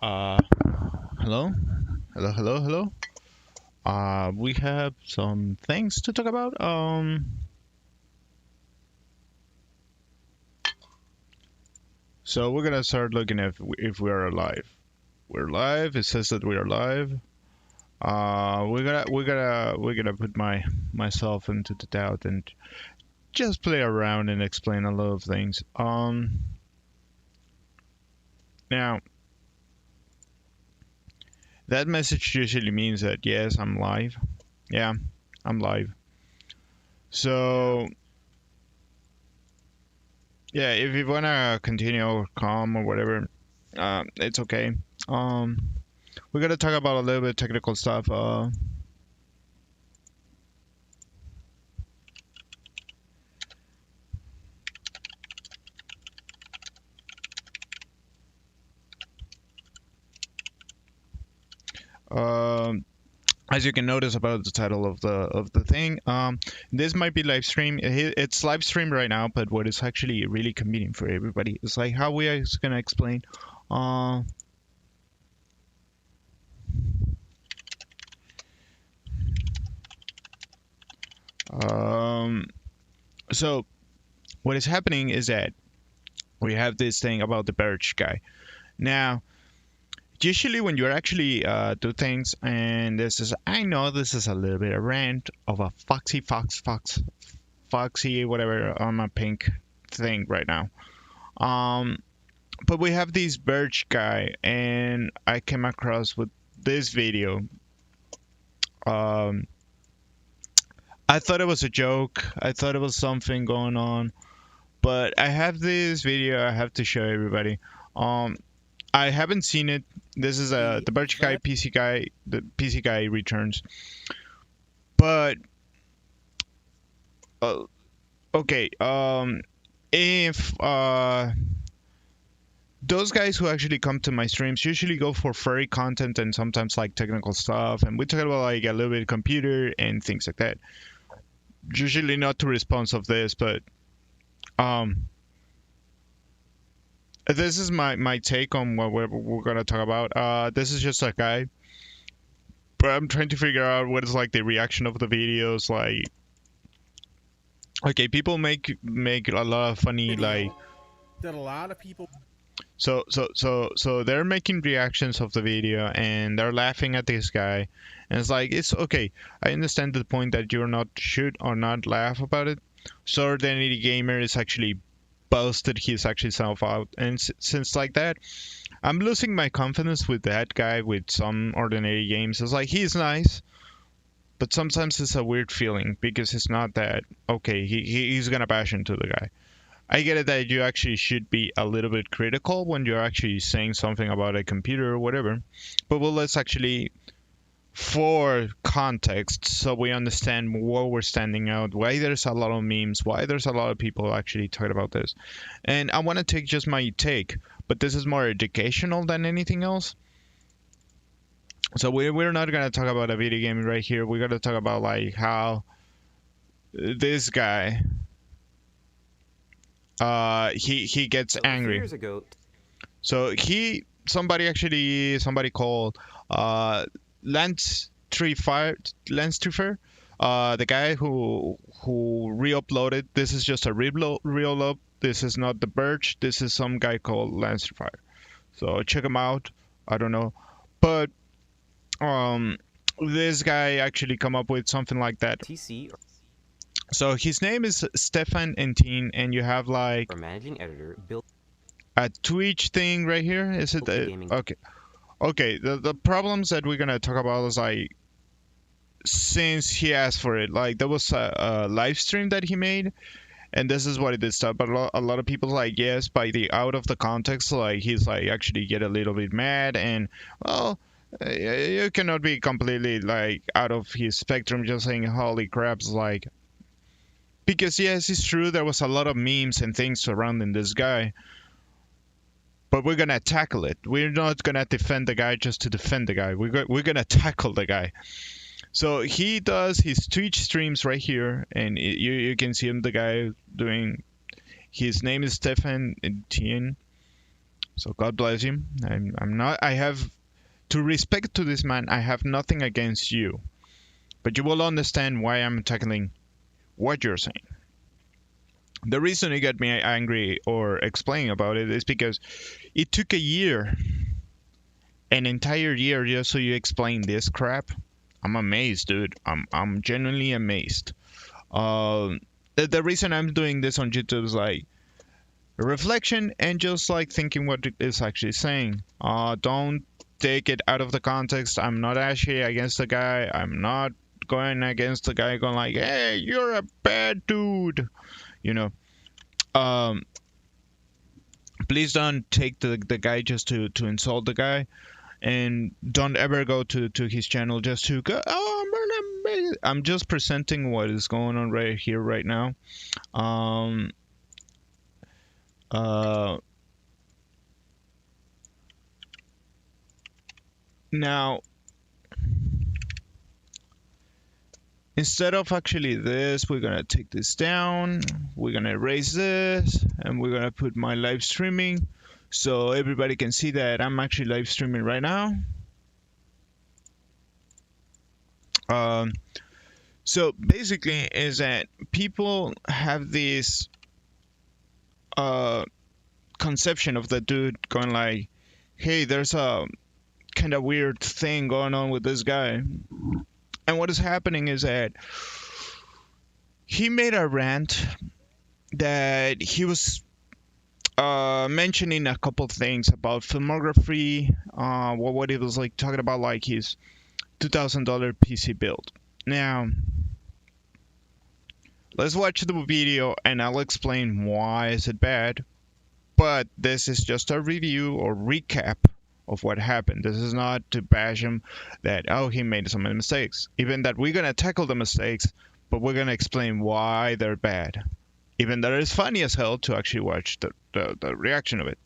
Uh, hello, hello. We have some things to talk about. So we're gonna start looking if we are alive. We're live. It says that we are live. We're gonna put myself into the doubt and just play around and explain a lot of things. Now that message usually means that yes, I'm live. Yeah, I'm live. So yeah, if you wanna continue or calm or whatever, it's okay. Um, we're gonna talk about a little bit of technical stuff. Um, as you can notice about the title of the thing, this might be live stream. It's live stream right now, but what is actually really convenient for everybody is like how we are gonna explain. Uh, um, so what is happening is that we have this thing about the verge guy. Now, usually when you're actually do things, and this is, I know this is a little bit a rant of a foxy whatever on my pink thing right now. Um, but we have this verge guy, and I came across with this video. Um, I thought it was a joke. I thought it was something going on, but I have this video I have to show everybody. Um, I haven't seen it. This is the Birch guy, PC guy. The PC guy returns, but uh, okay. If those guys who actually come to my streams usually go for furry content and sometimes like technical stuff, and we talk about like a little bit of computer and things like that. Usually not to response of this, but um, this is my take on what we're gonna talk about. This is just a guy, but I'm trying to figure out what is like the reaction of the videos. Like, okay, people make a lot of funny like. That a lot of people. So they're making reactions of the video and they're laughing at this guy, and it's like it's okay. I understand the point that you're not should or not laugh about it. So Identity Gamer is actually boasted his actually self out, and since like that, I'm losing my confidence with that guy with some ordinary games. It's like he's nice, but sometimes it's a weird feeling because it's not that okay. He's gonna bash into the guy. I get it that you actually should be a little bit critical when you're actually saying something about a computer or whatever. But well, let's actually, for context, so we understand where we're standing out, why there's a lot of memes, why there's a lot of people actually talking about this. And I want to take just my take, but this is more educational than anything else. So we're not going to talk about a video game right here. We're going to talk about like how this guy he gets angry. Years ago. So somebody called uh Lance Trifer, the guy who re-uploaded. This is just a re-upload. This is not the Birch. This is some guy called Lance Trifer. So check him out. I don't know, but um, this guy actually come up with something like that. TC So his name is Stefan Entin, and you have like or managing editor built a Twitch thing right here. Is it gaming. okay? Okay. The problems that we're gonna talk about is like since he asked for it, like there was a live stream that he made, and this is what it is. But a lot of people like yes, by the out of the context, like he's like actually get a little bit mad, and well. You cannot be completely like out of his spectrum just saying holy craps like because yes it's true there was a lot of memes and things surrounding this guy, but we're gonna tackle it. We're not gonna defend the guy just to defend the guy. We're gonna tackle the guy. So he does his Twitch streams right here, and you can see him, the guy doing. His name is Stefan Tien. So God bless you. I'm not. I have to respect to this man. I have nothing against you, but you will understand why I'm tackling what you're saying. The reason it got me angry or explaining about it is because it took a year, an entire year, just so you explain this crap. I'm amazed, dude. I'm genuinely amazed. The reason I'm doing this on YouTube is like reflection and just like thinking what it is actually saying. Don't take it out of the context. I'm not actually against the guy. I'm not going against the guy going like, hey, you're a bad dude. You know. Um, please don't take the guy just to insult the guy, and don't ever go to his channel just to go, I'm just presenting what is going on right here right now. um uh Now, instead of actually this, we're gonna take this down, we're gonna erase this, and we're gonna put my live streaming so everybody can see that I'm actually live streaming right now. um so basically is that people have this uh conception of the dude going like, hey, there's a kind of weird thing going on with this guy. And what is happening is that he made a rant that he was mentioning a couple things about filmography. What he was like talking about, like his $2,000 PC build. Now, let's watch the video and I'll explain why is it bad. But this is just a review or recap of what happened. This is not to bash him that, oh, he made some mistakes. Even that we're going to tackle the mistakes, but we're going to explain why they're bad. Even that it's funny as hell to actually watch the reaction of it.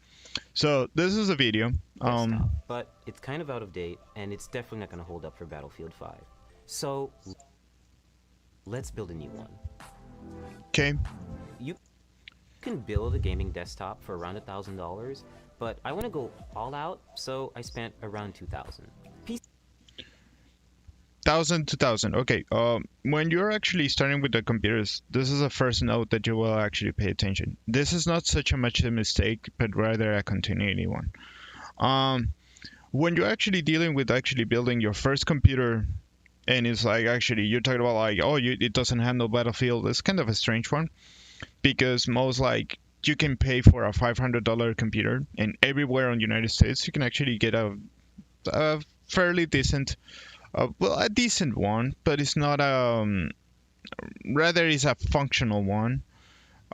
So this is a video. But it's kind of out of date, and it's definitely not going to hold up for Battlefield 5. So let's build a new one. Okay. You can build a gaming desktop for around $1,000, but I want to go all out, so I spent around $2,000. 1,000, 2,000. Okay. When you're actually starting with the computers, this is the first note that you will actually pay attention. This is not such a much a mistake, but rather a continuity one. When you're actually dealing with actually building your first computer, and it's like actually you're talking about like, oh, it doesn't handle Battlefield. It's kind of a strange one, because most like you can pay for a $500 computer, and everywhere in the United States you can actually get a fairly decent, well, a decent one, but it's not rather it's a functional one.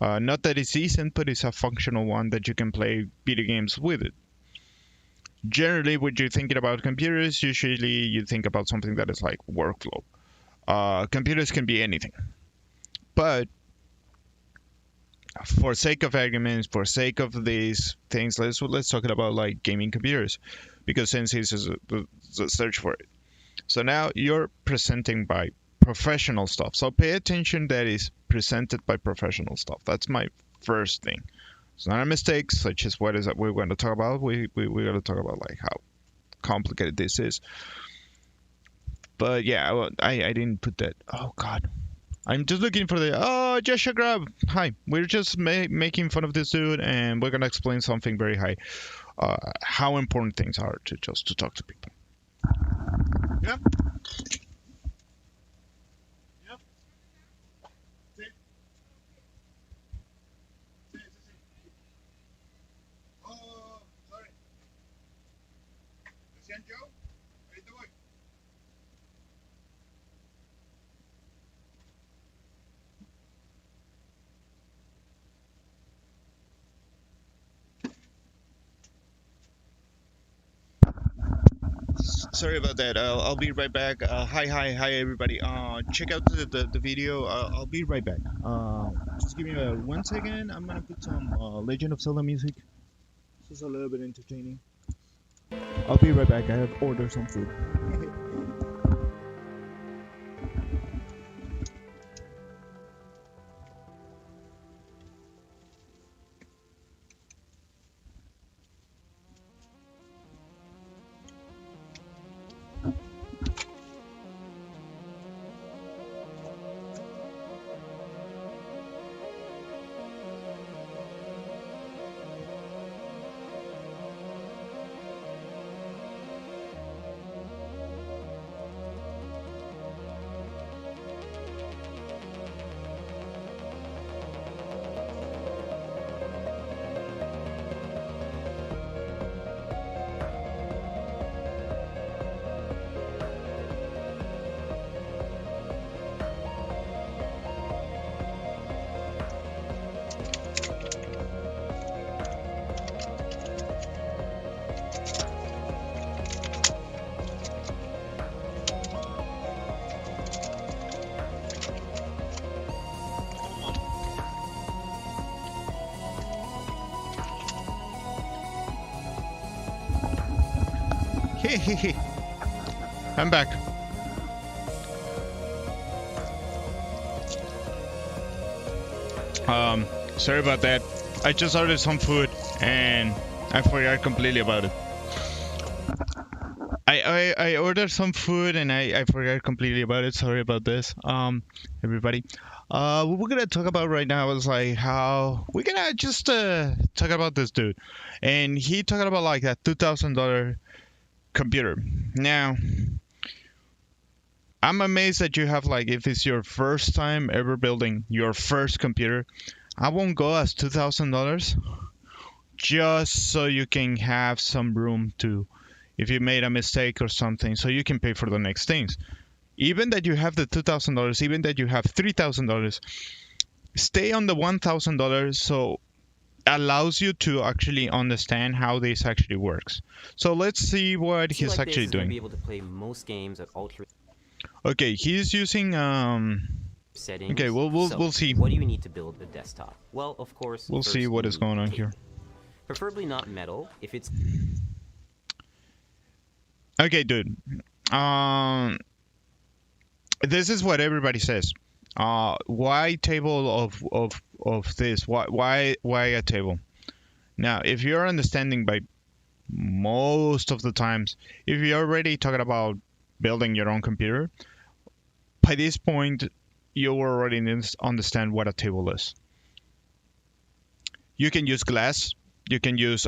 Not that it's decent, but it's a functional one that you can play video games with it. Generally, when you're thinking about computers, usually you think about something that is like workflow. Computers can be anything, but for sake of arguments, for sake of these things, let's talk about like gaming computers, because since this is the search for it. So now you're presenting by professional stuff. So pay attention that is presented by professional stuff. That's my first thing. It's not a mistake, such as what is that we're going to talk about. We're going to talk about like how complicated this is. But yeah, I didn't put that. Oh God. I'm just looking for the, oh, Joshua Grab. Hi, we're just making fun of this dude, and we're gonna explain something very high. How important things are to just to talk to people. Yeah. Yep. Sí. Sí, sí, sí. Oh, sorry. Decían yo. Ahorita voy. Sorry about that. I'll be right back. Hi, everybody. Check out the video. I'll be right back. Just give me 1 second. I'm gonna put some Legend of Zelda music. This is a little bit entertaining. I'll be right back. I have ordered some food. I'm back. Sorry about that. I just ordered some food and I forgot completely about it. I ordered some food and I forgot completely about it. Sorry about this. Everybody. What we're gonna talk about right now is like how we're gonna just talk about this dude, and he talking about like that $2,000 computer. Now, I'm amazed that you have like if it's your first time ever building your first computer, I won't go as $2,000 just so you can have some room to if you made a mistake or something so you can pay for the next things. Even that you have the $2,000, even that you have $3,000, stay on the $1,000 so allows you to actually understand how this actually works. So let's see what See, he's like actually this, you'll doing. be able to play most games at ultra Okay, he's using settings. okay, we'll see. What do you need to build a desktop? Well, of course, We'll first see what you is need going on tape. here. Preferably not metal. If it's Okay, dude. This is what everybody says. Why table of this? Why a table? Now, if you're understanding by most of the times, if you're already talking about building your own computer, by this point, you already understand what a table is. You can use glass. You can use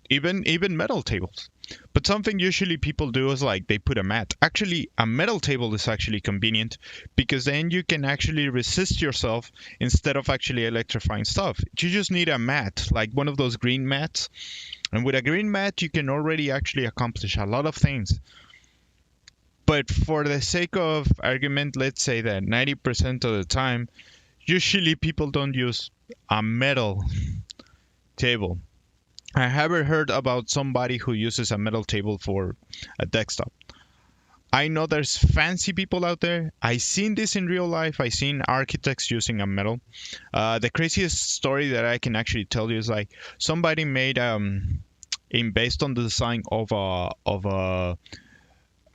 even metal tables. But something usually people do is like they put a mat. Actually, a metal table is actually convenient because then you can actually resist yourself instead of actually electrifying stuff. You just need a mat, like one of those green mats. And with a green mat, you can already actually accomplish a lot of things. But for the sake of argument, let's say that 90% of the time, usually people don't use a metal table. I haven't heard about somebody who uses a metal table for a desktop. I know there's fancy people out there. I seen this in real life. I seen architects using a metal. The craziest story that I can actually tell you is like somebody made in based on the design of a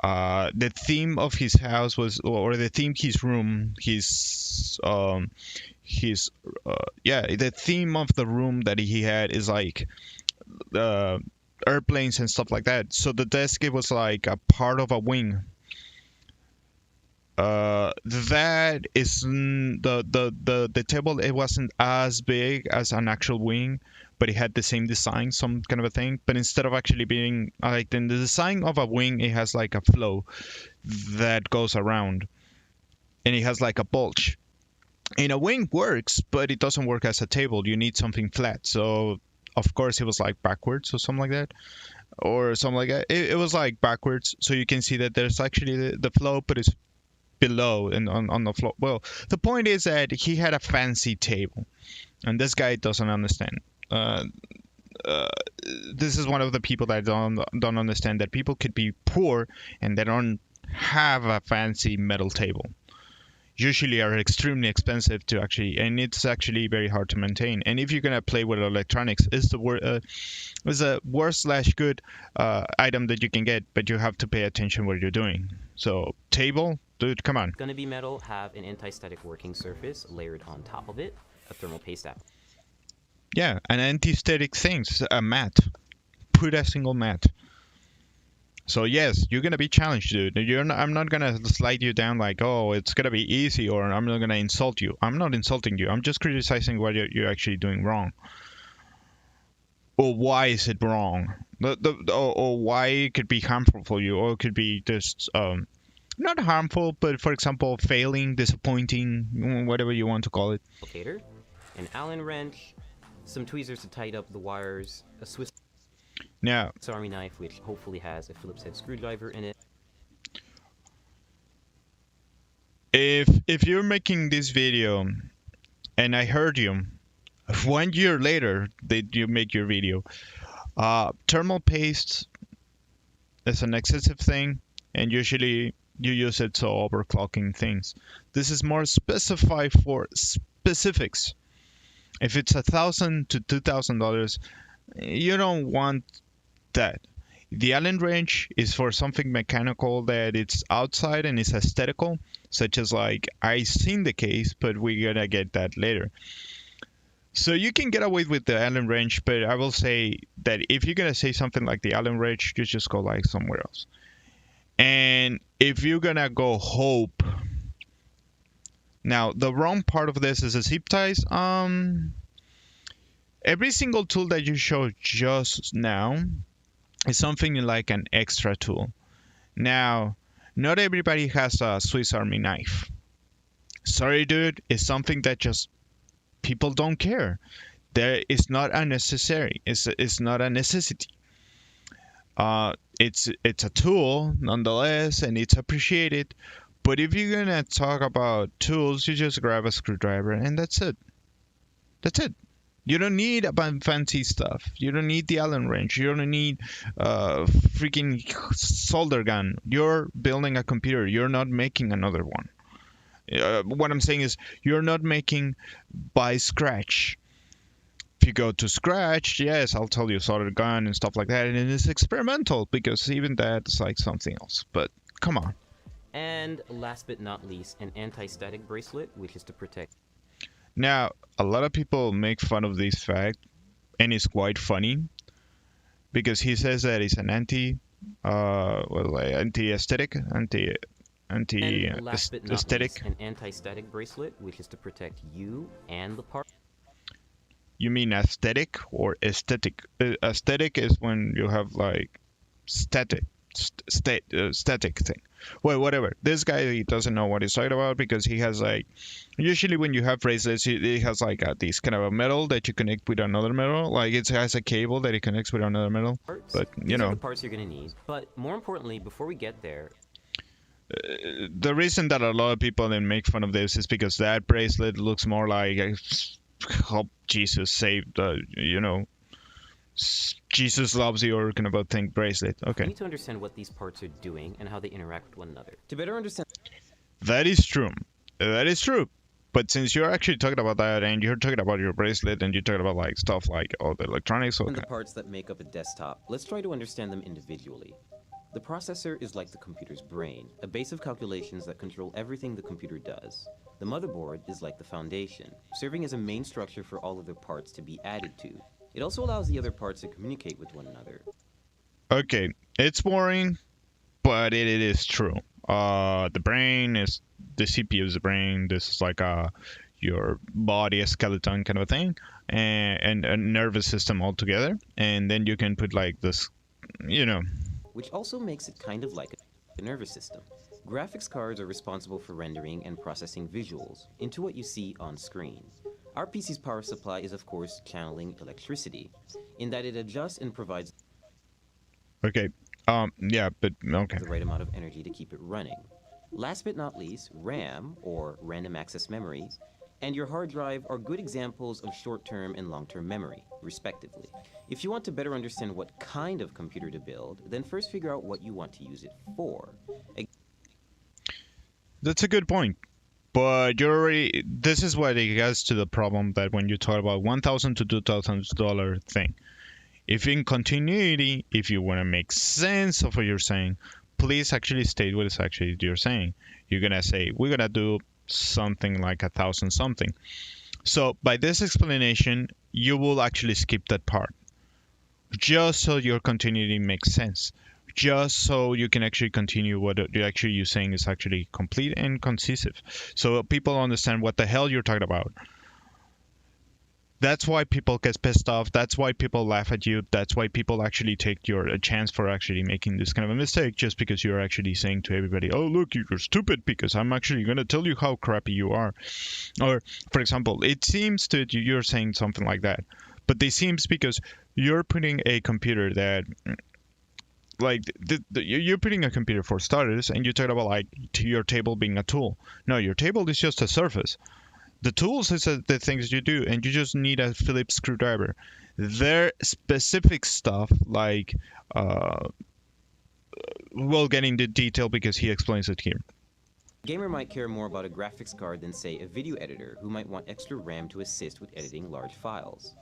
the theme of his house was or the theme his room yeah, the theme of the room that he had is like airplanes and stuff like that. So the desk it was like a part of a wing. That is the table. It wasn't as big as an actual wing, but it had the same design, some kind of a thing. But instead of actually being like in the design of a wing, it has like a flow that goes around, and it has like a bulge. And a wing works, but it doesn't work as a table. You need something flat. So of course it was like backwards or something like that or something like that. It was like backwards so you can see that there's actually the flow but it's below and on the floor. Well, the point is that he had a fancy table and this guy doesn't understand. This is one of the people that don't understand that people could be poor and they don't have a fancy metal table. Usually are extremely expensive to actually, and it's actually very hard to maintain. And if you're gonna play with electronics, it's a worst slash good item that you can get, but you have to pay attention what you're doing. So table, dude, come on. gonna be metal, have an anti-static working surface layered on top of it, a thermal paste app. Yeah, an anti-static things, a mat. Put a single mat. So yes, you're gonna be challenged, dude. I'm not gonna slide you down like, oh, it's gonna be easy, or I'm not gonna insult you. I'm not insulting you. I'm just criticizing what you're actually doing wrong, or why is it wrong, or why it could be harmful for you, or it could be just not harmful, but for example, failing, disappointing, whatever you want to call it. Locator, an Allen wrench, some tweezers to tighten up the wires, a Swiss Now, Army knife which hopefully has a Phillips head screwdriver in it. if you're making this video and I heard you 1 year later that you make your video, thermal paste is an excessive thing and usually you use it so overclocking things. This is more specified for specifics. If it's $1,000 to $2,000, you don't want that. The Allen wrench is for something mechanical that it's outside and it's aesthetical, such as like I seen the case, but we're gonna get that later. So you can get away with the Allen wrench, but I will say that if you're gonna say something like the Allen wrench, you just go like somewhere else. And if you're gonna go hope, now the wrong part of this is the zip ties. Every single tool that you showed just now is something like an extra tool. Now, not everybody has a Swiss Army knife. Sorry, dude, it's something that just people don't care. There is not unnecessary. It's not a necessity. It's a tool nonetheless, and it's appreciated. But if you're gonna talk about tools, you just grab a screwdriver and that's it. That's it. You don't need a bunch of fancy stuff. You don't need the Allen wrench. You don't need a freaking solder gun. You're building a computer. You're not making another one. What I'm saying is you're not making by scratch. If you go to scratch, yes, I'll tell you solder gun and stuff like that, and it's experimental because even that's like something else. But come on. And last but not least, an anti-static bracelet, which is to protect. Now, a lot of people make fun of this fact, and it's quite funny because he says that it's an anti-aesthetic, And last but not aesthetic. least, an anti-static bracelet, which is to protect you and the part. You mean aesthetic or aesthetic? Aesthetic is when you have like static, static thing. Well, whatever. This guy, he doesn't know what he's talking about because he has like, usually when you have bracelets, it has like this kind of a metal that you connect with another metal. Like it has a cable that it connects with another metal. Parts. But These are the parts you're gonna need. But more importantly, before we get there, the reason that a lot of people then make fun of this is because that bracelet looks more like hope Jesus saved, Jesus loves you or kind of a thing bracelet. we Okay, need to understand what these parts are doing and how they interact with one another. To better understand that is true. That is true. But since you're actually talking about that and you're talking about your bracelet and you're talking about like stuff like all the electronics, okay. the parts that make up a desktop, let's try to understand them individually. The processor is like the computer's brain, a base of calculations that control everything the computer does. The motherboard is like the foundation, serving as a main structure for all other parts to be added to. It also allows the other parts to communicate with one another. Okay, it's boring, but it is true. The brain is the CPU is the brain. This is like your body, a skeleton kind of a thing, and a nervous system altogether. And then you can put like this, Which also makes it kind of like a nervous system. Graphics cards are responsible for rendering and processing visuals into what you see on screen. Our PC's power supply is of course channeling electricity, in that it adjusts and provides Okay. Yeah, but okay. the right amount of energy to keep it running. Last but not least, RAM, or random access memory, and your hard drive are good examples of short-term and long-term memory, respectively. If you want to better understand what kind of computer to build, then first figure out what you want to use it for. That's a good point. But this is what it gets to the problem that when you talk about $1,000 to $2,000 thing, if in continuity, if you want to make sense of what you're saying, please actually state what it's actually you're saying. You're gonna say we're gonna do something like 1,000 something. So by this explanation, you will actually skip that part, just so your continuity makes sense. Just so you can actually continue what you're saying is actually complete and concisive. So people understand what the hell you're talking about. That's why people get pissed off. That's why people laugh at you. That's why people actually take a chance for actually making this kind of a mistake just because you're actually saying to everybody, oh, look, you're stupid because I'm actually going to tell you how crappy you are. Or, for example, it seems that you're saying something like that. But it seems because you're putting a computer that like you're putting a computer for starters and you talk about like your table being a tool. No, your table is just a surface. The tools is the things you do, and you just need a Phillips screwdriver. Their specific stuff, like we'll get into detail because he explains it here. Gamer might care more about a graphics card than, say, a video editor who might want extra RAM to assist with editing large files.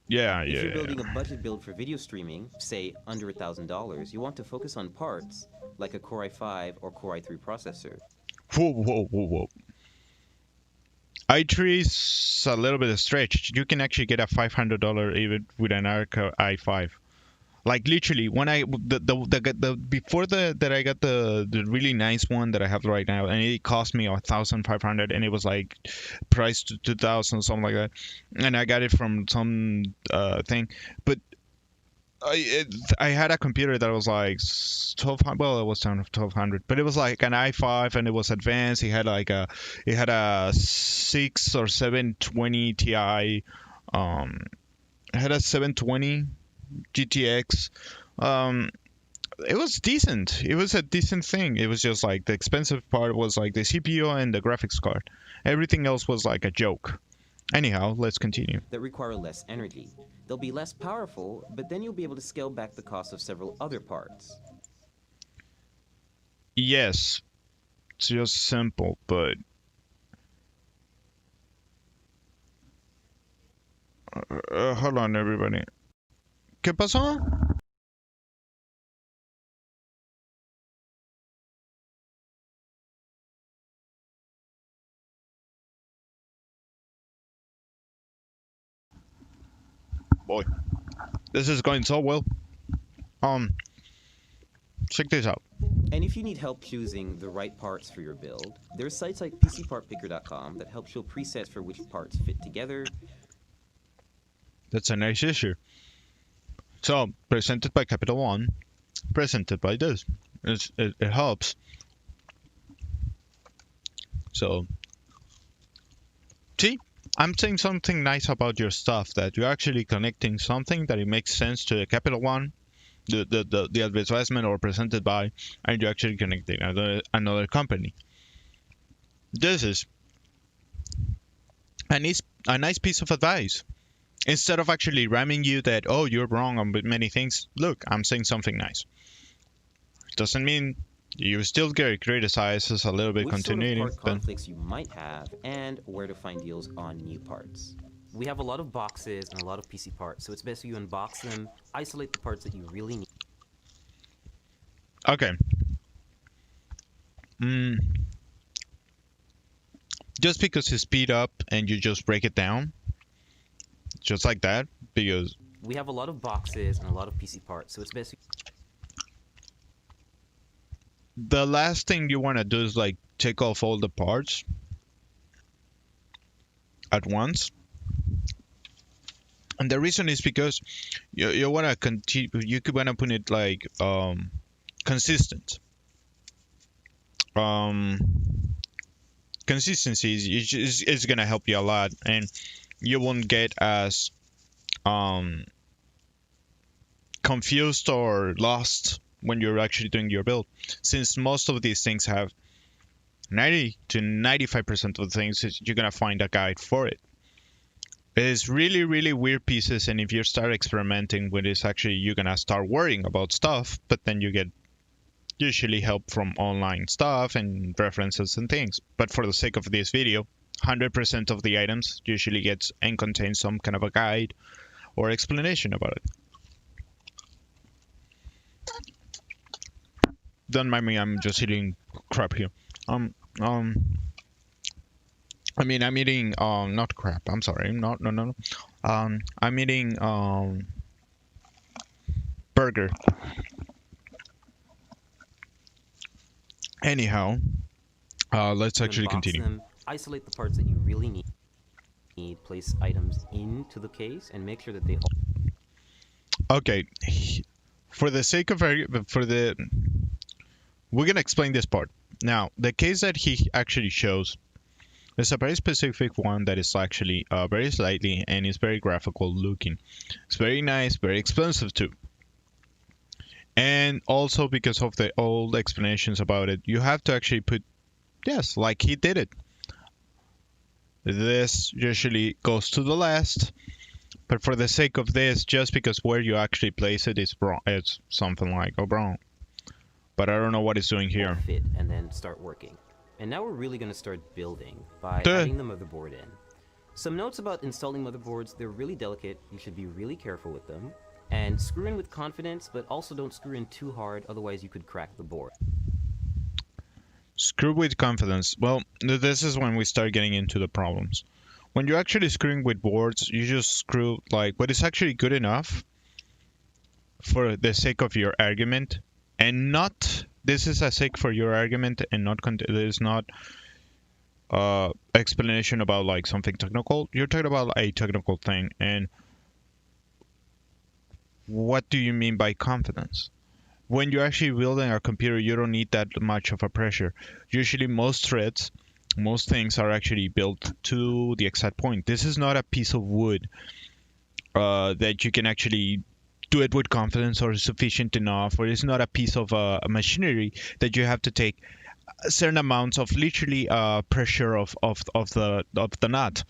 Yeah, If yeah, you're yeah. building a budget build for video streaming, say under $1,000, you want to focus on parts like a Core i5 or Core i3 processor. Whoa, whoa, whoa, whoa. i3 is a little bit stretched. You can actually get a $500 even with an Arca i5. Like literally, when I the before that I got the really nice one that I have right now, and it cost me 1,500, and it was like priced to 2,000 something like that, and I got it from some thing, but I had a computer that was like 1200. Well, it was down to 1200, but it was like an i5 and it was advanced. It had a 6 or 720 Ti. It had a 720 GTX. Um, it was decent. It was a decent thing. It was just like the expensive part was like the CPU and the graphics card. Everything else was like a joke. Anyhow, let's continue. That require less energy. They'll be less powerful, but then you'll be able to scale back the cost of several other parts. Yes, it's just simple, but hold on, everybody. ¿Qué pasó? Boy, this is going so well. Check this out. And if you need help choosing the right parts for your build, there's sites like PCPartPicker.com that help show presets for which parts fit together. That's a nice issue. So, presented by Capital One, presented by this. It helps. So, see, I'm saying something nice about your stuff, that you're actually connecting something that it makes sense to the Capital One, the advertisement or presented by, and you're actually connecting another company. This is a nice piece of advice. Instead of actually ramming you that, oh, you're wrong on many things, look, I'm saying something nice. Doesn't mean you still get criticized as a little bit Which continuity. sort of part conflicts you might have, and where to find deals on new parts. We have a lot of boxes and a lot of PC parts, so it's best you unbox them, isolate the parts that you really need. Okay. Just because it's speed up and you just break it down, just like that, because We have a lot of boxes and a lot of PC parts, so it's best the last thing you want to do is like take off all the parts at once. And the reason is because you want to continue, you could want to put it like consistent. Consistency is gonna help you a lot, and you won't get as confused or lost when you're actually doing your build, since most of these things have 90 to 95% of the things you're gonna find a guide for it. It's really weird pieces, and if you start experimenting with this, actually you're gonna start worrying about stuff, but then you get usually help from online stuff and references and things. But for the sake of this video, 100% of the items usually gets and contains some kind of a guide or explanation about it. Don't mind me, I'm just eating crap here. I'm eating not crap. I'm sorry. No. I'm eating burger. Anyhow, let's actually unbox continue. them, isolate the parts that you really need, place items into the case, and make sure that they all Okay, for the sake of we're gonna explain this part. Now, the case that he actually shows is a very specific one that is actually very slightly and is very graphical looking. It's very nice, very expensive too. And also because of the old explanations about it, you have to actually put, yes, like he did it. This usually goes to the last, but for the sake of this, just because where you actually place it is wrong, it's something like wrong. But I don't know what it's doing here. fit and then start working. And now we're really going to start building by Duh. adding the motherboard in. Some notes about installing motherboards: they're really delicate, you should be really careful with them. And screw in with confidence, but also don't screw in too hard, otherwise you could crack the board. Screw with confidence. Well, this is when we start getting into the problems. When you're actually screwing with boards, you just screw like what is actually good enough for the sake of your argument, and not this is a sake for your argument and not there's not explanation about like something technical. You're talking about a technical thing, and what do you mean by confidence? When you're actually building a computer, you don't need that much of a pressure. Usually most threads, most things are actually built to the exact point. This is not a piece of wood that you can actually do it with confidence or sufficient enough, or it's not a piece of machinery that you have to take certain amounts of literally pressure of the nut,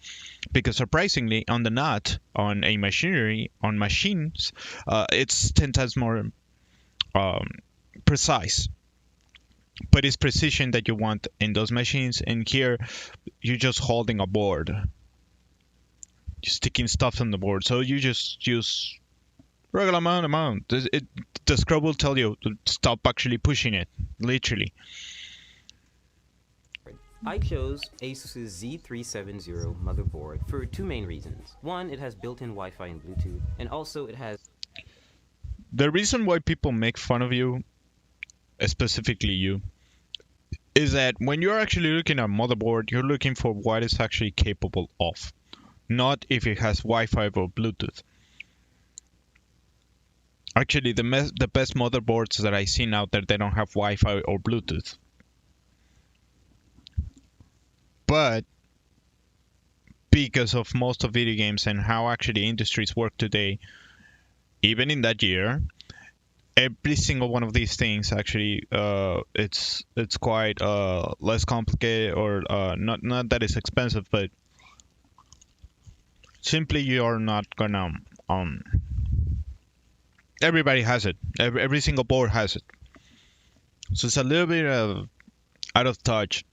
because surprisingly on the nut on a machinery on machines it's 10 times more precise, but it's precision that you want in those machines, and here you're just holding a board, you're sticking stuff on the board, so you just use regular amount. The scrub will tell you to stop actually pushing it, literally. I chose Asus's Z370 motherboard for two main reasons. One, it has built-in Wi-Fi and Bluetooth, and also it has... The reason why people make fun of you, specifically you, is that when you're actually looking at a motherboard, you're looking for what it's actually capable of, not if it has Wi-Fi or Bluetooth. Actually, the best motherboards that I've seen out there, they don't have Wi-Fi or Bluetooth. But because of most of video games and how actually industries work today, even in that year, every single one of these things actually it's quite less complicated, or not that it's expensive, but simply you're not gonna everybody has it. Every single board has it, so it's a little bit out of touch.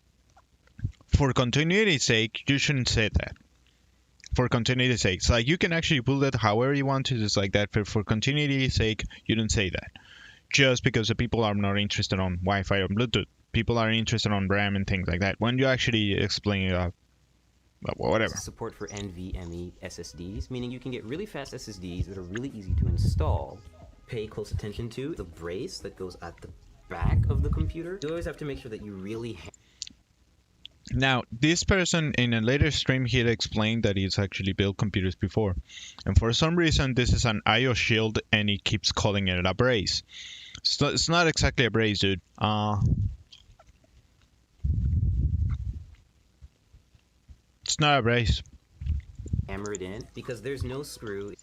For continuity's sake, you shouldn't say that. For continuity's sake, it's like you can actually build it however you want to, just like that. But for continuity's sake, you don't say that. Just because the people are not interested on Wi-Fi or Bluetooth, people are interested on RAM and things like that. When you actually explain it, whatever. Support for NVMe SSDs, meaning you can get really fast SSDs that are really easy to install. Pay close attention to the brace that goes at the back of the computer. You always have to make sure that you really... Now, this person in a later stream, he had explained that he's actually built computers before. And for some reason, this is an IO shield, and he keeps calling it a brace. So it's not exactly a brace, dude. It's not a brace. Hammer it in, because there's no screw.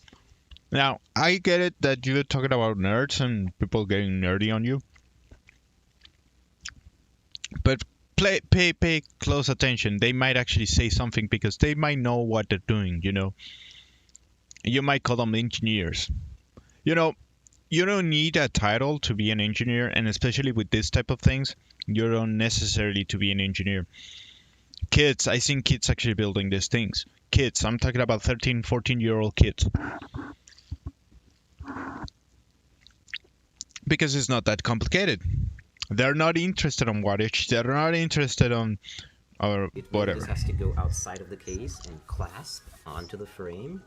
Now, I get it that you're talking about nerds and people getting nerdy on you. But pay close attention. They might actually say something because they might know what they're doing, you know. You might call them engineers. You know, you don't need a title to be an engineer, and especially with this type of things, you don't necessarily to be an engineer. Kids, I seen kids actually building these things. Kids, I'm talking about 13, 14-year-old kids. Because it's not that complicated. They're not interested on wattage. They're not interested on or whatever. This has to go outside of the case and clasp onto the frame.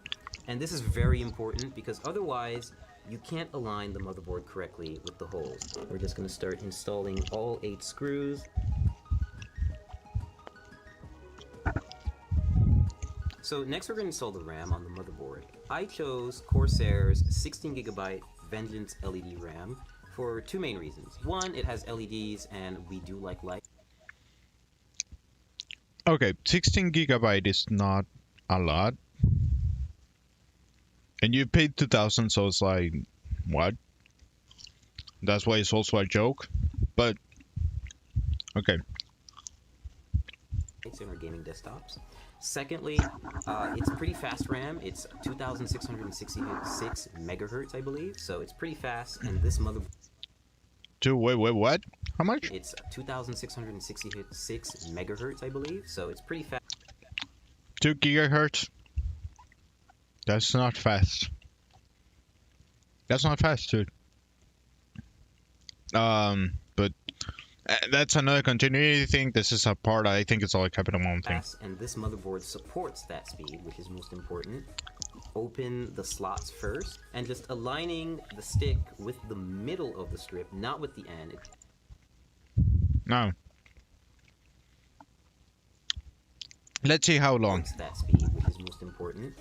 And this is very important because otherwise you can't align the motherboard correctly with the holes. We're just going to start installing all 8 screws. So next we're going to install the RAM on the motherboard. I chose Corsair's 16GB Vengeance LED RAM for two main reasons. One, it has LEDs and we do like light. Okay, 16GB is not a lot. And you paid 2,000, so it's like, what? That's why it's also a joke. But, okay. In our gaming desktops. Secondly, it's pretty fast RAM. It's 2,666 megahertz, I believe. So it's pretty fast, and this motherboard... Wait, what? How much? It's 2,666 megahertz, I believe. So it's pretty fast. 2 gigahertz. That's not fast. That's not fast, dude. But that's another continuity thing. This is a part I think it's all a capital one thing. And this motherboard supports that speed, which is most important. Open the slots first, and just aligning the stick with the middle of the strip, not with the end. No. Let's see how long. That speed, which is most important.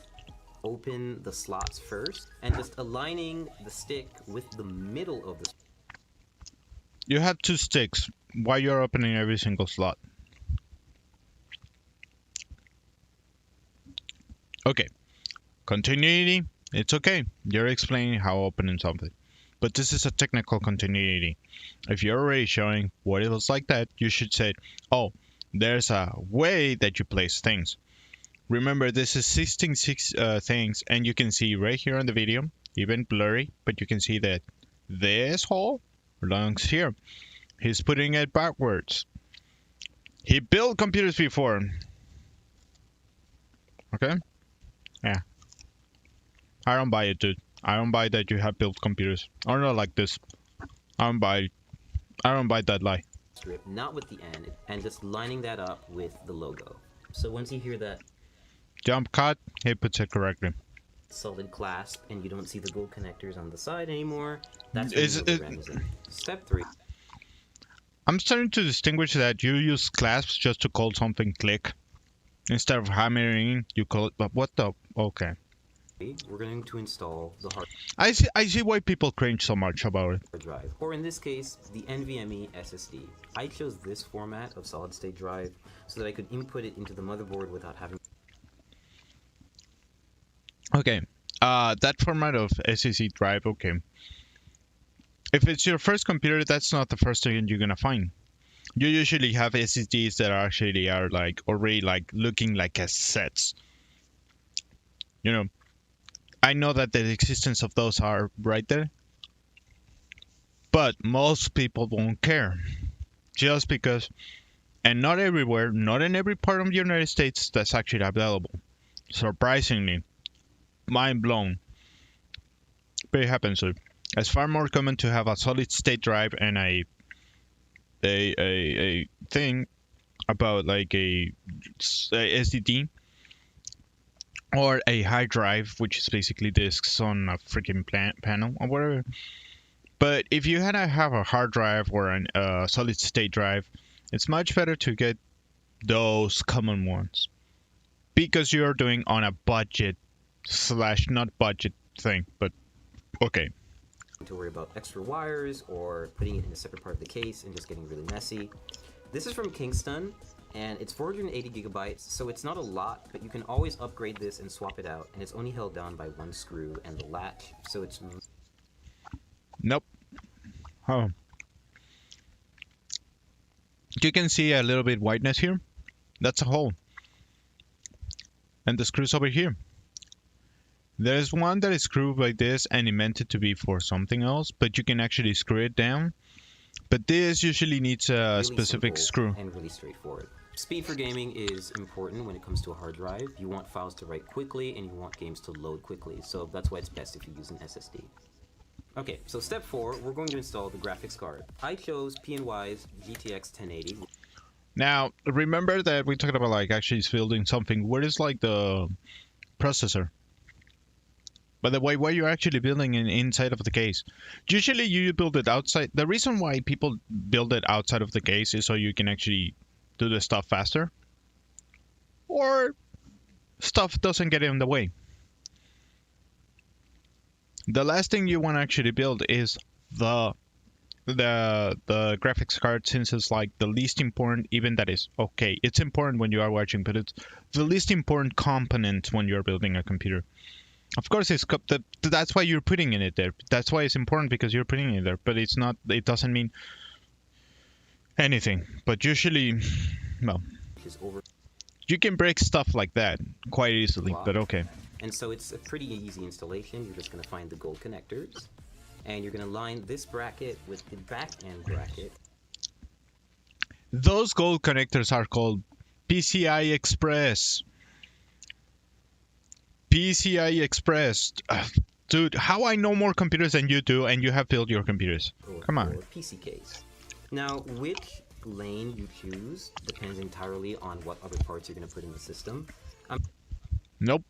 Open the slots first, and just aligning the stick with the middle of the. You have 2 sticks. Why you're opening every single slot? Okay. Continuity. It's okay. You're explaining how opening something. But this is a technical continuity. If you're already showing what it was like that, you should say, oh, there's a way that you place things. Remember, this is 66 things, and you can see right here on the video, even blurry, but you can see that this hole belongs here. He's putting it backwards. He built computers before. Okay? Yeah. I don't buy it, dude. I don't buy that you have built computers. Or not like this. I don't buy that lie. Strip, not with the end, and just lining that up with the logo. So once you hear that Jump cut, he puts it correctly. solid clasp and you don't see the gold connectors on the side anymore, that's Is when the it- RAM is in. Step 3. I'm starting to distinguish that you use clasps just to call something click. Instead of hammering, you call it, but what the, okay. We're going to install the hard I see why people cringe so much about it. drive, or in this case, the NVMe SSD. I chose this format of solid-state drive so that I could input it into the motherboard without having. Okay, that format of SSD drive, okay. If it's your first computer, that's not the first thing you're gonna find. You usually have SSDs that actually are like already like looking like cassettes. You know, I know that the existence of those are right there, but most people won't care, just because, and not everywhere, not in every part of the United States, that's actually available. Surprisingly, mind blown. But it happens. So it's far more common to have a solid state drive and a thing about like a SSD or a hard drive, which is basically disks on a freaking panel or whatever. But if you had to have a hard drive or a solid state drive, it's much better to get those common ones because you're doing on a budget / not budget thing. But okay. To worry about extra wires or putting it in a separate part of the case and just getting really messy. This is from Kingston, and it's 480 gigabytes, so it's not a lot, but you can always upgrade this and swap it out, and it's only held down by 1 screw and the latch, so it's. Nope. Oh. You can see a little bit whiteness here. That's a hole. And the screws over here. There's one that is screwed like this and it meant it to be for something else, but you can actually screw it down. But this usually needs a really specific simple screw. and really straightforward. Speed for gaming is important when it comes to a hard drive. You want files to write quickly and you want games to load quickly, so that's why it's best if you use an SSD. Okay, so step 4, we're going to install the graphics card. I chose PNY's GTX 1080. Now, remember that we talked about like actually building something. Where is like the processor? By the way, what you're actually building inside of the case. Usually you build it outside. The reason why people build it outside of the case is so you can actually do the stuff faster. Or stuff doesn't get in the way. The last thing you want to actually build is the graphics card, since it's like the least important, even that is okay. It's important when you are watching, but it's the least important component when you're building a computer. Of course, that's why you're putting it there. That's why it's important, because you're putting it there. But it's not. It doesn't mean anything. But usually, well, you can break stuff like that quite easily. But okay. And so it's a pretty easy installation. You're just going to find the gold connectors, and you're going to line this bracket with the back end bracket. Those gold connectors are called PCI Express. PCI Express. Dude, how I know more computers than you do, and you have built your computers? Come on. Or PC case. Now, which lane you choose depends entirely on what other parts you're going to put in the system. Nope.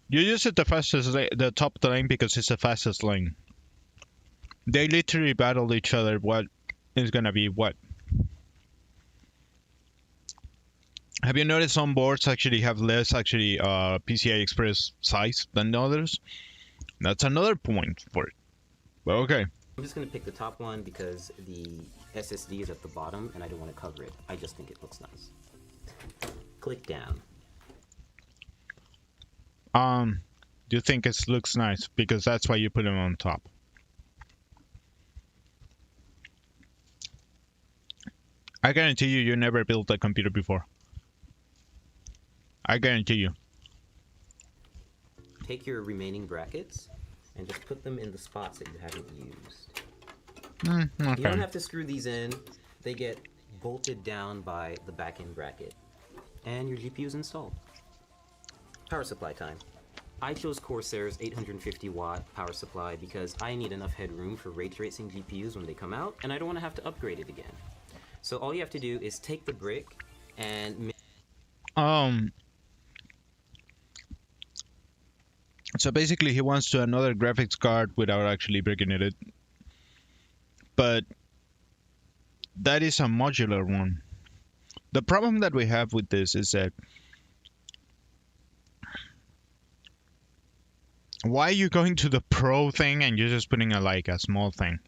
You use it the top of the lane because it's the fastest lane. They literally battle each other. What is gonna be what? Have you noticed some boards actually have less PCI Express size than others? That's another point for it. But okay. I'm just going to pick the top one because the SSD is at the bottom and I don't want to cover it. I just think it looks nice. Click down. Do you think it looks nice because that's why you put them on top? I guarantee you never built a computer before. I guarantee you. Take your remaining brackets and just put them in the spots that you haven't used. Okay. You don't have to screw these in. They get bolted down by the back end bracket. And your GPU is installed. Power supply time. I chose Corsair's 850 watt power supply because I need enough headroom for ray tracing GPUs when they come out, and I don't want to have to upgrade it again. So all you have to do is take the brick and... So basically he wants to another graphics card without actually breaking it. But that is a modular one. The problem that we have with this is that why are you going to the pro thing and you're just putting a small thing?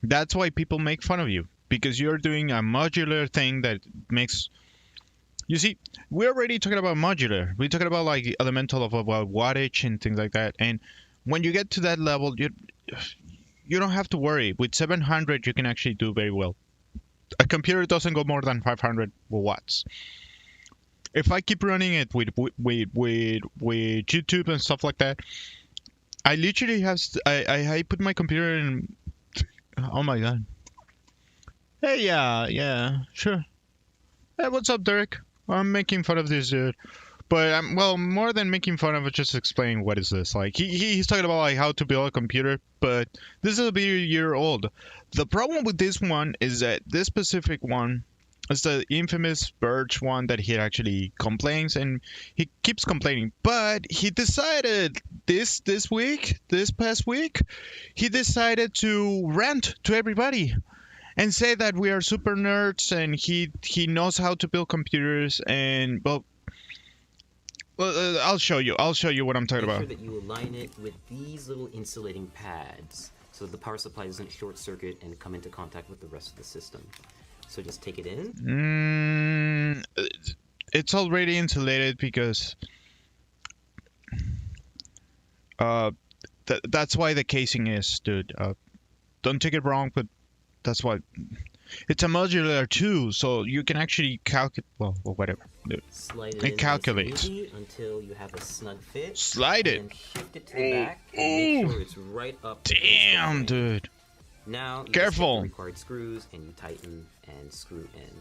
That's why people make fun of you, because you're doing a modular thing that makes... You see, we're already talking about modular. We're talking about like elemental of about wattage and things like that. And when you get to that level, you don't have to worry. With 700, you can actually do very well. A computer doesn't go more than 500 watts. If I keep running it with YouTube and stuff like that, I literally have I put my computer in. Oh my god. Hey, yeah, sure. Hey, what's up, Derek? I'm making fun of this dude, but I'm more than making fun of it, just explaining what is this. Like he's talking about like how to build a computer, but this is a year old. The problem with this one is that this specific one is the infamous Verge one that he actually complains, and he keeps complaining. But he decided this past week, he decided to rant to everybody and say that we are super nerds and he knows how to build computers. And well, I'll show you what I'm talking about. Make sure that you align it with these little insulating pads so that the power supply doesn't short circuit and come into contact with the rest of the system. So just take it in. It's already insulated because that's why the casing is, dude. Don't take it wrong, but that's why it's a modular too, so you can actually calculate. Well, whatever. Dude. Slide it It calculates until you have a snug fit. Slide it. And shift it to the back and make sure it's right up. Damn, dude. Now you Careful. just take the required screws and you tighten and screw in.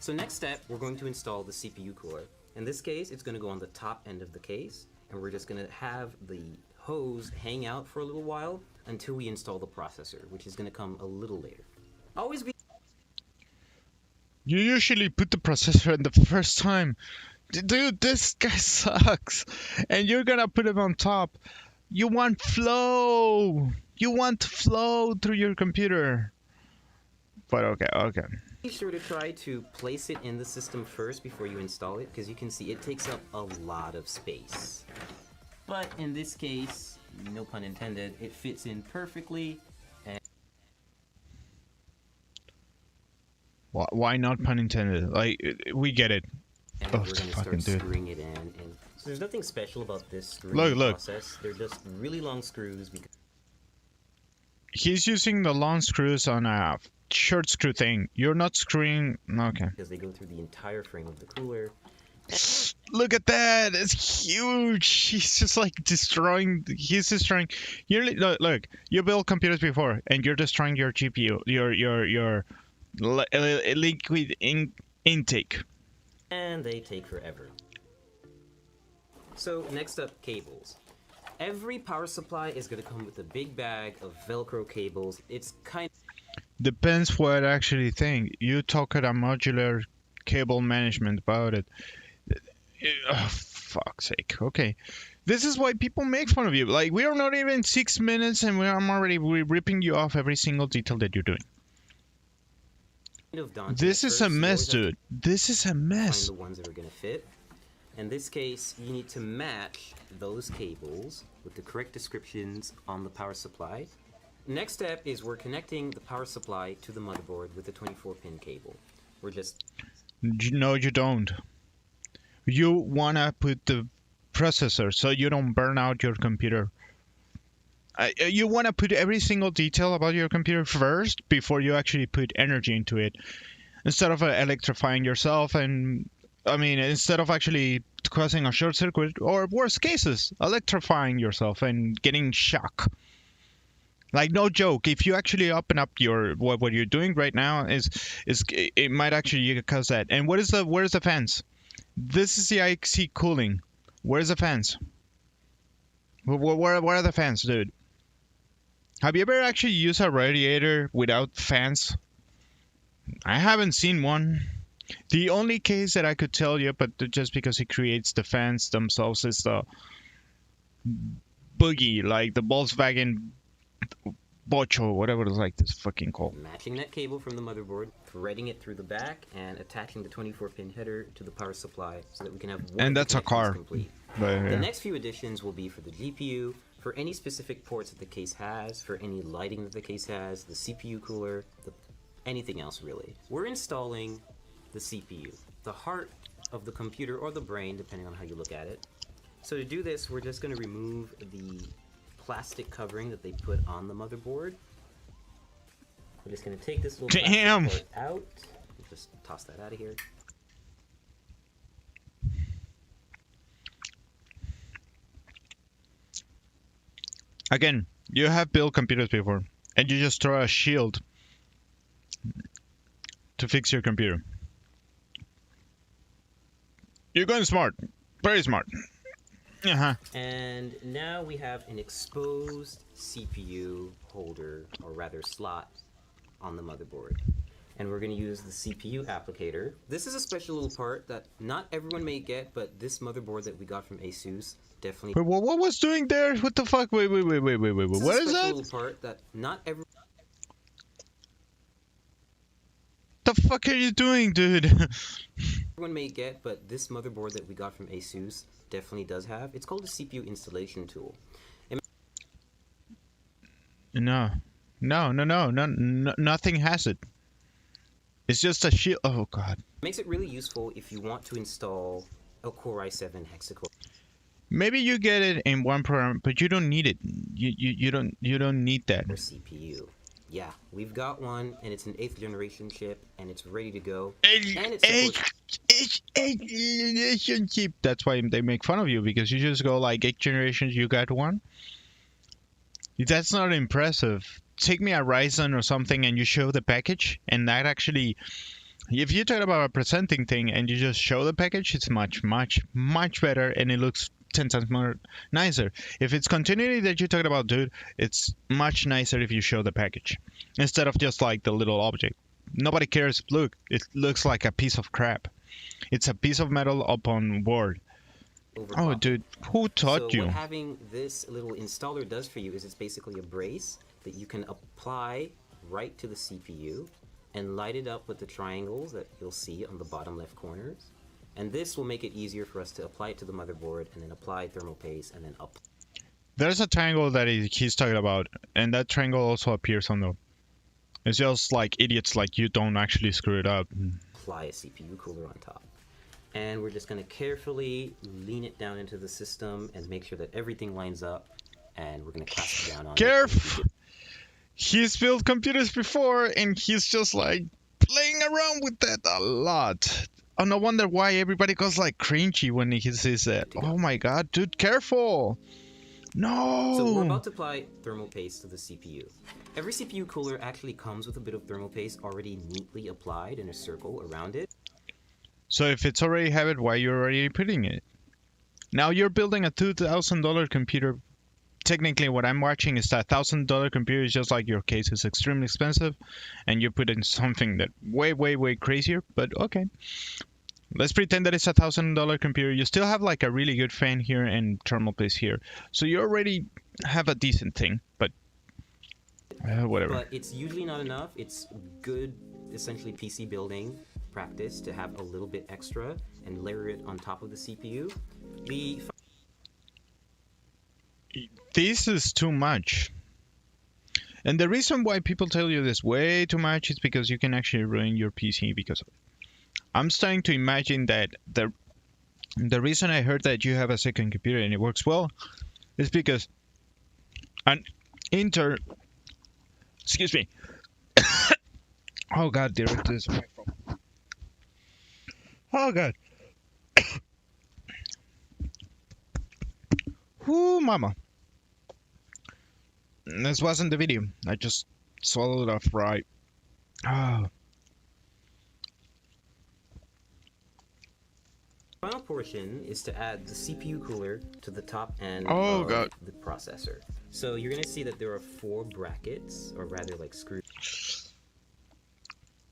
So next step, we're going to install the CPU core. In this case, it's going to go on the top end of the case, and we're just going to have the hose hang out for a little while until we install the processor, which is going to come a little later. Always be... You usually put the processor in the first time. Dude, this guy sucks. And you're gonna put it on top. You want flow. You want flow through your computer. But okay. Be sure to try to place it in the system first before you install it, because you can see it takes up a lot of space. But in this case, no pun intended, it fits in perfectly. And why not pun intended? Like, we get it. and Oh, we're going to fucking start dude. screwing it in. And so there's nothing special about this screwing Look. process. They're just really long screws because He's using the long screws on a short screw thing. You're not screwing... Okay. they go through the entire frame of the cooler. Look at that! It's huge! He's just like destroying... He's destroying... Look, you built computers before, and you're destroying your GPU, your liquid intake. And they take forever. So next up, cables. Every power supply is going to come with a big bag of Velcro cables. It's kind Depends what actually thing. You talk at a modular cable management about it. Oh, fuck's sake. Okay. This is why people make fun of you. Like, we are not even 6 minutes and I'm already ripping you off every single detail that you're doing. of daunting. This At is a first, you mess, always have to dude. This is a mess. find the ones that are going to fit. In this case, you need to match those cables with the correct descriptions on the power supply. Next step is we're connecting the power supply to the motherboard with a 24-pin cable. We're just... No, you don't. You wanna put the processor so you don't burn out your computer. You wanna put every single detail about your computer first before you actually put energy into it. Instead of electrifying yourself and... I mean, instead of actually causing a short circuit, or worst cases, electrifying yourself and getting shock. Like, no joke, if you actually open up your what you're doing right now is it might actually cause that. And where's the fans? This is the IC cooling. Where's the fans? Where are the fans, dude? Have you ever actually used a radiator without fans? I haven't seen one. The only case that I could tell you, but just because it creates the fans themselves, is the boogie, like the Volkswagen Bocho, whatever it's like this fucking called. matching that cable from the motherboard, threading it through the back, and attaching the 24-pin header to the power supply so that we can have one And of the that's a connections car. complete. But, The yeah. next few additions will be for the GPU, for any specific ports that the case has, for any lighting that the case has, the CPU cooler, anything else really. We're installing the CPU, the heart of the computer or the brain, depending on how you look at it. So to do this, we're just going to remove the plastic covering that they put on the motherboard. We're just going to take this little Damn! plastic part out. Just toss that out of here. Again, you have built computers before, and you just throw a shield to fix your computer. You're going smart. Very smart. Uh-huh. And now we have an exposed CPU holder, or rather slot, on the motherboard. And we're going to use the CPU applicator. This is a special little part that not everyone may get, but this motherboard that we got from ASUS definitely... Wait, what was doing there? What the fuck? Wait. This What is is a special that? little part that not everyone The fuck are you doing, dude? may get, but this motherboard that we got from ASUS definitely does have. It's called a CPU installation tool. No, nothing has it. It's just a shield. Oh god. It makes it really useful if you want to install a Core i7 hexacore Maybe you get it in one program, but you don't need it. You don't need that. CPU. Yeah, we've got one, and it's an 8th generation chip, and it's ready to go. Cheap. That's why they make fun of you, because you just go like 8 generations, you got one. That's not impressive. Take me a Ryzen or something and you show the package, and that actually, if you talk about a presenting thing and you just show the package, it's much better, and it looks 10 times more nicer. If it's continuity that you're talking about, dude, it's much nicer if you show the package instead of just like the little object. Nobody cares. Look, it looks like a piece of crap. It's a piece of metal up on board. Oh, dude, who taught you? What having this little installer does for you is it's basically a brace that you can apply right to the CPU and light it up with the triangles that you'll see on the bottom left corners. And this will make it easier for us to apply it to the motherboard and then apply thermal paste and then up. There's a triangle that he's talking about, and that triangle also appears on the... It's just like idiots like you don't actually screw it up. Apply a CPU cooler on top. And we're just going to carefully lean it down into the system and make sure that everything lines up. And we're going to clasp it down on Careful! He's built computers before, and he's just like playing around with that a lot. Oh, no wonder why everybody goes like cringy when he sees that. Oh my god, dude, careful! No! So we're about to apply thermal paste to the CPU. Every CPU cooler actually comes with a bit of thermal paste already neatly applied in a circle around it. So if it's already have it, why are you already putting it? Now you're building a $2,000 computer. Technically, what I'm watching is that $1,000 computer is just like your case is extremely expensive, and you put in something that way crazier. But okay, let's pretend that it's $1,000 computer. You still have like a really good fan here and thermal paste here, so you already have a decent thing. But whatever. But it's usually not enough. It's good, essentially PC building practice to have a little bit extra and layer it on top of the CPU. This is too much. And the reason why people tell you this way too much is because you can actually ruin your PC because I'm starting to imagine that the reason I heard that you have a second computer and it works well is because an excuse me. Oh god, direct is my phone. Oh god. Whoo, mama. This wasn't the video. I just swallowed off right. Oh. Final portion is to add the CPU cooler to the top end of the processor. So you're going to see that there are 4 brackets, or rather like screws.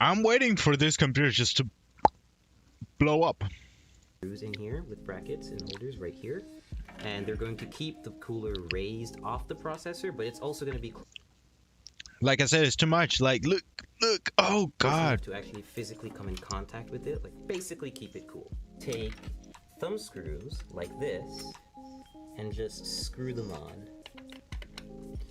I'm waiting for this computer just to blow up. Screws in here with brackets and holders right here. And they're going to keep the cooler raised off the processor, but it's also going to be... Like I said, it's too much. Like, look. Oh, God. To actually physically come in contact with it, like basically keep it cool. Take thumb screws like this and just screw them on.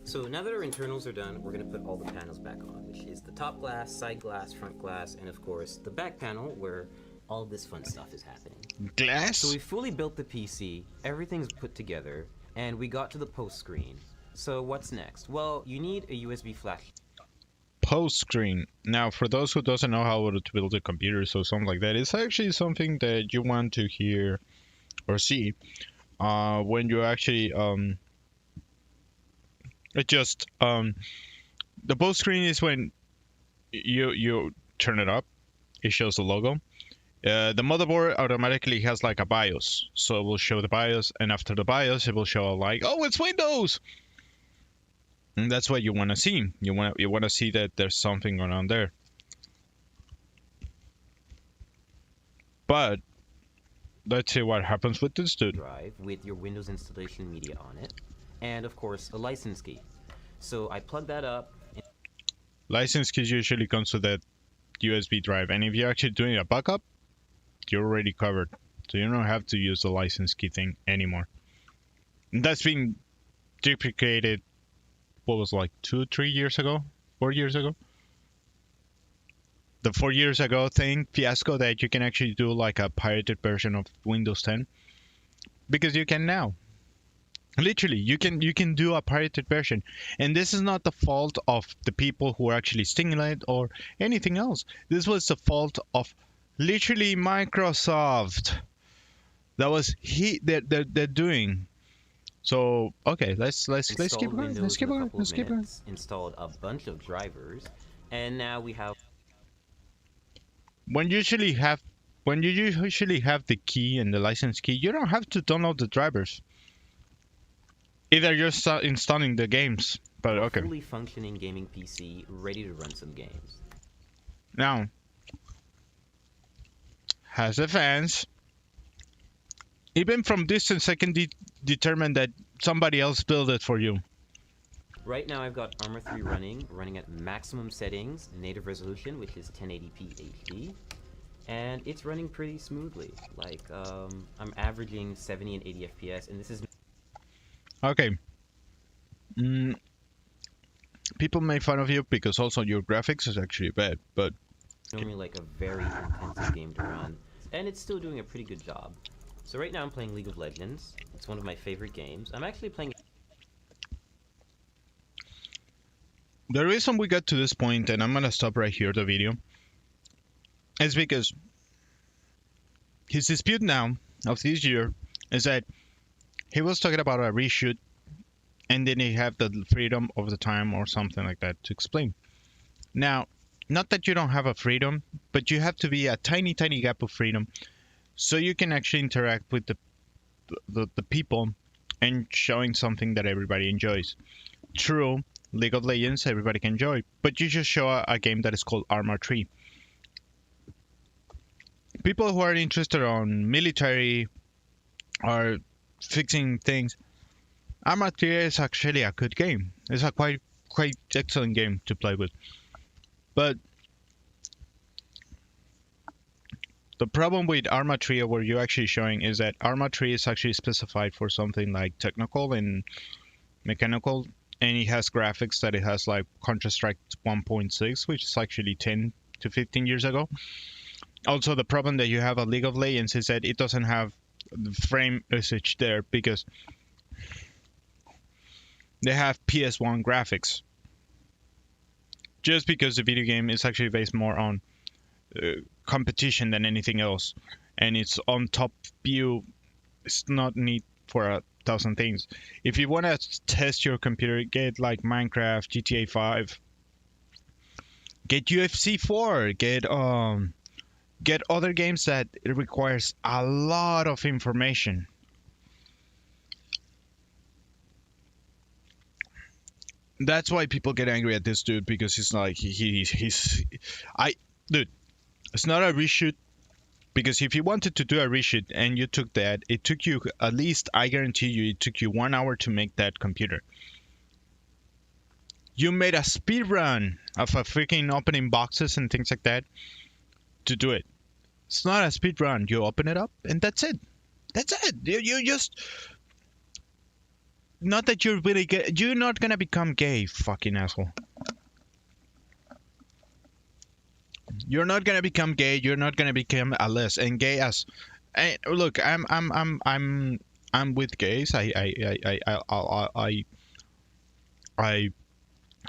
So now that our internals are done, we're going to put all the panels back on, which is the top glass, side glass, front glass, and of course the back panel where all this fun stuff is happening. Glass? So we fully built the PC, everything's put together, and we got to the post screen. So what's next? Well, you need a USB flash. Post screen. Now, for those who doesn't know how to build a computer, so something like that, it's actually something that you want to hear or see when you actually the post screen is when you turn it up. It shows the logo. The motherboard automatically has like a BIOS, so it will show the BIOS, and after the BIOS, it will show like, oh, it's Windows. And that's what you want to see. You want to see that there's something going on there. But let's see what happens with this dude. Drive with your Windows installation media on it, and of course a license key. So I plug that up. License key usually comes with that USB drive, and if you're actually doing a backup, you're already covered, so you don't have to use the license key thing anymore. And that's been deprecated. What was like 2-3 years ago, 4 years ago? The 4 years ago thing, fiasco, that you can actually do like a pirated version of Windows 10, because you can now. Literally, you can do a pirated version, and this is not the fault of the people who are actually stealing it or anything else. This was the fault of literally Microsoft. That was they're doing. So okay, let's keep going. Let's keep going. Installed a bunch of drivers, and now we have. When you usually have the key and the license key, you don't have to download the drivers. Either you're installing the games, but okay. Fully functioning gaming PC, ready to run some games. Now, has the fans. Even from distance, I can determine that somebody else built it for you. Right now I've got Armor 3 running at maximum settings, native resolution, which is 1080p HD, and it's running pretty smoothly. Like, I'm averaging 70 and 80 FPS, and this is... Okay. People make fun of you because also your graphics is actually bad, but... normally like a very intensive game to run, and it's still doing a pretty good job. So right now I'm playing League of Legends. It's one of my favorite games. I'm actually playing... The reason we got to this point, and I'm gonna stop right here the video, is because his dispute now of this year is that he was talking about a reshoot, and then he have the freedom of the time or something like that to explain. Now, not that you don't have a freedom, but you have to be a tiny gap of freedom, so you can actually interact with the the people and showing something that everybody enjoys. True, League of Legends everybody can enjoy, but you just show a game that is called Arma 3. People who are interested on military or fixing things, Arma 3 is actually a good game. It's a quite excellent game to play with. But the problem with Arma 3, what you're actually showing, is that Arma 3 is actually specified for something like technical and mechanical, and it has graphics that it has like Counter-Strike 1.6, which is actually 10 to 15 years ago. Also, the problem that you have at League of Legends is that it doesn't have the frame usage there because they have PS1 graphics. Just because the video game is actually based more on competition than anything else, and it's on top view. It's not need for 1,000 things. If you want to test your computer, get like Minecraft, GTA 5, get UFC 4, get other games that it requires a lot of information. That's why people get angry at this dude, because he's like dude, it's not a reshoot. Because if you wanted to do a reshoot and you took that, it took you at least, I guarantee you, it took you 1 hour to make that computer. You made a speed run of a freaking opening boxes and things like that to do it. It's not a speed run. You open it up and that's it. That's it. You just, not that you're really gay. You're not gonna become gay, fucking asshole. You're not gonna become gay. You're not gonna become a less and gay as. And look, I'm with gays. I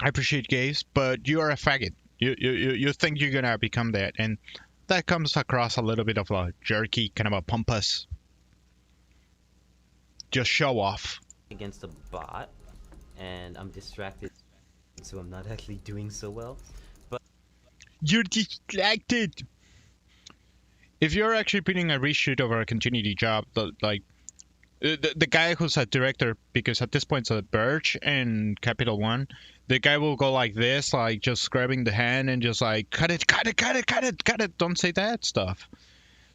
appreciate gays, but you are a faggot. You think you're gonna become that, and that comes across a little bit of a jerky, kind of a pompous, just show off. Against a bot, and I'm distracted, so I'm not actually doing so well. You're distracted. If you're actually putting a reshoot over a continuity job, like the guy who's a director, because at this point it's a Verge and Capital One, the guy will go like this, like just grabbing the hand and just like cut it. Don't say that stuff.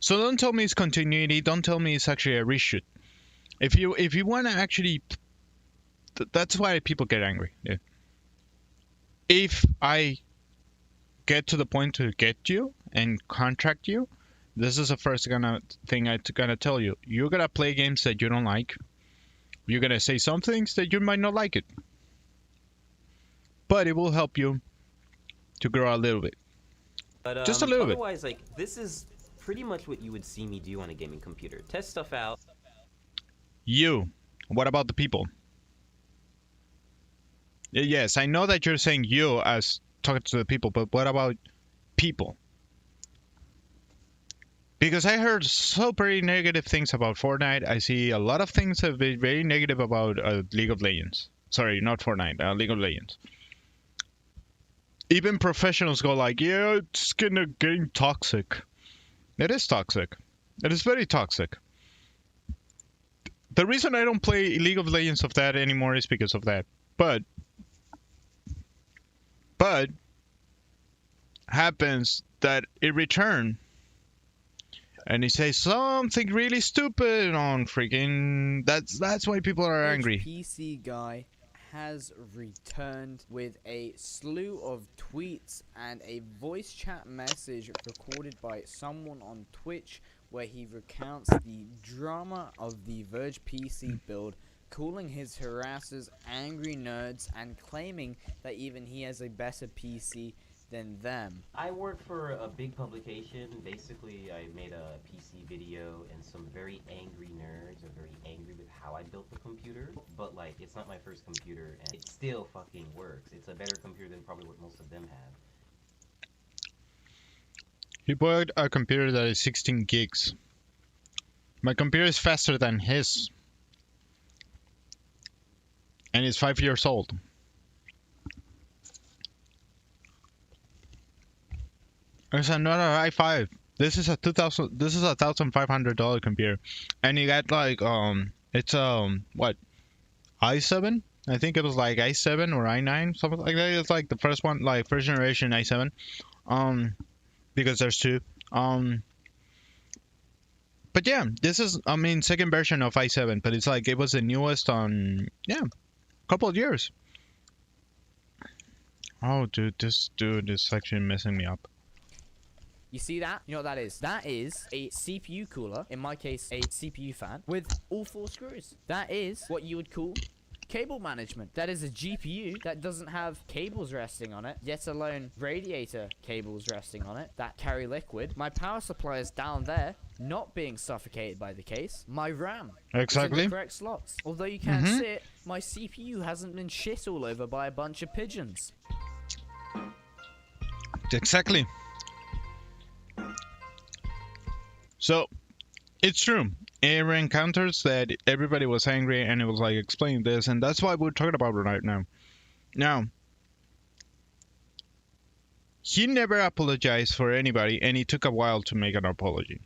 So don't tell me it's continuity. Don't tell me it's actually a reshoot. If you want to actually, that's why people get angry. Yeah. If I get to the point to get you and contract you, this is the first thing I'm gonna tell you. You're gonna play games that you don't like. You're gonna say some things that you might not like it, but it will help you to grow a little bit. But Just a little bit. Otherwise, like, this is pretty much what you would see me do on a gaming computer. Test stuff out. You. What about the people? Yes, I know that you're saying you as talking to the people, but what about people? Because I heard so very negative things about Fortnite. I see a lot of things have been very negative about League of Legends. Sorry, not Fortnite, League of Legends. Even professionals go like, yeah, it's getting toxic. It is toxic. It is very toxic. The reason I don't play League of Legends of that anymore is because of that. But happens that in return, and he says something really stupid on freaking. That's why people are angry. PC guy has returned with a slew of tweets and a voice chat message recorded by someone on Twitch where he recounts the drama of the Verge PC build, calling his harassers angry nerds and claiming that even he has a better PC than them. I work for a big publication. Basically, I made a PC video, and some very angry nerds are very angry with how I built the computer. But, like, it's not my first computer, and it still fucking works. It's a better computer than probably what most of them have. He bought a computer that is 16 gigs. My computer is faster than his. And it's 5 years old. It's another i5. this is a $1,500 computer, and you got like it's what, i7? I think it was like i7 or i9, something like that. It's like the first one, like first generation i7. Because there's two. But yeah, this is, I mean, second version of i7, but it's like it was the newest on, yeah, a couple of years. Oh, dude, this dude is actually messing me up. You see that? You know what that is? That is a CPU cooler, in my case, a CPU fan, with all 4 screws. That is what you would call cable management. That is a GPU that doesn't have cables resting on it, yet alone radiator cables resting on it that carry liquid. My power supply is down there, not being suffocated by the case. My RAM is Exactly. in the correct slots. Although you can't see it, my CPU hasn't been shit all over by a bunch of pigeons. Exactly. So, it's true. It encounters that everybody was angry and it was like, explain this, and that's why we're talking about it right now. Now, he never apologized for anybody, and it took a while to make an apology.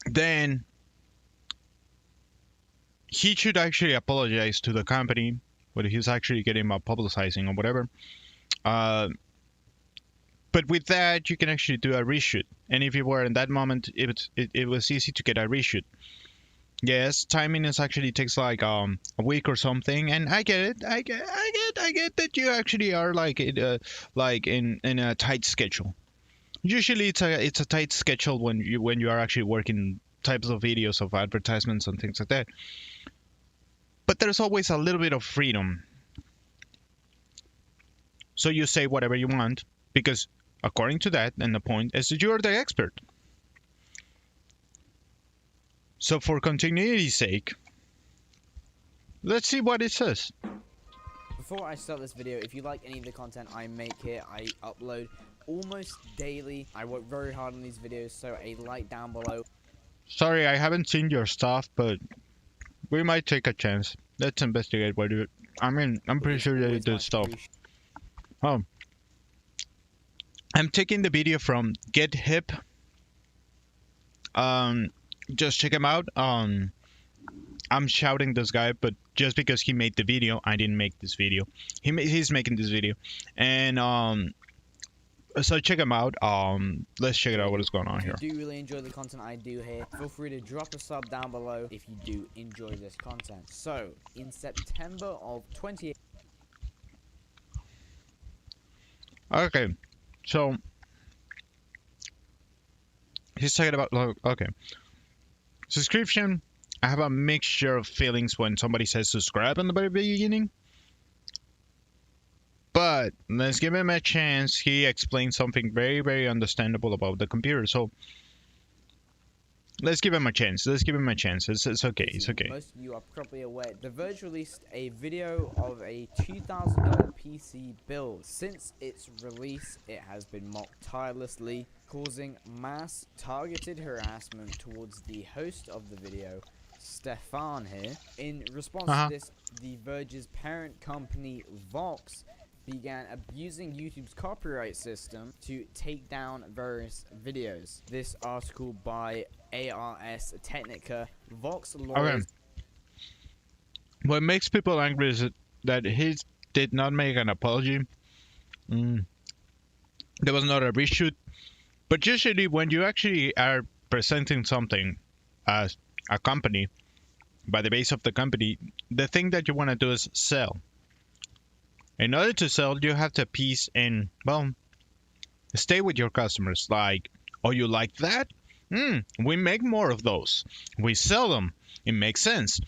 Then, he should actually apologize to the company, what he's actually getting about publicizing or whatever. But with that, you can actually do a reshoot. And if you were in that moment, it was easy to get a reshoot. Yes, timing is actually takes like a week or something, and I get it. I get that you actually are like in a tight schedule. Usually, it's a tight schedule when you are actually working types of videos of advertisements and things like that. But there's always a little bit of freedom. So you say whatever you want, because according to that, and the point is that you're the expert. So for continuity's sake, let's see what it says. Before I start this video, if you like any of the content I make here, I upload almost daily. I work very hard on these videos, so a like down below. Sorry, I haven't seen your stuff, but we might take a chance. Let's investigate what you... I mean, I'm pretty sure that you did stuff. Oh. I'm taking the video from Get Hip. Just check him out. I'm shouting this guy, but just because he made the video, I didn't make this video. He's making this video, and so check him out. Let's check it out what is going on here. If you do really enjoy the content I do here, feel free to drop a sub down below if you do enjoy this content. So in September of 20... Okay, so he's talking about, okay, subscription. I have a mixture of feelings when somebody says subscribe in the very beginning, but let's give him a chance. He explained something very, very understandable about the computer, so let's give him a chance. It's okay. It's okay. Most of you are probably aware, The Verge released a video of a $2,000 PC build. Since its release, it has been mocked tirelessly, causing mass targeted harassment towards the host of the video, Stefan here. In response to this, The Verge's parent company, Vox, began abusing YouTube's copyright system to take down various videos. This article by ARS Technica, Vox lawyers... Okay. What makes people angry is that he did not make an apology. There was not a reshoot. But usually when you actually are presenting something as a company, by the base of the company, the thing that you want to do is sell. In order to sell, you have to appease and, well, stay with your customers. Like, oh, you like that? We make more of those. We sell them. It makes sense.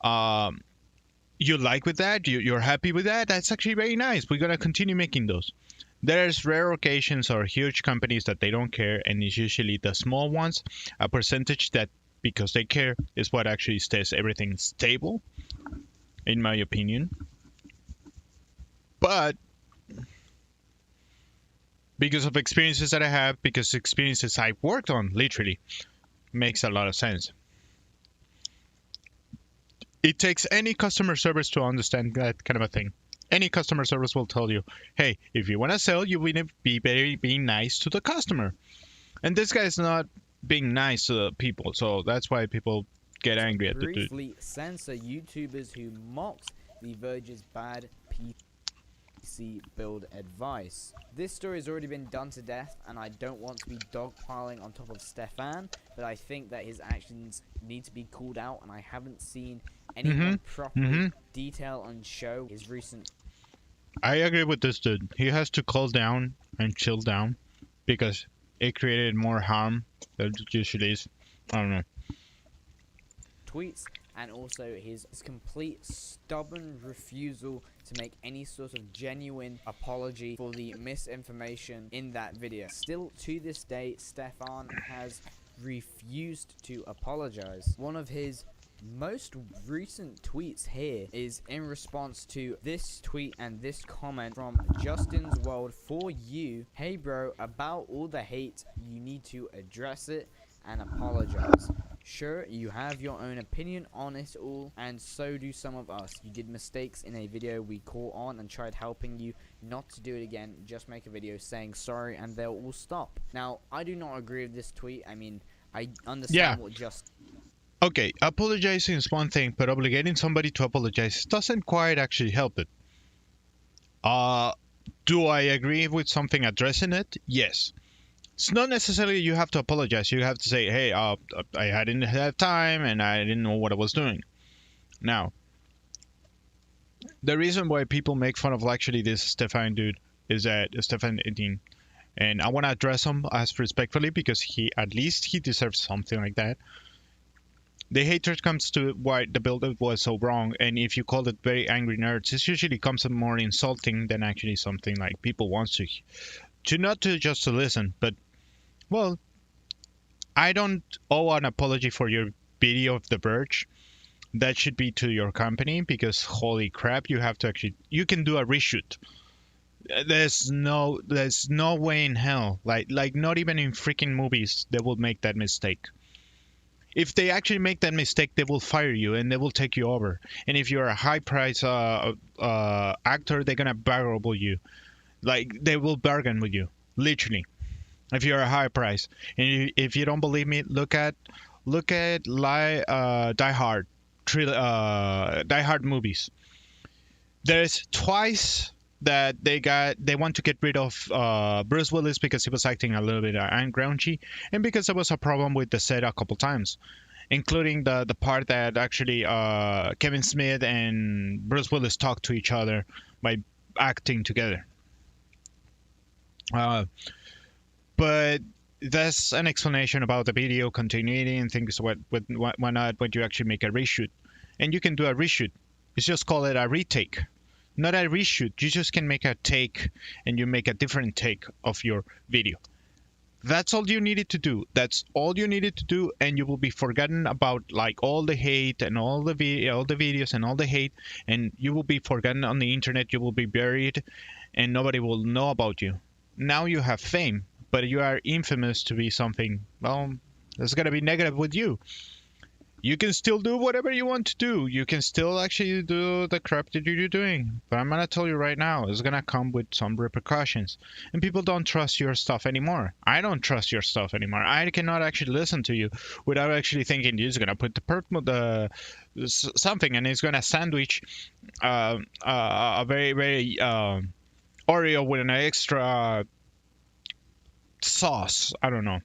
You like with that? You're happy with that? That's actually very nice. We're going to continue making those. There's rare occasions or huge companies that they don't care, and it's usually the small ones, a percentage that, because they care, is what actually stays everything stable, in my opinion. But because of experiences that I have, because experiences I've worked on, literally, makes a lot of sense. It takes any customer service to understand that kind of a thing. Any customer service will tell you, hey, if you want to sell, you will be very nice to the customer. And this guy's not being nice to the people, so that's why people get angry at the dude. Briefly censor YouTubers who mocked the Verge's bad PC build advice. This story has already been done to death, and I don't want to be dogpiling on top of Stefan, but I think that his actions need to be called out, and I haven't seen anyone properly detail and show his recent. I agree with this dude. He has to calm down and chill down because it created more harm than it usually is. I don't know. Tweets, and also his complete stubborn refusal to make any sort of genuine apology for the misinformation in that video. Still to this day, Stefan has refused to apologize. One of his most recent tweets here is in response to this tweet and this comment from Justin's World for you. Hey bro, about all the hate, you need to address it and apologize. Sure, you have your own opinion on it all, and so do some of us. You did mistakes in a video we caught on and tried helping you not to do it again. Just make a video saying sorry and they'll all stop. Now, I do not agree with this tweet. I mean, I understand what Okay, apologizing is one thing, but obligating somebody to apologize doesn't quite actually help it. Do I agree with something addressing it? Yes. It's not necessarily you have to apologize. You have to say, hey, I didn't have time and I didn't know what I was doing. Now, the reason why people make fun of actually this Stefan dude is that Stefan 18, and I want to address him as respectfully because at least he deserves something like that. The hatred comes to why the build-up was so wrong, and if you call it very angry nerds, it usually comes more insulting than actually something like people want to not to just to listen, but well, I don't owe an apology for your video of the verge. That should be to your company because holy crap, you can do a reshoot. There's no way in hell, like not even in freaking movies they will make that mistake. If they actually make that mistake, they will fire you and they will take you over. And if you're a high price actor, they're gonna barrel you. Like they will bargain with you, literally. If you're a high price, and if you don't believe me, look at Die Hard movies. There's twice that they want to get rid of Bruce Willis because he was acting a little bit grouchy, and because there was a problem with the set a couple times, including the part that actually Kevin Smith and Bruce Willis talked to each other by acting together. But that's an explanation about the video continuity and things why not when you actually make a reshoot. And you can do a reshoot. It's just call it a retake. Not a reshoot. You just can make a take and you make a different take of your video. That's all you needed to do. That's all you needed to do, and you will be forgotten about like all the hate and all the videos and all the hate, and you will be forgotten on the internet. You will be buried and nobody will know about you. Now you have fame, but you are infamous to be something, well, that's going to be negative with you. You can still do whatever you want to do. You can still actually do the crap that you're doing. But I'm going to tell you right now, it's going to come with some repercussions. And people don't trust your stuff anymore. I don't trust your stuff anymore. I cannot actually listen to you without actually thinking you're going to put something and it's going to sandwich a very, very Oreo with an extra sauce. I don't know.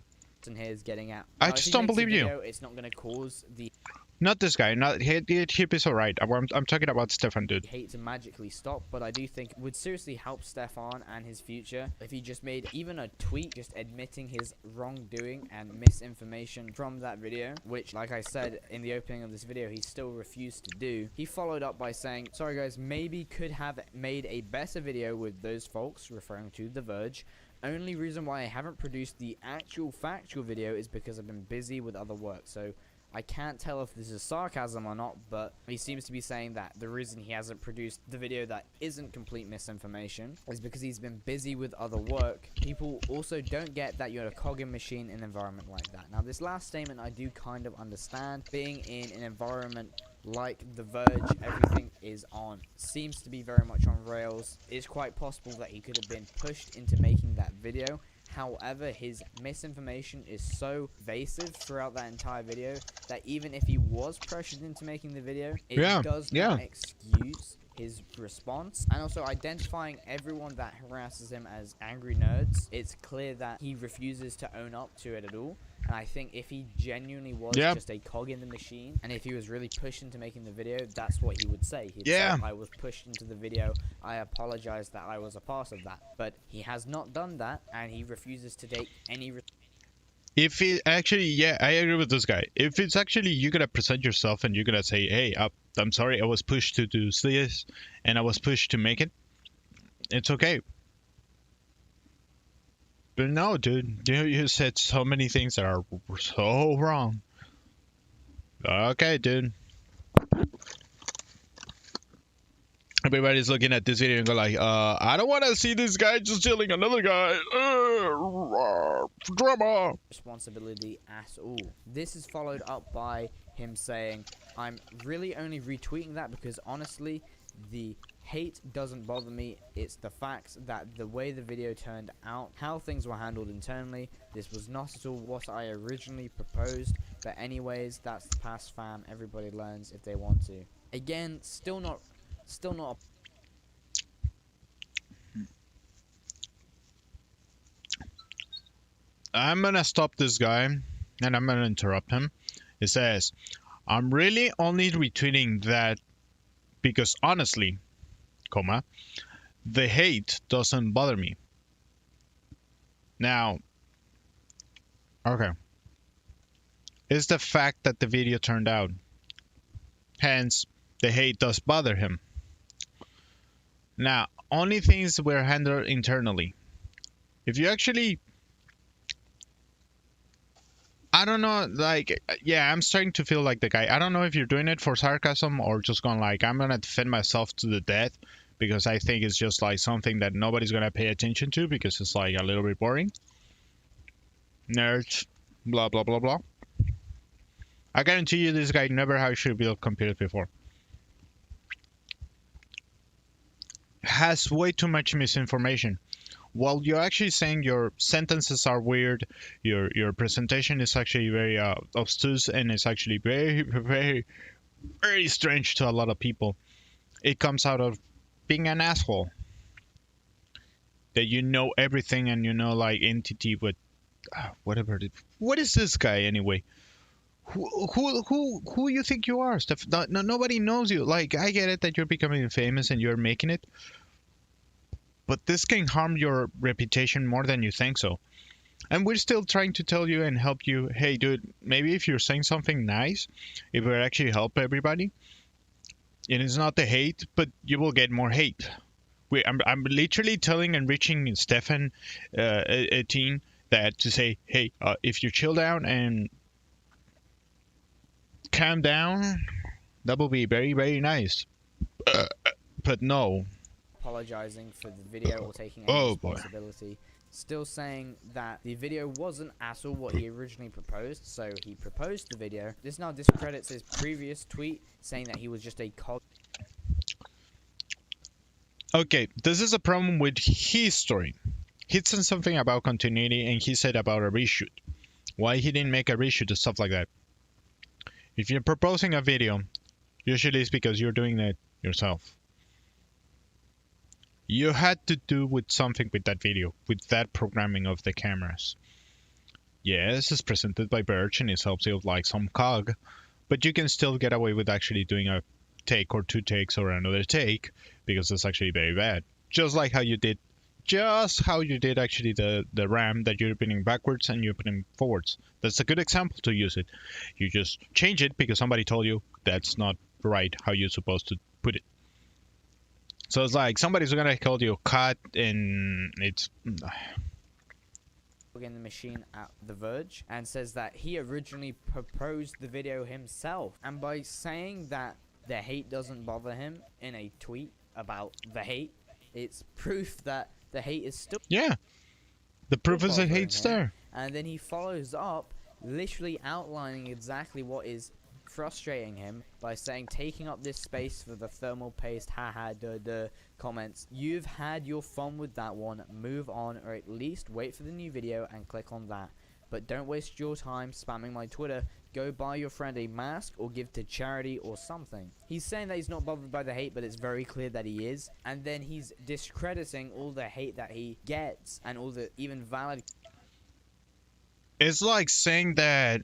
Here is getting at. I just don't believe you. It's not going to cause the. Not this guy. Not he is alright. I'm talking about Stefan, dude. Hate to magically stop, but I do think it would seriously help Stefan and his future if he just made even a tweet just admitting his wrongdoing and misinformation from that video, which, like I said in the opening of this video, he still refused to do. He followed up by saying, "Sorry guys, maybe could have made a better video with those folks," referring to The Verge. Only reason why I haven't produced the actual factual video is because I've been busy with other work, so I can't tell if this is sarcasm or not, but he seems to be saying that the reason he hasn't produced the video that isn't complete misinformation is because he's been busy with other work. People also don't get that you're a cog in machine in an environment like that. Now, this last statement I do kind of understand. Being in an environment like The Verge, everything is on. Seems to be very much on rails. It's quite possible that he could have been pushed into making that video. However, his misinformation is so evasive throughout that entire video that even if he was pressured into making the video, it Yeah, does yeah. not excuse his response. And also identifying everyone that harasses him as angry nerds, it's clear that he refuses to own up to it at all. And I think if he genuinely was Yeah. just a cog in the machine, and if he was really pushed into making the video, that's what he would say. He'd Yeah. say, I was pushed into the video, I apologize that I was a part of that. But he has not done that, and he refuses to take any If it actually, yeah, I agree with this guy. If it's actually, you're gonna present yourself and you're gonna say, hey, I'm sorry, I was pushed to do this, and I was pushed to make it, it's okay. But no, dude, you said so many things that are so wrong. Okay, dude. Everybody's looking at this video and go like, I don't want to see this guy just killing another guy. Drama. responsibility at all. This is followed up by him saying, I'm really only retweeting that because honestly, the hate doesn't bother me. It's the fact that the way the video turned out, how things were handled internally, this was not at all what I originally proposed. But anyways, that's the past, fam. Everybody learns if they want to. Again, still not I'm gonna stop this guy and I'm gonna interrupt him. It says, I'm really only retweeting that because honestly, comma, the hate doesn't bother me. Now, okay, it's the fact that the video turned out. Hence, the hate does bother him. Now, only things were handled internally. If you actually, I don't know, like, yeah, I'm starting to feel like the guy. I don't know if you're doing it for sarcasm or just going like, I'm gonna defend myself to the death because I think it's just like something that nobody's gonna pay attention to because it's like a little bit boring. Nerds, blah, blah, blah, blah. I guarantee you this guy never actually built computers before. Has way too much misinformation. While you're actually saying your sentences are weird, your presentation is actually very obtuse and it's actually very, very, very strange to a lot of people. It comes out of being an asshole. That you know everything and you know like entity with whatever. What is this guy anyway? Who you think you are, Steph? No, nobody knows you. Like, I get it that you're becoming famous and you're making it, but this can harm your reputation more than you think so. And we're still trying to tell you and help you. Hey, dude, maybe if you're saying something nice, it will actually help everybody. And it's not the hate, but you will get more hate. I'm literally telling and reaching Stefan, a teen, that to say, hey, if you chill down and calm down, that will be very, very nice. But no. apologizing for the video or taking any Oh, boy. responsibility. Still saying that the video wasn't at all what he originally proposed, so he proposed the video. This now discredits his previous tweet saying that he was just a cog. Okay, this is a problem with his story. He said something about continuity and he said about a reshoot. Why he didn't make a reshoot and stuff like that. If you're proposing a video, usually it's because you're doing it yourself. You had to do with something with that video, with that programming of the cameras. Yes, it's presented by Verge and it helps you with like some cog, but you can still get away with actually doing a take or two takes or another take because it's actually very bad. Just how you did actually the RAM that you're putting backwards and you're putting forwards. That's a good example to use it. You just change it because somebody told you that's not right how you're supposed to put it. So it's like somebody's gonna call you cut and it's in the machine at The Verge and says that he originally proposed the video himself. And by saying that the hate doesn't bother him in a tweet about the hate, it's proof that the hate is still the proof is the hate's him. there. And then he follows up literally outlining exactly what is frustrating him by saying taking up this space for the thermal paste, haha, duh, comments. You've had your fun with that one, move on, or at least wait for the new video and click on that. But don't waste your time spamming my Twitter. Go buy your friend a mask or give to charity or something. He's saying that he's not bothered by the hate, but it's very clear that he is. And then he's discrediting all the hate that he gets and all the even valid. It's like saying that,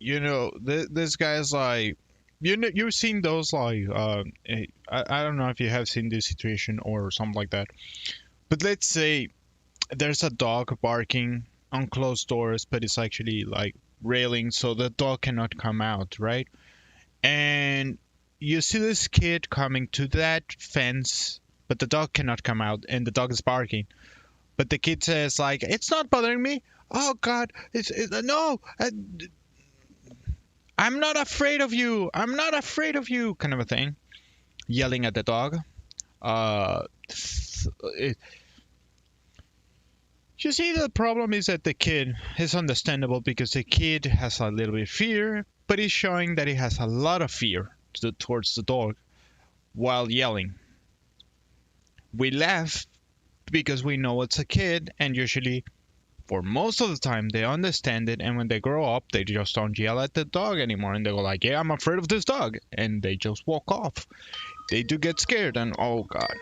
this guy's like, you've seen those like, I don't know if you have seen this situation or something like that, but let's say there's a dog barking on closed doors, but it's actually like railing so the dog cannot come out, right? And you see this kid coming to that fence, but the dog cannot come out, and the dog is barking. But the kid says like, "It's not bothering me. Oh God, no, I'm not afraid of you. I'm not afraid of you," kind of a thing, yelling at the dog. Uh, it, You see, the problem is that the kid is understandable because the kid has a little bit of fear, but he's showing that he has a lot of fear towards the dog while yelling. We laugh because we know it's a kid, and usually, for most of the time, they understand it, and when they grow up, they just don't yell at the dog anymore, and they go like, "Yeah, I'm afraid of this dog," and they just walk off. They do get scared, and oh God.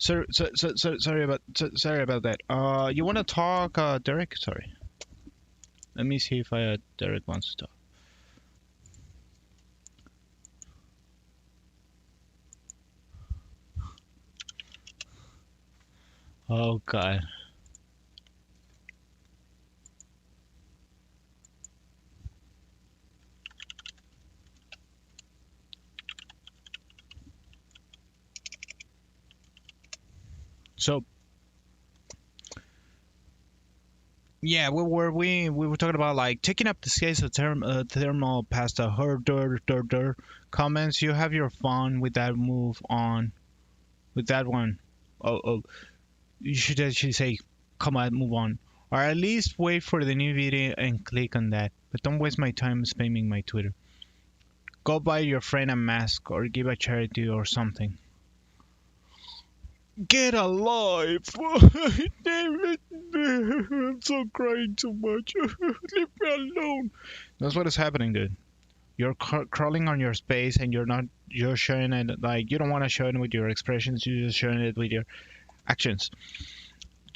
Sorry about that. You want to talk, Derek? Sorry. Let me see if Derek wants to talk. Oh God. So yeah, we were talking about like taking up the scales of thermal past the comments. You have your fun with that move on, with that one. Oh, you should actually say, come on, move on, or at least wait for the new video and click on that. But don't waste my time spamming my Twitter. Go buy your friend a mask or give a charity or something. Get alive! Damn it! I'm so crying too much. Leave me alone. That's what is happening, dude. You're crawling on your space and you're showing it like you don't want to show it with your expressions. You're just showing it with your actions,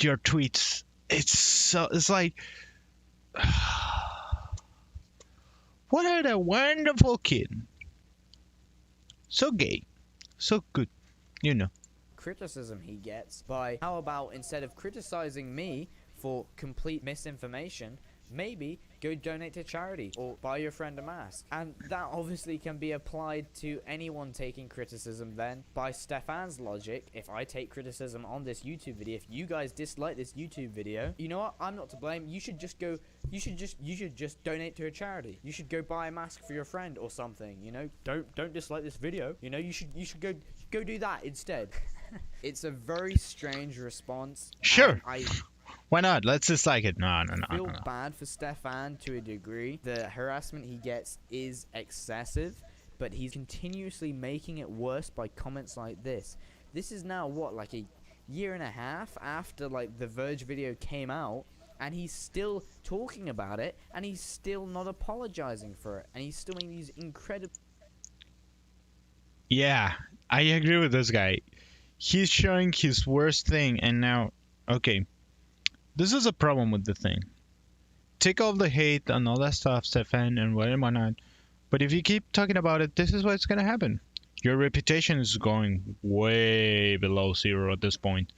your tweets. It's like, what a wonderful kid. So gay, so good, you know. Criticism he gets by, how about instead of criticizing me for complete misinformation, maybe go donate to charity or buy your friend a mask. And that obviously can be applied to anyone taking criticism then. By Stefan's logic, if I take criticism on this YouTube video, if you guys dislike this YouTube video, you know what, I'm not to blame. You should just donate to a charity. You should go buy a mask for your friend or something, you know. Don't dislike this video, you know. You should go do that instead. It's a very strange response. Sure. I Why not? Let's dislike it. No. feel bad for Stefan to a degree. The harassment he gets is excessive, but he's continuously making it worse by comments like this. This is now what, like a year and a half after like the Verge video came out, and he's still talking about it, and he's still not apologizing for it, and he's still making these incredible. Yeah, I agree with this guy. He's showing his worst thing, and now, okay, this is a problem with the thing. Take all the hate and all that stuff, Stefan, and whatnot. But if you keep talking about it, this is what's gonna happen. Your reputation is going way below zero at this point,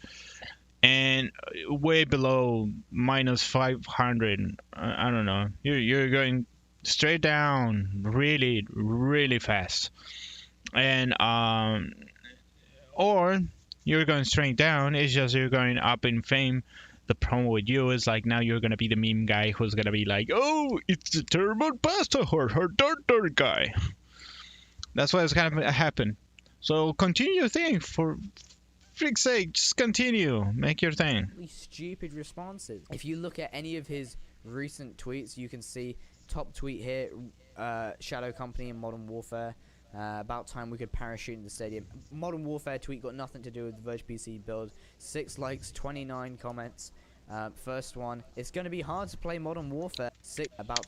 and way below minus 500. I don't know. You're going straight down, really, really fast, and or you're going straight down. It's just you're going up in fame. The problem with you is like now you're gonna be the meme guy who's gonna be like, oh, it's the terrible pasta her dirt guy. That's what's gonna happen. So continue your thing, for freak's sake. Just continue, make your thing. Stupid responses. If you look at any of his recent tweets, you can see top tweet here, Shadow Company and Modern Warfare. About time we could parachute in the stadium. Modern Warfare tweet got nothing to do with the Verge PC build. 6 likes, 29 comments. First one, it's going to be hard to play Modern Warfare.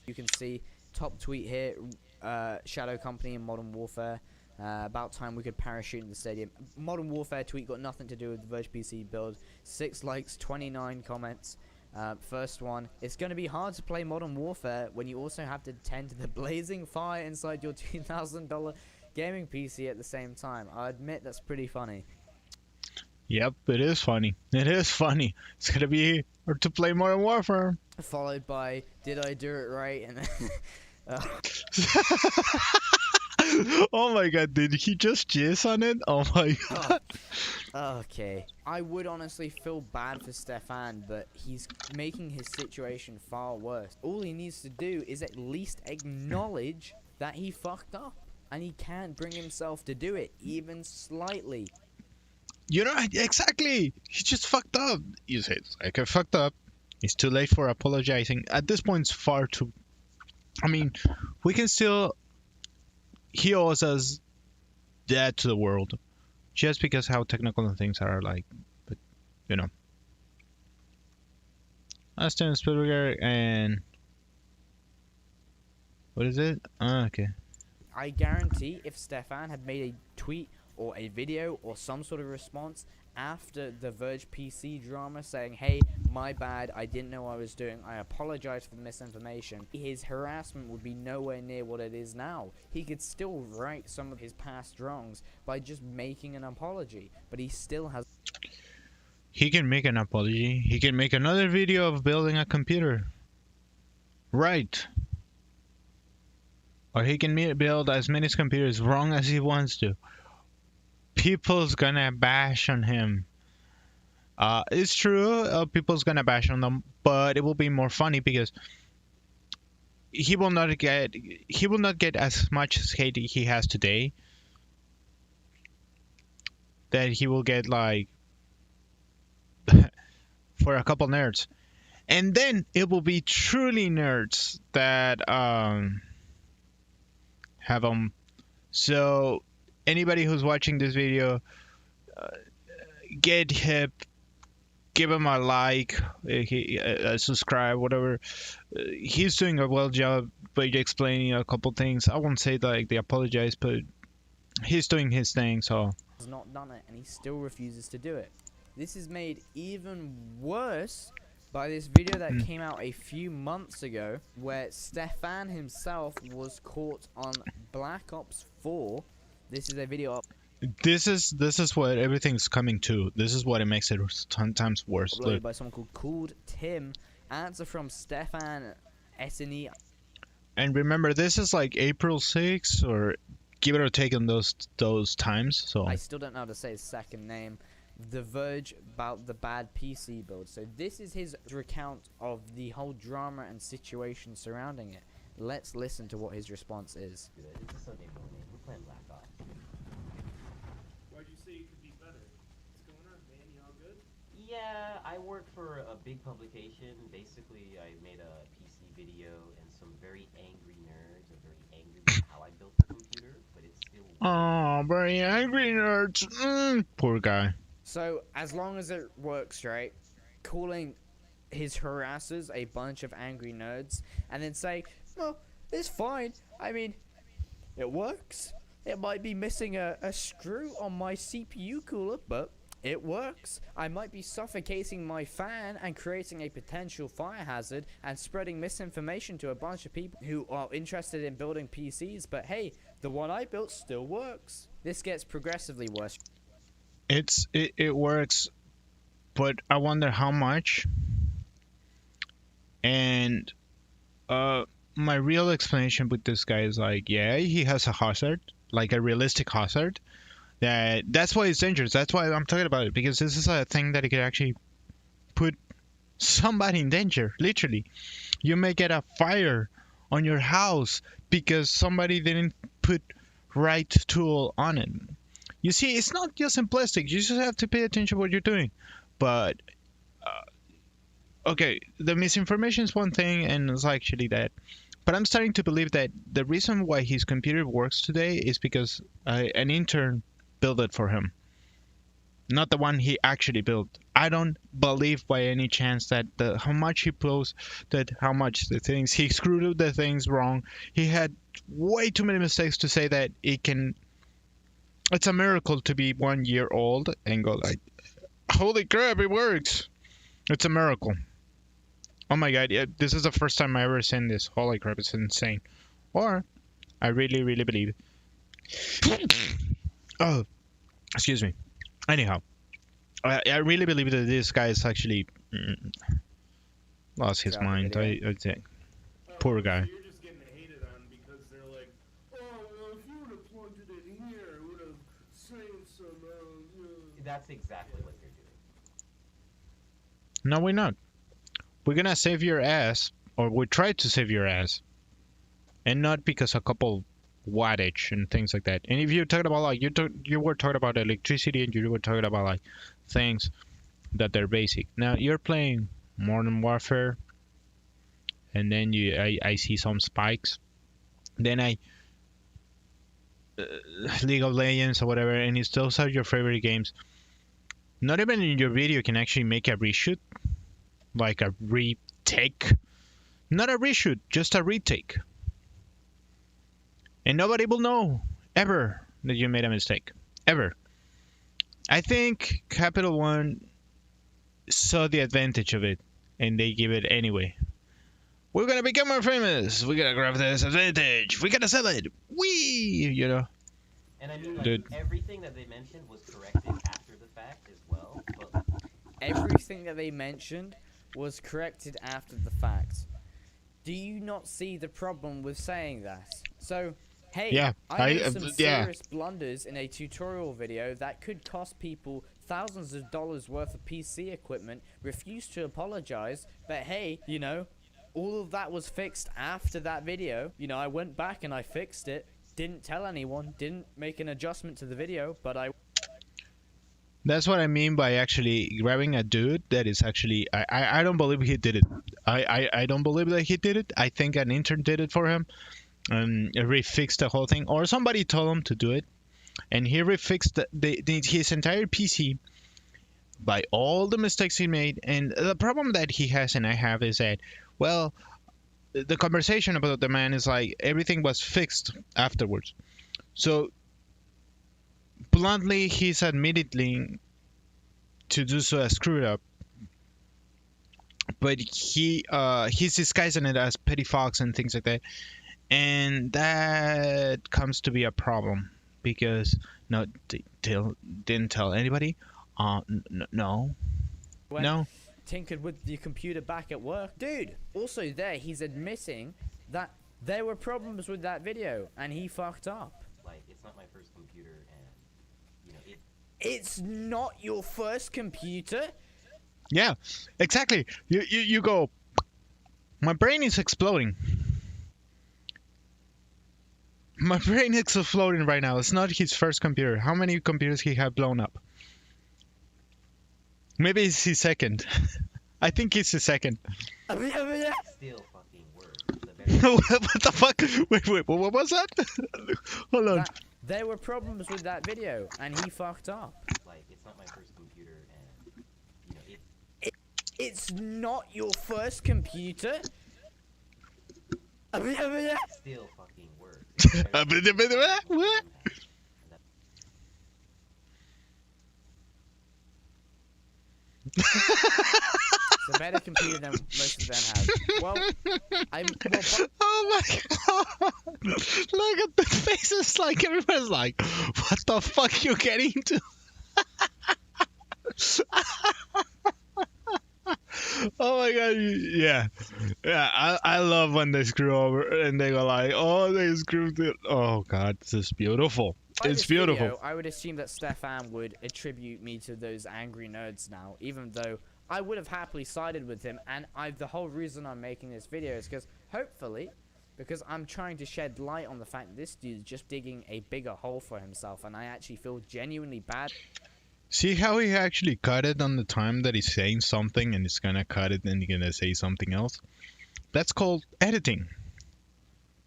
You can see top tweet here, Shadow Company and Modern Warfare. About time we could parachute in the stadium. Modern Warfare tweet got nothing to do with the Verge PC build. 6 likes, 29 comments. First one, it's going to be hard to play Modern Warfare when you also have to tend to the blazing fire inside your $2,000 gaming PC at the same time. I admit that's pretty funny. Yep, it is funny. It is funny. It's going to be hard to play Modern Warfare. Followed by, did I do it right? And then, oh my god, did he just jizz on it? Oh my god. Okay. I would honestly feel bad for Stefan, but he's making his situation far worse. All he needs to do is at least acknowledge that he fucked up. And he can't bring himself to do it, even slightly. You know, exactly. He just fucked up. You say, like, I fucked up. It's too late for apologizing. At this point, it's far too... I mean, we can still... He owes us that to the world. Just because how technical things are, like... But, you know. Steven Spielberg and... What is it? Okay. I guarantee if Stefan had made a tweet or a video or some sort of response after the Verge PC drama saying, hey, my bad, I didn't know what I was doing, I apologize for the misinformation, his harassment would be nowhere near what it is now. He could still right some of his past wrongs by just making an apology, but he still has... He can make an apology. He can make another video of building a computer. Right. Or he can build as many computers wrong as he wants to. People's gonna bash on him. It's true, people's gonna bash on them, but it will be more funny because he will not get as much hate he has today. That he will get like for a couple nerds, and then it will be truly nerds that have them. So anybody who's watching this video, get hip, give him a like, subscribe, whatever. He's doing a well job by explaining a couple things. I won't say like they apologize, but he's doing his thing. So has not done it, and he still refuses to do it. This is made even worse by this video that came out a few months ago, where Stefan himself was caught on Black Ops 4. This is a video of... This is what everything's coming to. This is what it makes it 10 times worse. Uploaded by someone called Tim. Answer from Stefan SNE. And remember, this is like April 6th, or give it or take in those times. So I still don't know how to say his second name. The Verge about the bad PC build. So this is his recount of the whole drama and situation surrounding it. Let's listen to what his response is. It's a Sunday morning. We're playing Black Ops. Why'd you say it could be better? What's going on, man? You all good? Yeah, I work for a big publication. Basically, I made a PC video, and some very angry nerds are very angry with how I built the computer, but it's still... oh, very angry nerds. Poor guy. So, as long as it works, right, calling his harassers a bunch of angry nerds, and then say, well, it's fine. I mean, it works. It might be missing a screw on my CPU cooler, but it works. I might be suffocating my fan and creating a potential fire hazard and spreading misinformation to a bunch of people who are interested in building PCs, but hey, the one I built still works. This gets progressively worse. It works, but I wonder how much. And my real explanation with this guy is like, yeah, he has a hazard, like a realistic hazard. That's why it's dangerous. That's why I'm talking about it, because this is a thing that it could actually put somebody in danger. Literally, you may get a fire on your house because somebody didn't put right tool on it. You see, it's not just simplistic. You just have to pay attention to what you're doing. But okay, the misinformation is one thing, and it's actually that. But I'm starting to believe that the reason why his computer works today is because an intern built it for him, not the one he actually built. I don't believe by any chance that how much he posted, how much the things he screwed up the things wrong. He had way too many mistakes to say that it's a miracle to be 1 year old and go like, holy crap, it works. It's a miracle. Oh my god, yeah, this is the first time I ever seen this. Holy crap, it's insane. Or, I really, really believe. Oh, excuse me. Anyhow, I really believe that this guy is actually lost his mind. I think. Poor guy. So you're just getting hated on because they're like, oh, well, if you would have plugged it in here, it would have saved some. That's exactly what they're doing. No, we're not. We're gonna save your ass, or we try to save your ass, and not because a couple wattage and things like that. And if you're talking about like you were talking about electricity, and you were talking about like things that they're basic. Now you're playing Modern Warfare, and then I see some spikes. Then League of Legends or whatever, and it's those are your favorite games. Not even in your video can actually make a reshoot, like a retake. Not a reshoot, just a retake. And nobody will know ever that you made a mistake. ever. I think Capital One saw the advantage of it, and they give it anyway. We're gonna become more famous. We gotta grab this advantage. We gotta sell it. You know. And I mean, like, Dude. everything that they mentioned was corrected after the fact as well, but Everything that they mentioned was corrected after the fact. Do you not see the problem with saying that? So, hey, Yeah, I made some yeah. serious blunders in a tutorial video that could cost people thousands of dollars worth of PC equipment, refused to apologize, but hey, you know, all of that was fixed after that video. You know, I went back and I fixed it, didn't tell anyone, didn't make an adjustment to the video, but That's what I mean by actually grabbing a dude that is actually I don't believe he did it. I don't believe that he did it. I think an intern did it for him and refixed the whole thing, or somebody told him to do it, and he refixed his entire PC by all the mistakes he made. And the problem that he has and I have is that, well, the conversation about the man is like everything was fixed afterwards. So bluntly, he's admittedly to do so a screwed up, but he's disguising it as petty fox and things like that, and that comes to be a problem because no, didn't tell anybody. No, went no. tinkered with the computer back at work. Dude, also there, he's admitting that there were problems with that video and he fucked up. like, it's not my first computer, and you know, It's not your first computer? Yeah, exactly. You go. My brain is exploding. My brain is exploding right now. It's not his first computer. How many computers he have blown up? Maybe it's his second. I think it's his second. still fucking works. The very What the fuck? Wait, what was that? Hold on. There were problems with that video and he fucked up. like, it's not my first computer, and you know, It's not your first computer? still fucking works. It's Uh, very- but- but- what? What? It's a better computer than most of them have. Well, Oh my god! Look at the faces. Like everybody's like, "What the fuck you getting into?" Oh my god! Yeah. I love when they screw over and they go like, "Oh, they screwed it." Oh god, this is beautiful. by It's this beautiful. video, I would assume that Stefan would attribute me to those angry nerds now, even though I would have happily sided with him. And the whole reason I'm making this video is because, hopefully, because I'm trying to shed light on the fact that this dude's just digging a bigger hole for himself, and I actually feel genuinely bad. See how he actually cut it on the time that he's saying something and he's gonna cut it and he's gonna say something else? That's called editing.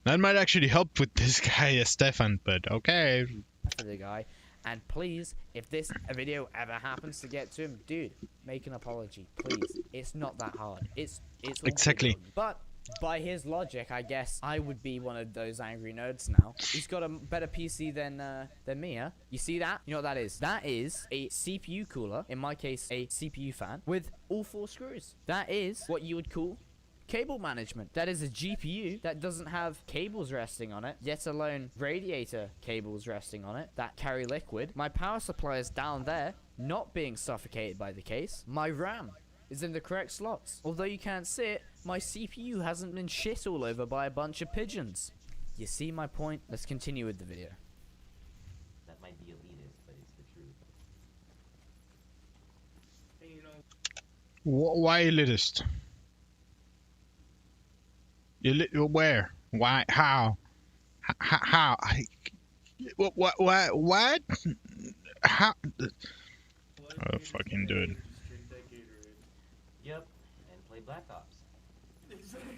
That might actually help with this guy, Stefan, but okay. For the guy. And please, if this video ever happens to get to him, dude, make an apology, please. It's not that hard. It's all Exactly. good. But by his logic, I guess I would be one of those angry nerds now. He's got a better PC than me, huh? You see that? You know what that is? That is a CPU cooler, in my case, a CPU fan, with all 4 screws. That is what you would call cable management. That is a GPU that doesn't have cables resting on it, yet alone radiator cables resting on it that carry liquid. My power supply is down there, not being suffocated by the case. My RAM is in the correct slots. Although you can't see it, my CPU hasn't been shit all over by a bunch of pigeons. You see my point? Let's continue with the video. that might be elitist, but it's the truth. And, you know, Why elitist? Where? Why? How? How? What? How? Oh, fucking dude. just drink that Gatorade. Yep, and play Black Ops. Exactly.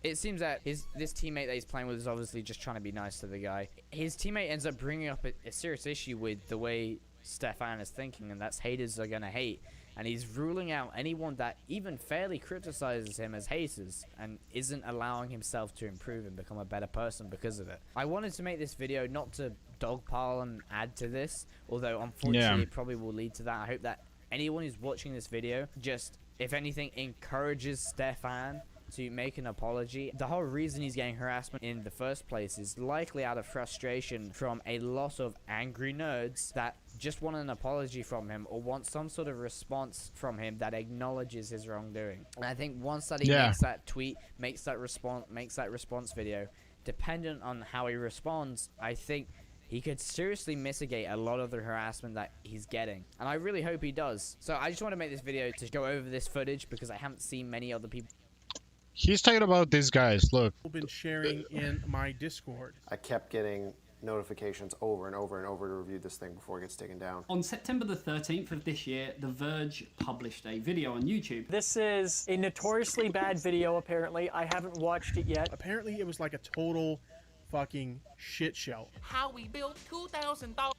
It seems that this teammate that he's playing with is obviously just trying to be nice to the guy. His teammate ends up bringing up a serious issue with the way Stefan is thinking, and that's haters are gonna hate. And he's ruling out anyone that even fairly criticizes him as haters and isn't allowing himself to improve and become a better person because of it. I wanted to make this video not to dogpile and add to this, although unfortunately Yeah. it probably will lead to that. I hope that anyone who's watching this video just, if anything, encourages Stefan to make an apology. The whole reason he's getting harassment in the first place is likely out of frustration from a lot of angry nerds that just want an apology from him or want some sort of response from him that acknowledges his wrongdoing. And I think once that he makes that tweet, makes that response video, dependent on how he responds, I think he could seriously mitigate a lot of the harassment that he's getting. And I really hope he does. So I just want to make this video to go over this footage because I haven't seen many other people. He's talking about these guys. Look. Been sharing in my Discord. I kept getting notifications over and over and over to review this thing before it gets taken down. On September the 13th of this year, The Verge published a video on YouTube. This is a notoriously bad video, apparently. I haven't watched it yet. Apparently it was like a total fucking shit show. How we built $2,000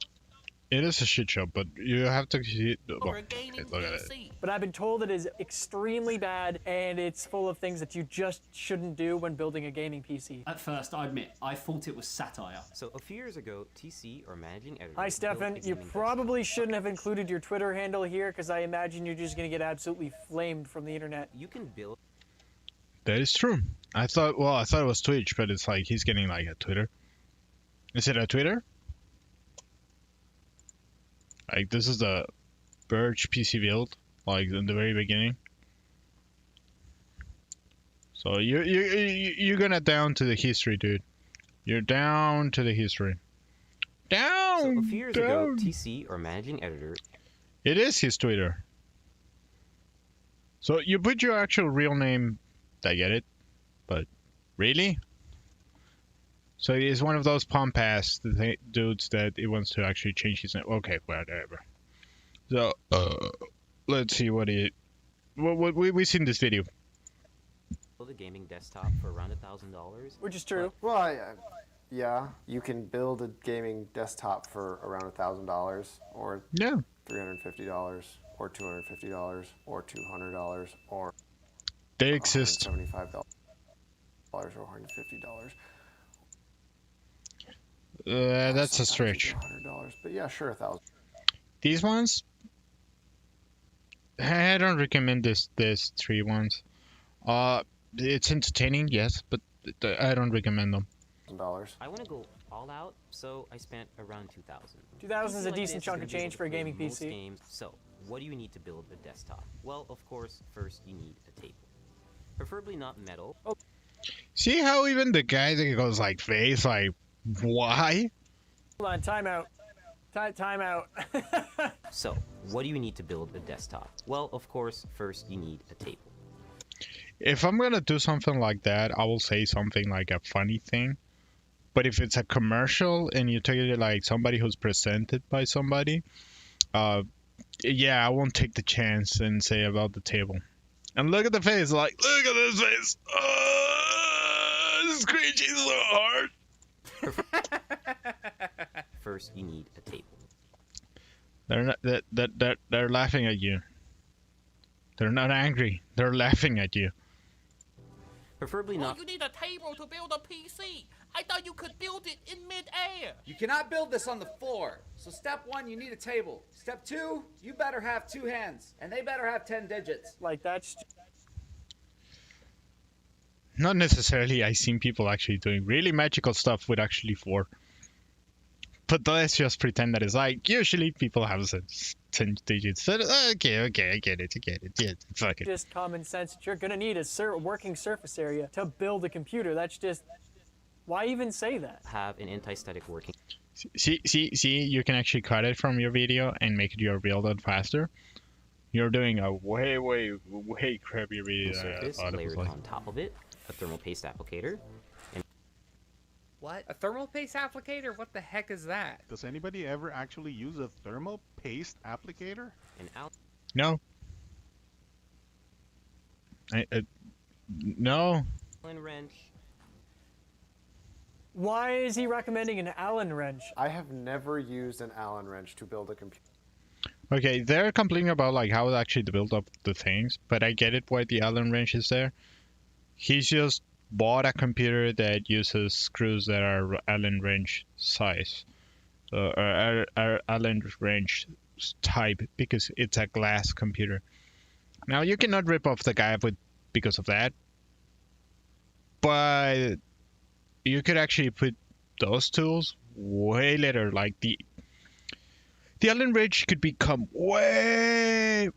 It is a shit show, but you have to see. for a gaming look at it. PC. But I've been told it is extremely bad, and it's full of things that you just shouldn't do when building a gaming PC. At first, I admit, I thought it was satire. So a few years ago, TC, our managing editor, Hi, built Stefan. a You gaming probably desktop. shouldn't have included your Twitter handle here, because I imagine you're just going to get absolutely flamed from the internet. You can build That is true. I thought it was Twitch, but it's like he's getting like a Twitter. Is it a Twitter? Like this is the Verge PC build, like in the very beginning. So you're gonna down to the history, dude. You're down to the history. Down. So a few years ago, down. TC, our managing editor, It is his Twitter. So you put your actual real name. I get it, but really? So he's one of those pump-ass dudes that he wants to actually change his name. Okay, whatever. So let's see what we seen this video. built a gaming desktop for around $1,000. Which is true. Well, yeah, you can build a gaming desktop for around $1,000 or Yeah. $350 or $250 or $200 or They exist. $175 or $150. That's a stretch. $100, but yeah, sure, $1,000. These ones, I don't recommend these three ones. It's entertaining, yes, but I don't recommend them. I want to go all out, so I spent around $2,000. 2,000 is a Like decent this chunk is of gonna be change able for a to play gaming most PC. games. So, what do you need to build a desktop? Well, of course, first you need a table. Preferably not metal. See how even the guy that goes like face, like, why? Hold on, timeout. Timeout. So, what do you need to build a desktop? Well, of course, first you need a table. If I'm gonna do something like that, I will say something like a funny thing. But if it's a commercial and you take it like somebody who's presented by somebody, yeah, I won't take the chance and say about the table. And look at the face, like, look at this face. This cringy so hard. First, you need a table. They're not, they're laughing at you. They're not angry. They're laughing at you. Preferably Well, not. you need a table to build a PC. I thought you could build it in mid-air. You cannot build this on the floor. So step 1, you need a table. Step 2, you better have 2 hands. And they better have 10 digits. Like, that's... Not necessarily. I've seen people actually doing really magical stuff with actually 4. But let's just pretend that it's like, usually people have 10 digits. So, okay, I get it. Yeah, fuck it. just common sense. You're gonna need a working surface area to build a computer. That's just... Why even say that? Have an anti-static working See, you can actually cut it from your video and make it your real done faster. You're doing a way crappier video than I surface thought it was layered like. on top of it, a thermal paste applicator, What? A thermal paste applicator? What the heck is that? Does anybody ever actually use a thermal paste applicator? an Allen No. No. wrench, Why is he recommending an Allen wrench? I have never used an Allen wrench to build a computer. Okay, they're complaining about like how actually to build up the things, but I get it why the Allen wrench is there. He's just bought a computer that uses screws that are Allen wrench size, Allen wrench type because it's a glass computer. Now you cannot rip off the guy because of that, but you could actually put those tools way later. Like the Allen wrench could become way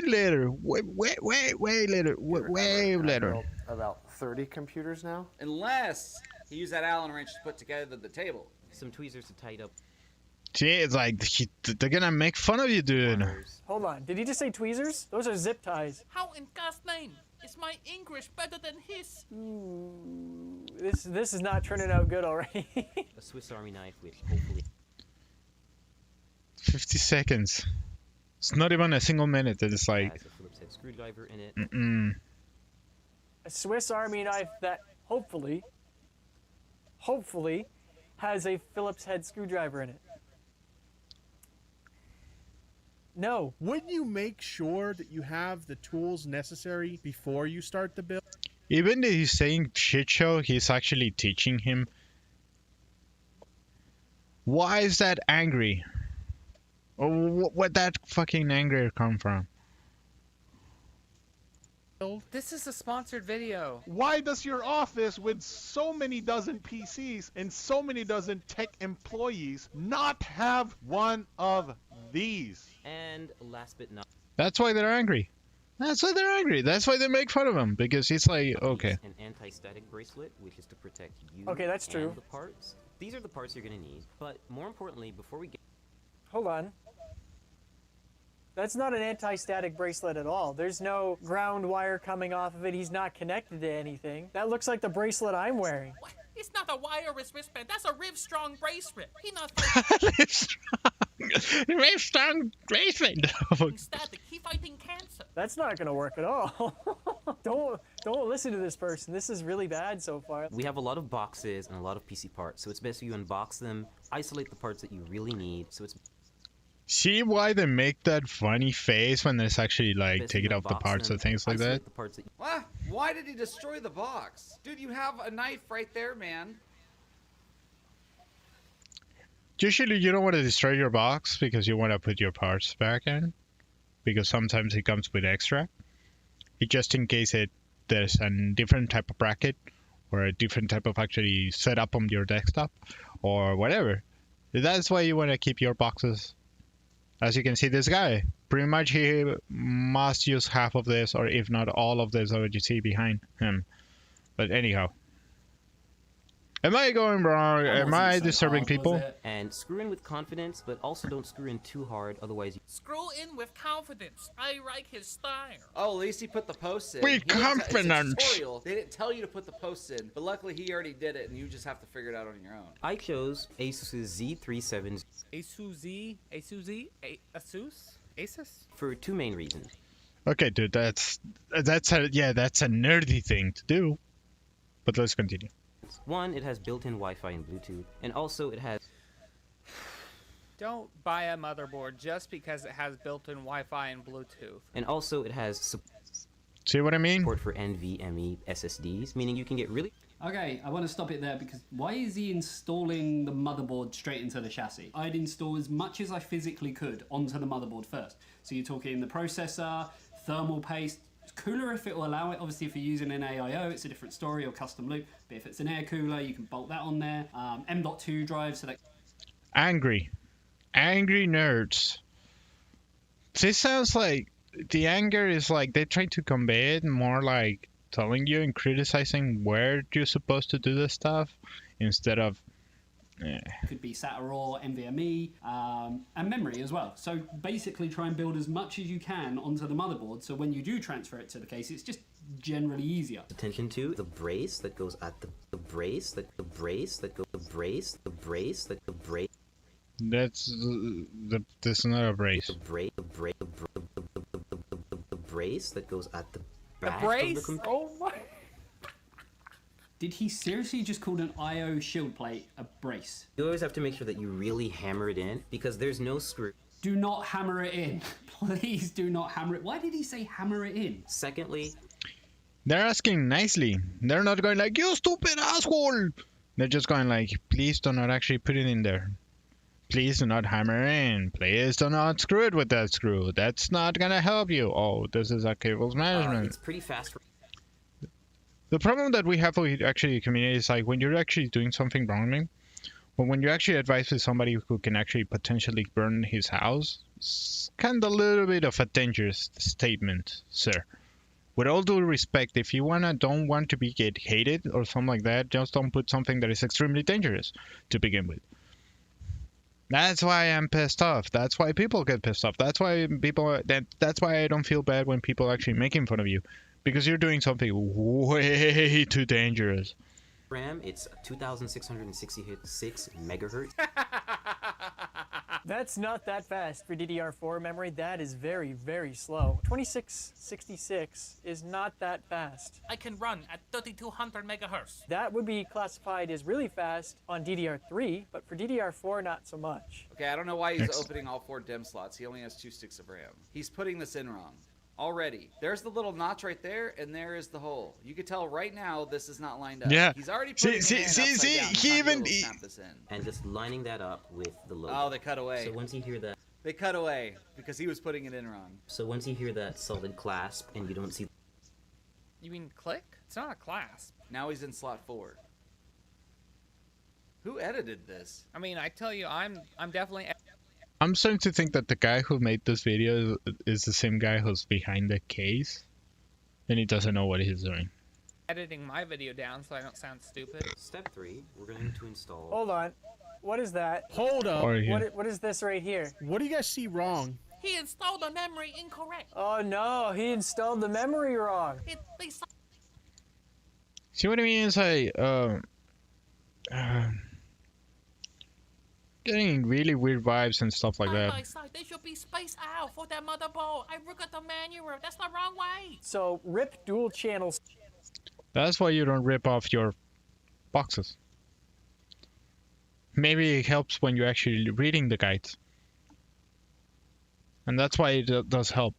later, way later. About 30 computers now. Unless he used that Allen wrench to put together the table. Some tweezers to tighten up. See, it's like they're gonna make fun of you, dude. Hold on. Did he just say tweezers? Those are zip ties. How in God's name is my English better than his? Ooh, this is not turning out good already. A Swiss Army knife, which hopefully 50 seconds. It's not even a single minute. That it's like has a Phillips head screwdriver in it. A Swiss Army knife that hopefully has a Phillips head screwdriver in it. No. Wouldn't you make sure that you have the tools necessary before you start the build? Even though he's saying shit show, he's actually teaching him. Why is that angry? Or where'd that fucking anger come from? This is a sponsored video. Why does your office with so many dozen PCs and so many dozen tech employees not have one of these? And last but not That's why they're angry. That's why they're angry. That's why they make fun of him, because he's like, okay. an anti-static bracelet, which is to protect you Okay, that's true. and the parts. These are the parts you're going to need. But more importantly, before we get... Hold on. That's not an anti-static bracelet at all. There's no ground wire coming off of it. He's not connected to anything. That looks like the bracelet I'm wearing. What? It's not a wireless wristband. That's a Rivstrong bracelet. He not Rivstrong bracelet. fighting static. He fighting cancer. That's not gonna work at all. Don't listen to this person. This is really bad so far. We have a lot of boxes and a lot of PC parts, so it's best if you unbox them, isolate the parts that you really need, so it's... See why they make that funny face when there's actually like taking off the parts and things like that? What? Why did he destroy the box? Dude, you have a knife right there, man. Usually you don't want to destroy your box because you want to put your parts back in. Because sometimes it comes with extra. Just in case there's a different type of bracket or a different type of actually setup on your desktop or whatever. That's why you want to keep your boxes. As you can see, this guy, pretty much he must use half of this, or if not all of this, what you see behind him. But anyhow. Am I going wrong? Am I disturbing people? And screw in with confidence, but also don't screw in too hard, otherwise you... Screw in with confidence. I like his style. Oh, at least he put the posts in. With confidence. It's a tutorial. They didn't tell you to put the posts in, but luckily he already did it, and you just have to figure it out on your own. I chose Asus's Z37 Asus? for two main reasons. Okay, dude, that's a nerdy thing to do. But let's continue. One, it has built-in Wi-Fi and Bluetooth, and also it has... Don't buy a motherboard just because it has built-in Wi-Fi and Bluetooth. And also it has See what I mean? support for NVMe SSDs, meaning you can get really... Okay, I want to stop it there because why is he installing the motherboard straight into the chassis? I'd install as much as I physically could onto the motherboard first. So you're talking the processor, thermal paste. It's cooler if it will allow it. Obviously, if you're using an AIO, it's a different story, or custom loop. But if it's an air cooler, you can bolt that on there. M.2 drive, so that... Angry nerds. This sounds like the anger is like they try to convey it more like telling you and criticizing where you're supposed to do this stuff instead of could be SATA raw, NVMe, and memory as well. So basically try and build as much as you can onto the motherboard, so when you do transfer it to the case, it's just generally easier. Attention to the brace that goes at the brace. That's not a brace. The brace that goes at the back brace? of the computer. Oh my... Did he seriously just call an IO shield plate a brace? You always have to make sure that you really hammer it in, because there's no screw. Do not hammer it in. Please do not hammer it. Why did he say hammer it in? Secondly, they're asking nicely. They're not going like, you stupid asshole. They're just going like, please do not actually put it in there. Please do not hammer in. Please do not screw it with that screw. That's not gonna help you. Oh, this is a cables management. It's pretty fast. The problem that we have with actually community is like when you're actually doing something wrongly, but when you actually advise with somebody who can actually potentially burn his house, it's kind of a little bit of a dangerous statement, sir. With all due respect, if you don't want to get hated or something like that, just don't put something that is extremely dangerous to begin with. That's why I'm pissed off. That's why people get pissed off. That's why that's why I don't feel bad when people actually making fun of you, because you're doing something way too dangerous. RAM, it's 2,666 megahertz. That's not that fast for DDR4 memory. That is very, very slow. 2666 is not that fast. I can run at 3200 megahertz. That would be classified as really fast on DDR3, but for DDR4, not so much. Okay, I don't know why he's opening all 4 DIMM slots. He only has 2 sticks of RAM. He's putting this in wrong. Already. There's the little notch right there, and there is the hole. You could tell right now this is not lined up. Yeah. He's already putting He even snap this in. And just lining that up with the logo. Oh, they cut away. So once you hear that... They cut away because he was putting it in wrong. So once you hear that solid clasp and you don't see... You mean click? It's not a clasp. Now he's in slot 4. Who edited this? I mean, I tell you, I'm definitely... I'm starting to think that the guy who made this video is the same guy who's behind the case, and he doesn't know what he's doing. editing my video down so I don't sound stupid. Step 3, we're going to install... Hold on. What is that? Hold up. What is this right here? What do you guys see wrong? He installed the memory incorrect. Oh no, he installed the memory wrong. See what I mean? It's like, getting really weird vibes and stuff like that. They should be spaced out for that motherboard. I look at the manual. That's the wrong way. So rip dual channels. That's why you don't rip off your boxes. Maybe it helps when you're actually reading the guides. And that's why it does help.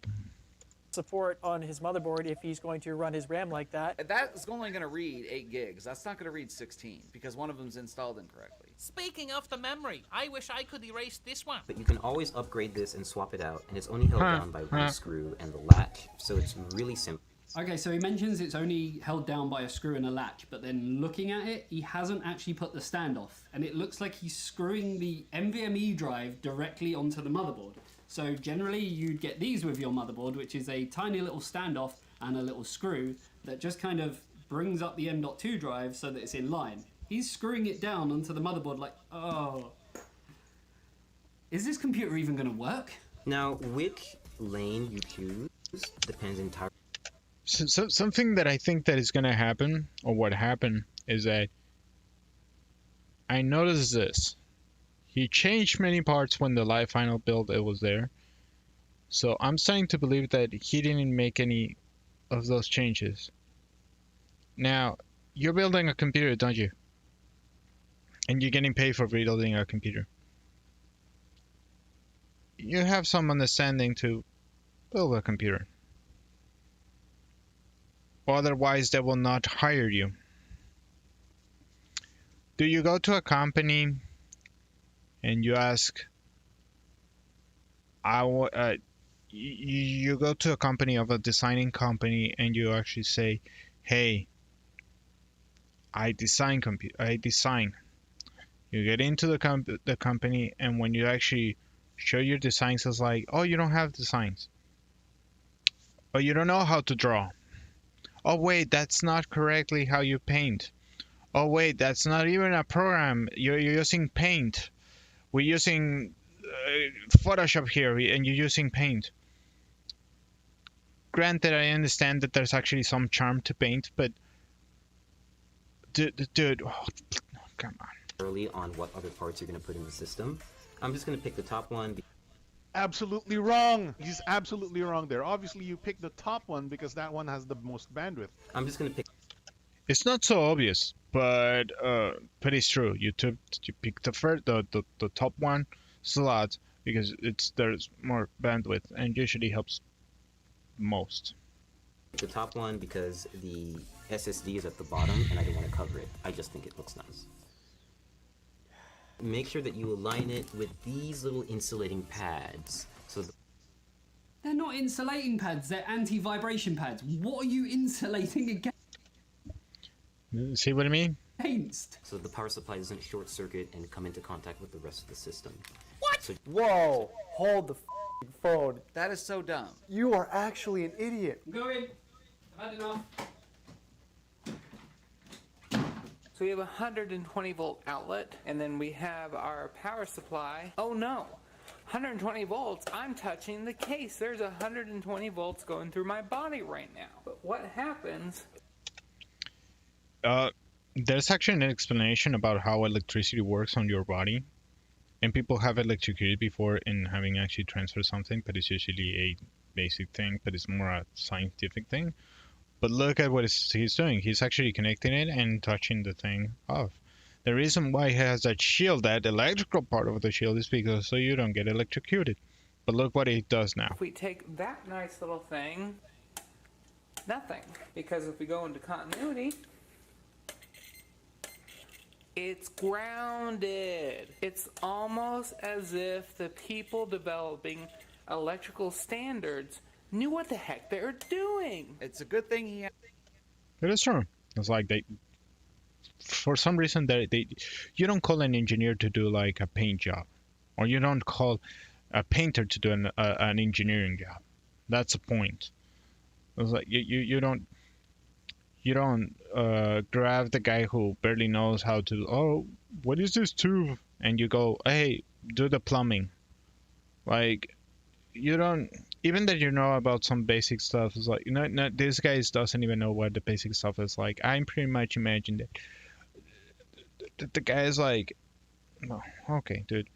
Support on his motherboard if he's going to run his RAM like that. That is only going to read 8 gigs. That's not going to read 16 because one of them's installed incorrectly. Speaking of the memory, I wish I could erase this one. But you can always upgrade this and swap it out, and it's only held down by one screw and the latch, so it's really simple. Okay, so he mentions it's only held down by a screw and a latch, but then looking at it, he hasn't actually put the standoff, and it looks like he's screwing the NVMe drive directly onto the motherboard. So generally you'd get these with your motherboard, which is a tiny little standoff and a little screw that just kind of brings up the M.2 drive so that it's in line. He's screwing it down onto the motherboard like, oh. Is this computer even going to work? Now, which lane you choose depends entirely. So something that I think that is going to happen, or what happened, is that I noticed this. He changed many parts when the final build it was there. So I'm starting to believe that he didn't make any of those changes. Now, you're building a computer, don't you? And you're getting paid for rebuilding a computer. You have some understanding to build a computer. Otherwise, they will not hire you. Do you go to a company and you ask, you go to a company of a designing company and you actually say, hey, I design. You get into the company, and when you actually show your designs, it's like, oh, you don't have designs. Oh, you don't know how to draw. Oh wait, that's not correctly how you paint. Oh wait, that's not even a program. You're using Paint. We're using Photoshop here, and you're using Paint. Granted, I understand that there's actually some charm to Paint, but dude, oh, come on. Early on what other parts you're going to put in the system. I'm just going to pick the top one. Absolutely wrong. He's absolutely wrong there. Obviously, you pick the top one because that one has the most bandwidth. I'm just going to pick... It's not so obvious, but it's true. You pick the top one slot because there's more bandwidth and usually helps most. The top one because the SSD is at the bottom and I don't want to cover it. I just think it looks nice. Make sure that you align it with these little insulating pads. So They're not insulating pads, they're anti-vibration pads. What are you insulating against? See what I mean? So the power supply doesn't short circuit and come into contact with the rest of the system. What? So Whoa! Hold the phone. That is so dumb. You are actually an idiot. Go in. I've had enough. So we have a 120 volt outlet, and then we have our power supply. Oh no, 120 volts, I'm touching the case. There's 120 volts going through my body right now. But what happens? There's actually an explanation about how electricity works on your body. And people have electrocuted before in having actually transferred something, but it's usually a basic thing, but it's more a scientific thing. But look at what he's doing. He's actually connecting it and touching the thing off. The reason why he has that shield, that electrical part of the shield, is because so you don't get electrocuted. But look what he does now. If we take that nice little thing, nothing. Because if we go into continuity, it's grounded. It's almost as if the people developing electrical standards knew what the heck they were doing. It's a good thing he. It is true. It's like for some reason, you don't call an engineer to do like a paint job, or you don't call a painter to do an engineering job. That's the point. It's like you don't grab the guy who barely knows how to. Oh, what is this tube? And you go, hey, do the plumbing. Like, you don't. Even that you know about some basic stuff is like, this guy doesn't even know what the basic stuff is like. I'm pretty much imagined it. The guy is like, oh, okay, dude.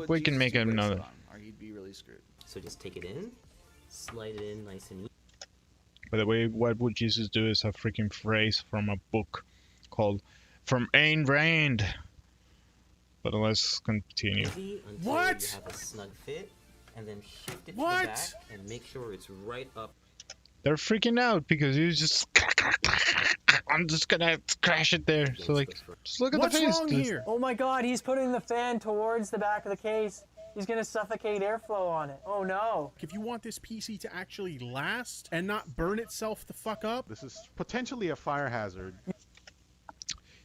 We can make another. Or he'd be really screwed. So just take it in, slide it in nice and easy. By the way, what would Jesus do is a freaking phrase from a book called "From Ayn Rand." But let's continue. What? You have a snug fit. And then shift it to the back and make sure it's right up. They're freaking out because you just. I'm just gonna crash it there. So like, just look at the face. What's wrong here? Oh my God, he's putting the fan towards the back of the case. He's gonna suffocate airflow on it. Oh no. If you want this PC to actually last and not burn itself the fuck up. This is potentially a fire hazard.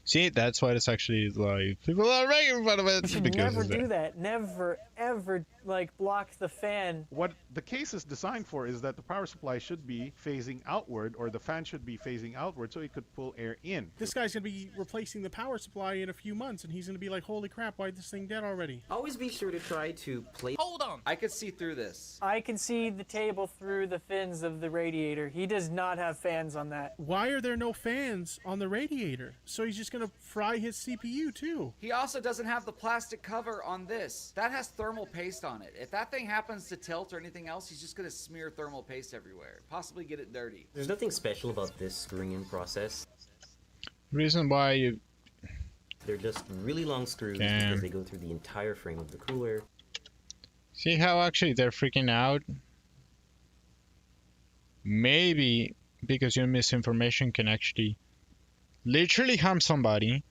See, that's why it's actually like people are making fun of it. You should never do that. Never, ever, like, block the fan. What the case is designed for is that the power supply should be facing outward, or the fan should be facing outward so it could pull air in. This guy's going to be replacing the power supply in a few months, and he's going to be like, holy crap, why is this thing dead already? Always be sure to try to place... Hold on. I could see through this. I can see the table through the fins of the radiator. He does not have fans on that. Why are there no fans on the radiator? So he's just going to fry his CPU too. He also doesn't have the plastic cover on this. That has thermal paste on it. If that thing happens to tilt or anything else, he's just going to smear thermal paste everywhere. Possibly get it dirty. There's nothing special about this screwing in process. Reason why you... They're just really long screws because they go through the entire frame of the cooler. See how actually they're freaking out? Maybe because your misinformation can actually literally harm somebody,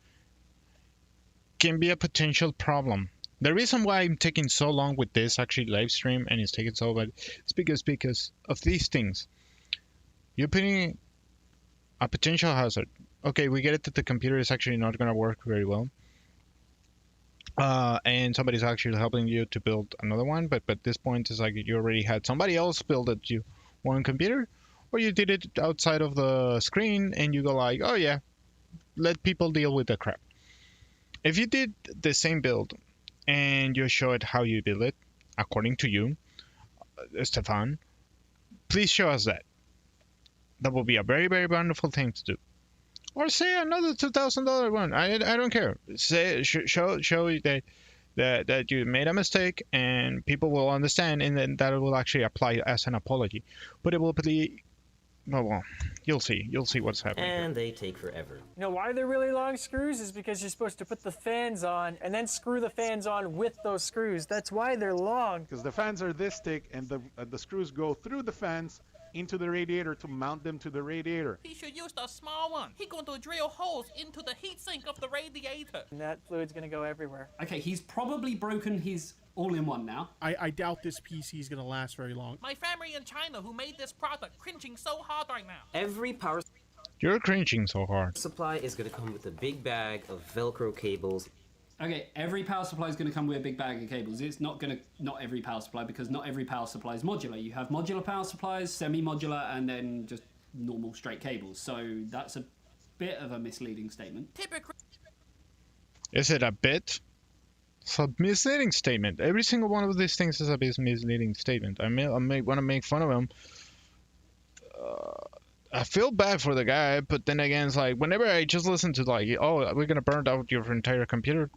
can be a potential problem. The reason why I'm taking so long with this actually live stream and it's taking so long is because of these things. You're putting a potential hazard. Okay, we get it that the computer is actually not going to work very well. And somebody's actually helping you to build another one, but at this point it's like you already had somebody else build it you one computer, or you did it outside of the screen and you go like, oh yeah, let people deal with the crap. If you did the same build and you show it how you build it, according to you, Stefan, please show us that. That will be a very, very wonderful thing to do. Or say another $2,000 one. I don't care. Say show that you made a mistake and people will understand, and then that will actually apply as an apology. But it will be. Well, you'll see. You'll see what's happening. And they take forever. You know why they're really long screws is because you're supposed to put the fans on and then screw the fans on with those screws. That's why they're long. Because the fans are this thick and the screws go through the fans into the radiator to mount them to the radiator. He should use the small one. He going to drill holes into the heatsink of the radiator. And that fluid's gonna go everywhere. Okay, he's probably broken his all-in-one now. I doubt this PC is gonna last very long. My family in China who made this product cringing so hard right now. Every power You're cringing so hard. supply is going to come with a big bag of Velcro cables. Okay, every power supply is going to come with a big bag of cables. It's not every power supply, because not every power supply is modular. You have modular power supplies, semi-modular, and then just normal straight cables. So that's a bit of a misleading statement. Typically, Is it a bit? It's a misleading statement. Every single one of these things is a misleading statement. I want to make fun of him. I feel bad for the guy, but then again, it's like whenever I just listen to like, oh, we're gonna burn out your entire computer.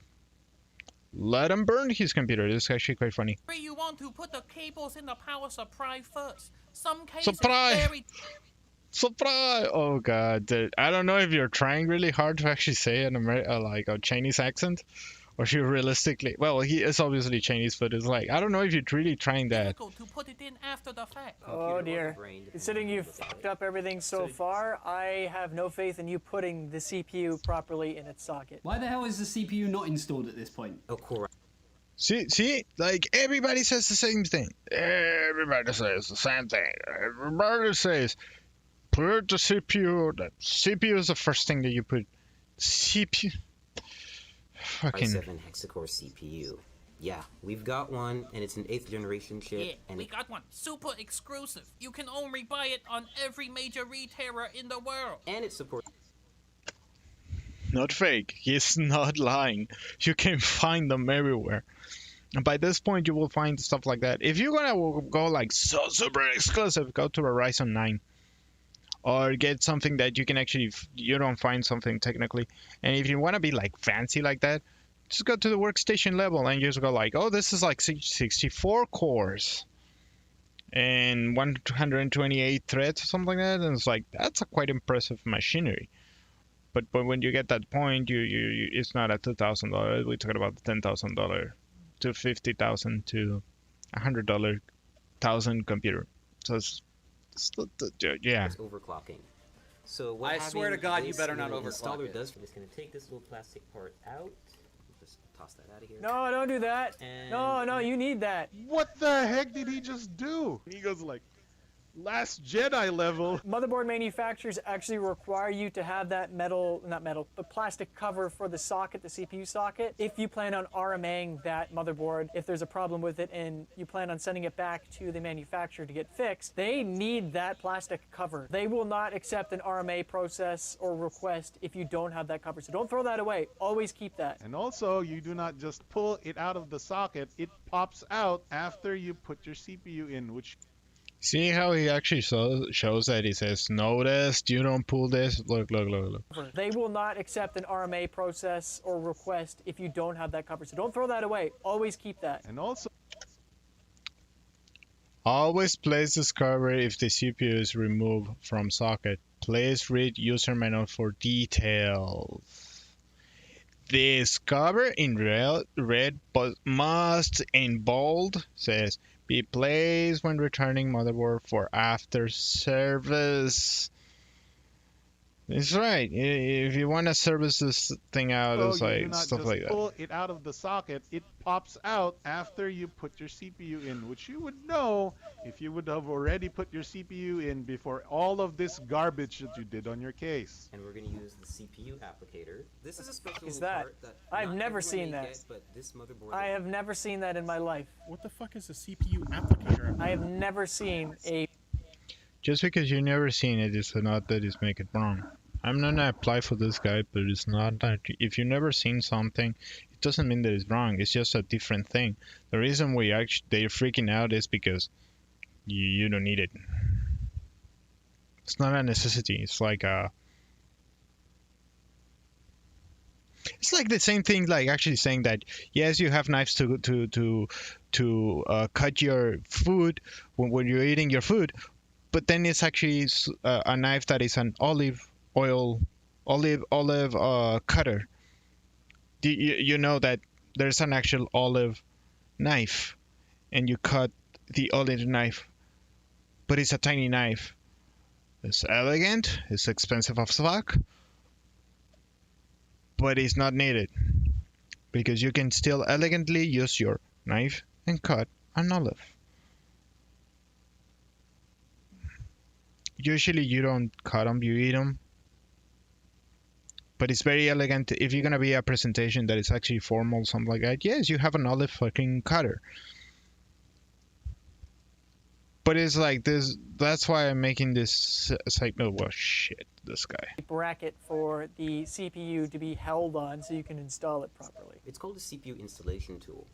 Let him burn his computer. This is actually quite funny. you want to put the cables in the power supply first. Some cases Supply. very Surprise! Oh god, dude. I don't know if you're trying really hard to actually say an like a Chinese accent, or if you realistically. Well, he is obviously Chinese, but it's like I don't know if you're really trying that. difficult to put it in after the fact. Oh dear. Considering you've fucked up everything so far, I have no faith in you putting the CPU properly in its socket. Why the hell is the CPU not installed at this point? Oh, Core See, like everybody says the same thing. Everybody says the same thing. Everybody says, put the CPU. The CPU is the first thing that you put. CPU. Fucking. i7 hexa-core CPU. Yeah, we've got one, and it's an 8th generation chip. Yeah, and we got one. Super exclusive. You can only buy it on every major retailer in the world. And it supports Not fake. He's not lying. You can find them everywhere. And by this point, you will find stuff like that. If you're gonna go like so super exclusive, go to a Ryzen 9. Or get something that you can actually, you don't find something technically. And if you want to be like fancy like that, just go to the workstation level and just go like, oh, this is like 64 cores. And 128 threads or something like that. And it's like, that's a quite impressive machinery. But when you get that point, you it's not at $2,000. We're talking about $10,000 to $50,000 to $100,000 computer. So it's yeah. It's overclocking. So what I swear to having God, you this better not little overclock installer it. does, I'm just going to take this little plastic part out. Just toss that out of here. No, don't do that. And No, you need that. What the heck did he just do? He goes like, Last Jedi level. Motherboard manufacturers actually require you to have that but plastic cover for the socket, the CPU socket. If you plan on RMAing that motherboard, if there's a problem with it and you plan on sending it back to the manufacturer to get fixed, they need that plastic cover. They will not accept an RMA process or request if you don't have that cover. So don't throw that away. Always keep that. And also, you do not just pull it out of the socket. It pops out after you put your CPU in, which... See how he actually shows that he says, notice, you don't pull this. Look. They will not accept an RMA process or request if you don't have that cover. So don't throw that away. Always keep that. And also... Always place this cover if the CPU is removed from socket. Please read user manual for details. This cover in red but must in bold says be placed when returning motherboard for after service. That's right. If you want to service this thing out, it's like stuff like that. Pull it out of the socket. It pops out after you put your CPU in, which you would know if you would have already put your CPU in before all of this garbage that you did on your case. And we're going to use the CPU applicator. This is a special Is that? part that I've not never everyone seen may that. get, but this motherboard I have never seen that in my life. What the fuck is a CPU applicator? I have never seen a... Just because you've never seen it is not that it's make it wrong. I'm not gonna apply for this guy, but it's not that if you've never seen something, it doesn't mean that it's wrong. It's just a different thing. The reason they're freaking out is because you don't need it. It's not a necessity. It's like it's like the same thing, like actually saying that yes, you have knives to cut your food when you're eating your food, but then it's actually a knife that is an olive cutter. You know that there's an actual olive knife, and you cut the olive knife but it's a tiny knife. It's elegant, it's expensive as fuck, but it's not needed because you can still elegantly use your knife and cut an olive. Usually you don't cut them, you eat them. But it's very elegant. If you're gonna be a presentation that is actually formal, something like that, yes, you have an olive fucking cutter. But it's like this. That's why I'm making this. It's like, no, well, shit, this guy. Bracket for the CPU to be held on so you can install it properly. It's called a CPU installation tool.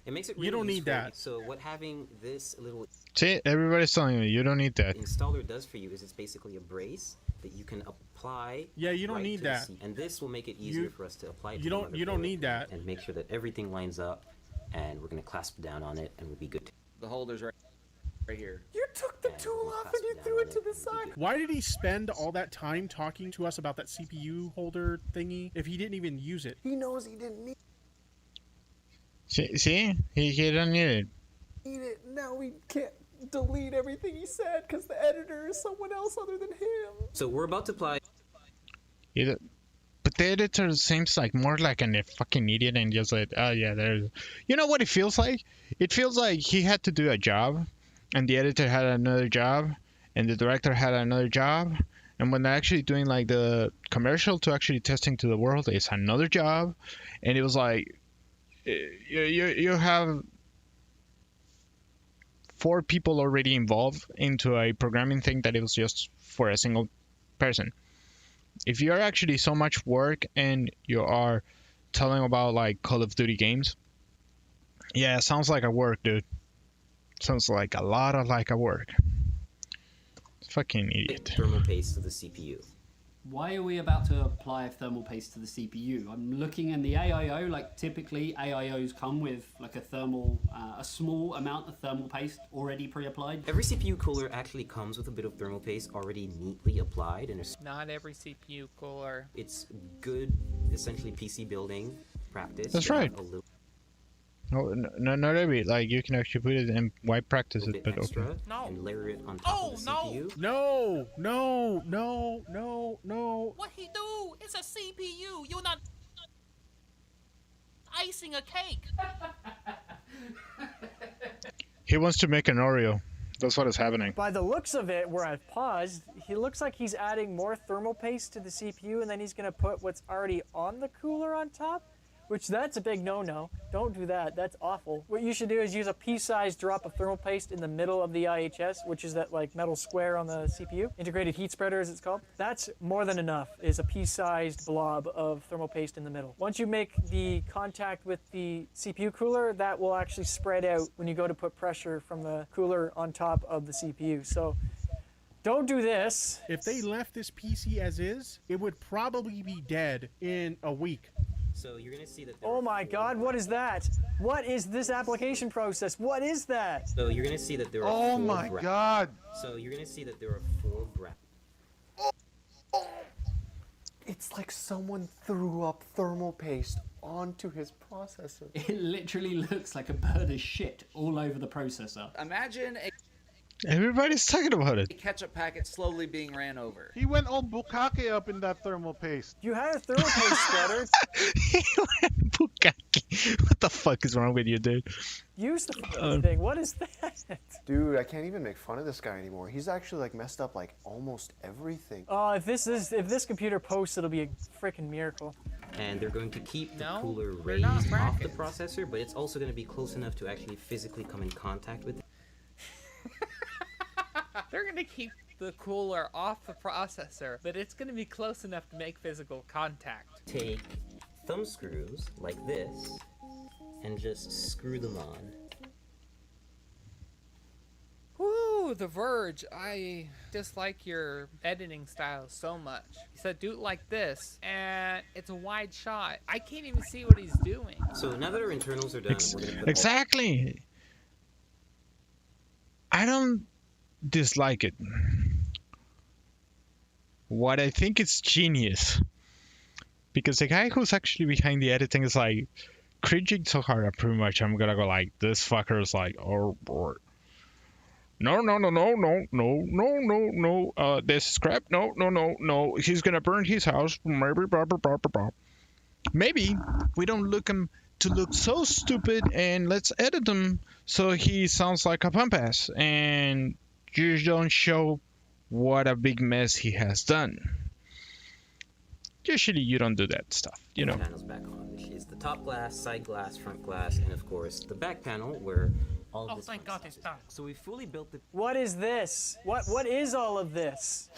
It makes it really You don't need useful. that. So what having this little See, everybody's telling me you don't need that. installer does for you is it's basically a brace that you can apply. Yeah, you don't right need to the that. and this will make it easier for us to apply. It You to the don't motherboard need that. and make sure that everything lines up, and we're gonna clasp down on it, and we'll be good. The holder's right here. You took the tool off and you threw it to the side. Why did he spend all that time talking to us about that CPU holder thingy if he didn't even use it? He knows he didn't need See, he don't need it. it. Now we can't delete everything he said because the editor is someone else other than him. So we're about to apply. But the editor seems like more like a fucking idiot and just like, oh yeah, there's. You know what it feels like? It feels like he had to do a job, and the editor had another job, and the director had another job, and when they're actually doing like the commercial to actually testing to the world, it's another job, and it was like, you have 4 people already involved into a programming thing that it was just for a single person. If you're actually so much work and you are telling about like Call of Duty games, yeah, it sounds like a work, dude. Sounds like a lot of like a work. Fucking idiot. Thermal paste to the CPU. Why are we about to apply thermal paste to the CPU? I'm looking in the AIO, like typically AIOs come with like a small amount of thermal paste already pre-applied. Every CPU cooler actually comes with a bit of thermal paste already neatly applied, and Not every CPU cooler. it's good, essentially PC building practice. That's to have right. A little No, not every. Like you can actually put it in white practices, bit but extra okay. No. and layer it on top of the CPU. No, no, no, no, no. What he do? It's a CPU. You're not icing a cake. He wants to make an Oreo. That's what is happening. By the looks of it, where I've paused, he looks like he's adding more thermal paste to the CPU, and then he's going to put what's already on the cooler on top, which that's a big no-no. Don't do that. That's awful. What you should do is use a pea-sized drop of thermal paste in the middle of the IHS, which is that like metal square on the CPU. Integrated heat spreader, as it's called. That's more than enough, is a pea-sized blob of thermal paste in the middle. Once you make the contact with the CPU cooler, that will actually spread out when you go to put pressure from the cooler on top of the CPU. So don't do this. If they left this PC as is, it would probably be dead in a week. So you're gonna see that. There Oh are my 4 God, what is that? What is this application process? What is that? So you're gonna see that there are. Oh 4 my God! So you're gonna see that there are 4 It's like someone threw up thermal paste onto his processor. It literally looks like a bird of shit all over the processor. Imagine a Everybody's talking about it. ketchup packet slowly being ran over. He went all bukkake up in that thermal paste. You had a thermal paste spreader. He went bukkake. What the fuck is wrong with you, dude? Use the fucking thing. What is that? Dude, I can't even make fun of this guy anymore. He's actually like messed up like almost everything. Oh, if this computer posts, it'll be a freaking miracle. And they're going to keep the No, cooler they're not raised off the brackets. processor, but it's also going to be close enough to actually physically come in contact with it. They're gonna keep the cooler off the processor, but it's gonna be close enough to make physical contact. Take thumb screws like this and just screw them on. Woo, the Verge. I dislike your editing style so much. He said do it like this, and it's a wide shot. I can't even see what he's doing. So now that our internals are done, we're going to put Exactly. I don't dislike it. What I think is genius, because the guy who's actually behind the editing is like cringing so hard. Pretty much, I'm gonna go like, this fucker is like, oh, No, no, no, no, no, no, no, no, no. This is crap. No, no, no, no. He's gonna burn his house. Maybe, blah, blah, blah, blah, blah. Maybe we don't look him to look so stupid, and let's edit him so he sounds like a pump ass, and you don't show what a big mess he has done. Usually, you don't do that stuff, you know. Panels back on, which is the top glass, side glass, front glass, and of course the back panel where all of Oh, this thank fun God stuff it's is. done. So we fully built the. What is this? What is all of this?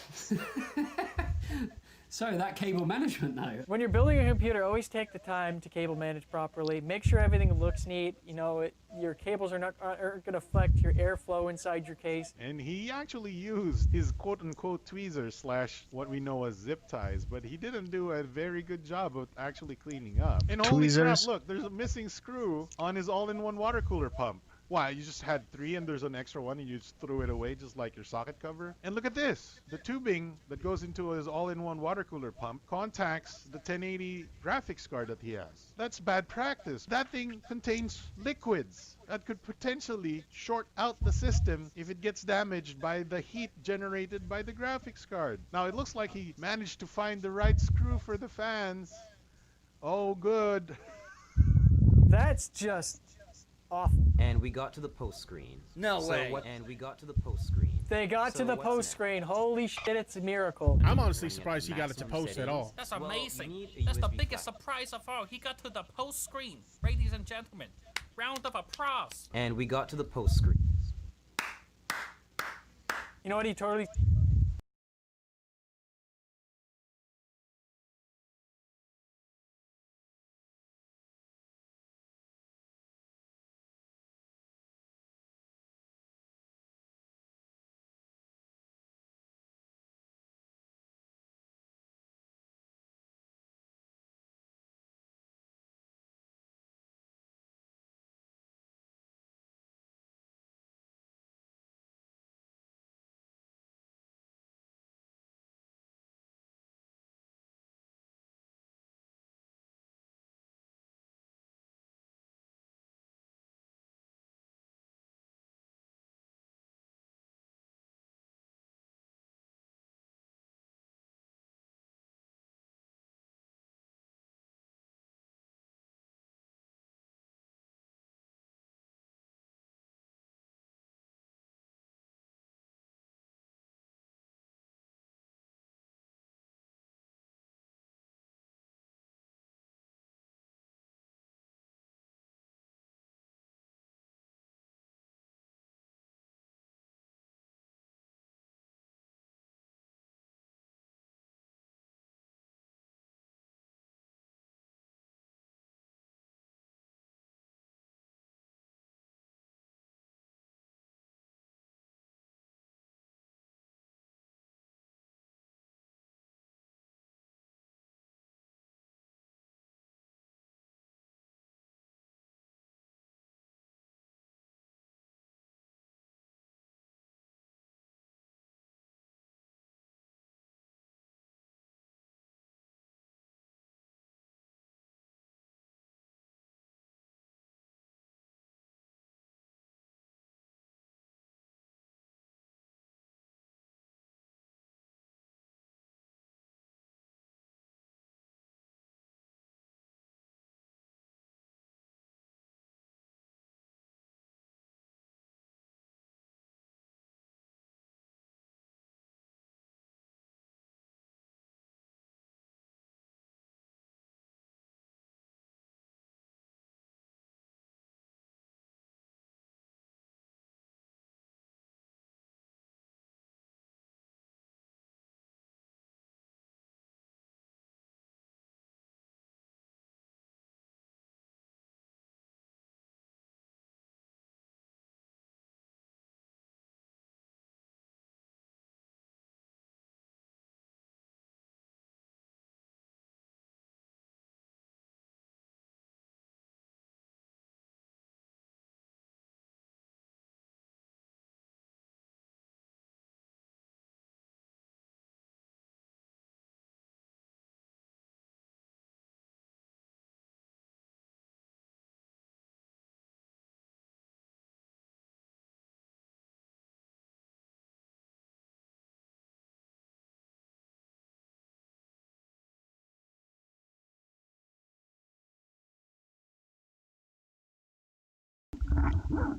So that cable management though. When you're building a computer, always take the time to cable manage properly. Make sure everything looks neat. You know, your cables aren't going to affect your airflow inside your case. And he actually used his quote-unquote tweezers slash what we know as zip ties, but he didn't do a very good job of actually cleaning up. And holy crap, Tweezers? look, there's a missing screw on his all-in-one water cooler pump. Why, you just had 3 and there's an extra one and you just threw it away just like your socket cover? And look at this. The tubing that goes into his all-in-one water cooler pump contacts the 1080 graphics card that he has. That's bad practice. That thing contains liquids that could potentially short out the system if it gets damaged by the heat generated by the graphics card. Now it looks like he managed to find the right screw for the fans. Oh, good. That's just awful. And we got to the post screen. No way. And we got to the post screen. They got to So the what's post next? screen. Holy shit, it's a miracle. I'm honestly surprised he got it to Maximum post at all. That's Well, you amazing. need a That's the USB biggest flash. surprise of all. He got to the post screen. Ladies and gentlemen, round of applause. And we got to the post screen. You know what he totally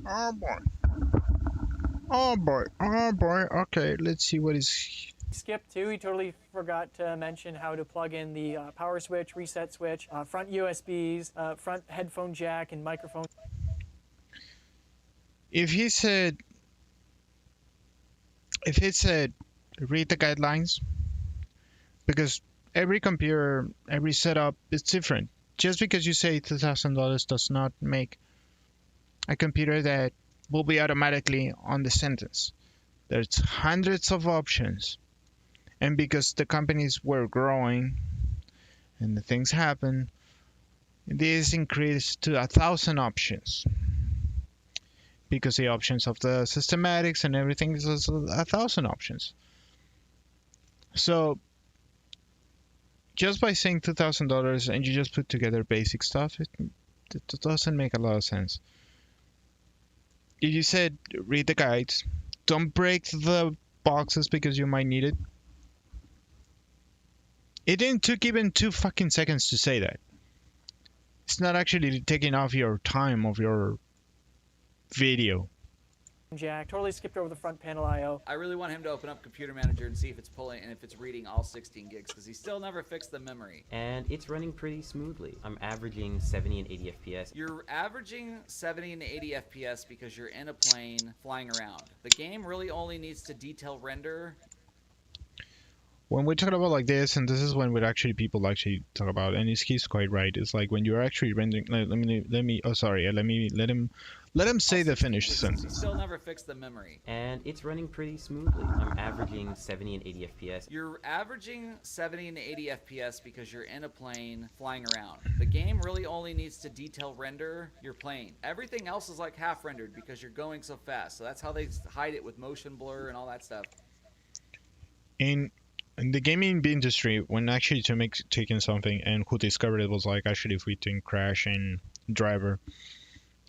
Oh boy. Oh boy. Oh boy. Okay, let's see what is. Skip too, he totally forgot to mention how to plug in the power switch, reset switch, front USBs, front headphone jack, and microphone. If he said read the guidelines, because every computer, every setup is different. Just because you say $2,000 does not make a computer that will be automatically on the sentence. There's hundreds of options. And because the companies were growing and the things happen, this increased to 1,000 options. Because the options of the systematics and everything is 1,000 options. So just by saying $2,000 and you just put together basic stuff, it doesn't make a lot of sense. You said read the guides, don't break the boxes because you might need it. It didn't took even 2 fucking seconds to say that. It's not actually taking off your time of your video. Jack totally skipped over the front panel I/O. I really want him to open up Computer Manager and see if it's pulling and if it's reading all 16 gigs, because he still never fixed the memory. And it's running pretty smoothly. I'm averaging 70 and 80 FPS. You're averaging 70 and 80 FPS because you're in a plane flying around. The game really only needs to detail render. When we talk about like this, and this is when people actually talk about, and he's quite right. It's like when you're actually rendering. Let him say the finished sentence. Still never fixed the memory. And it's running pretty smoothly. I'm averaging 70 and 80 FPS. You're averaging 70 and 80 FPS because you're in a plane flying around. The game really only needs to detail render your plane. Everything else is like half rendered because you're going so fast. So that's how they hide it with motion blur and all that stuff. In the gaming industry, when actually taking something, and who discovered it was like actually if we think Crash and Driver,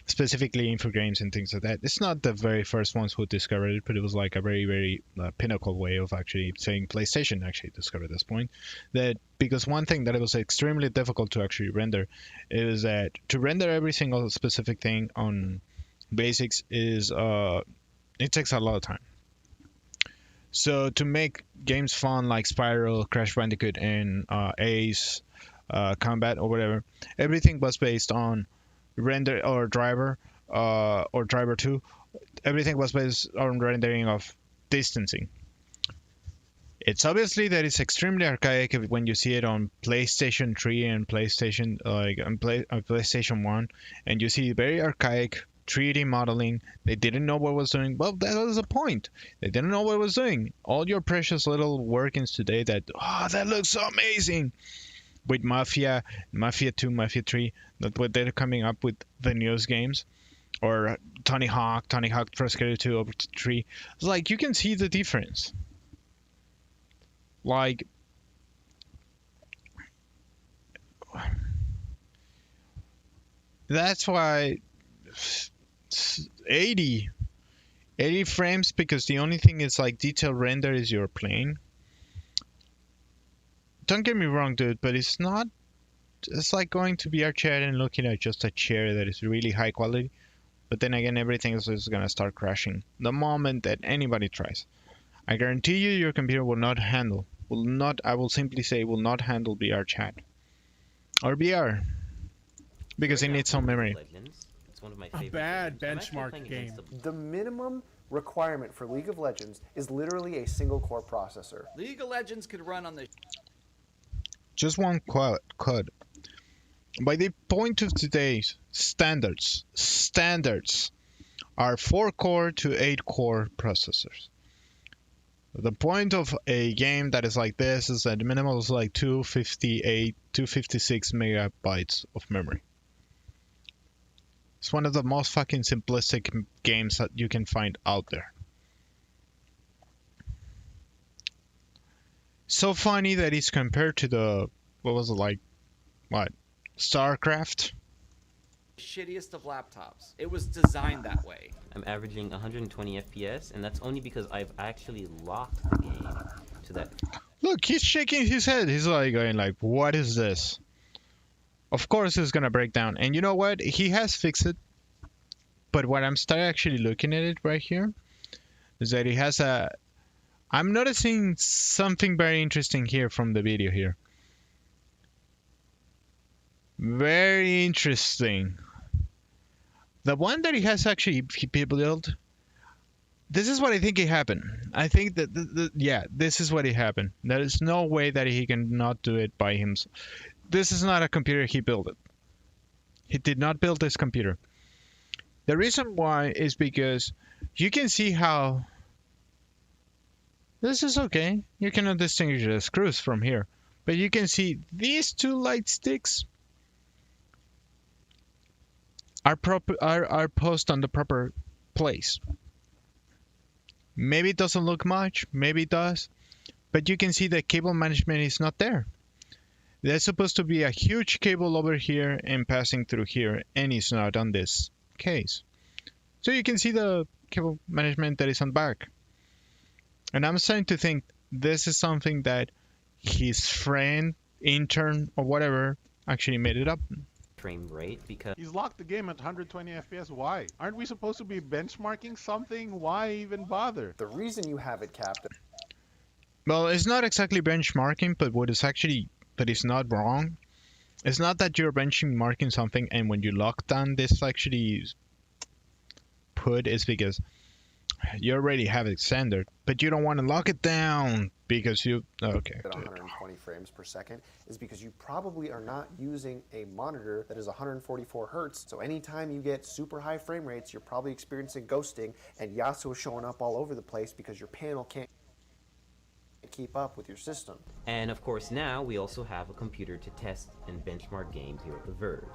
specifically Infogrames and things like that. It's not the very first ones who discovered it, but it was like a very, very pinnacle way of actually saying PlayStation actually discovered this point. That because one thing that it was extremely difficult to actually render is that to render every single specific thing on basics is it takes a lot of time. So to make games fun like Spyro, Crash Bandicoot, and Ace, Combat or whatever, everything was based on render or Driver 2. Everything was based on rendering of distancing. It's obviously that it's extremely archaic when you see it on PlayStation 3 and PlayStation PlayStation 1, and you see very archaic 3D modeling. They didn't know what it was doing. Well, that was the point. They didn't know what it was doing. All your precious little workings today that looks so amazing. With Mafia 2, Mafia 3, that what they're coming up with the newest games. Or Tony Hawk Pro Skater 2 over 3. It's like you can see the difference. Like that's why 80 frames, because the only thing is like detail render is your plane. Don't get me wrong, dude, but it's not. It's like going to VR chat and looking at just a chair that is really high quality, but then again everything is just gonna start crashing the moment that anybody tries. I guarantee you your computer will not handle VR chat or VR because it needs some memory. A bad benchmark game. The minimum requirement for League of Legends is literally a single core processor. League of Legends could run on the... Just one code. By the point of today's standards are 4-core to 8-core processors. The point of a game that is like this is that the minimum is like 256 megabytes of memory. It's one of the most fucking simplistic games that you can find out there. So funny that it's compared to the, StarCraft? Shittiest of laptops. It was designed that way. I'm averaging 120 FPS, and that's only because I've actually locked the game to that. Look, he's shaking his head. He's like going like, what is this? Of course it's gonna break down. And you know what? He has fixed it. but when I'm started actually looking at it right here, is that it has a. I'm noticing something very interesting here from the video here. Very interesting. The one that he has actually built. This is what I think it happened. I think that yeah, this is what it happened. There is no way that he can not do it by himself. This is not a computer he built it. He did not build this computer. The reason why is because you can see how this is okay. You cannot distinguish the screws from here, but you can see these two light sticks are posed on the proper place. Maybe it doesn't look much, maybe it does, but you can see the cable management is not there. There's supposed to be a huge cable over here and passing through here, and it's not on this case. So you can see the cable management that is on back. And I'm starting to think this is something that his friend, intern, or whatever actually made it up. Frame rate because he's locked the game at 120 FPS. Why? Aren't we supposed to be benchmarking something? Why even bother? The reason you have it capped. Well, it's not exactly benchmarking, but what is actually, but it's not wrong. It's not that you're benchmarking something and when you lock down this actually put is because you already have it standard, but you don't want to lock it down because you okay. At 120 frames per second is because you probably are not using a monitor that is 144 hertz. So anytime you get super high frame rates, you're probably experiencing ghosting and Yasuo showing up all over the place because your panel can't keep up with your system. And of course now we also have a computer to test and benchmark games here at the Verge.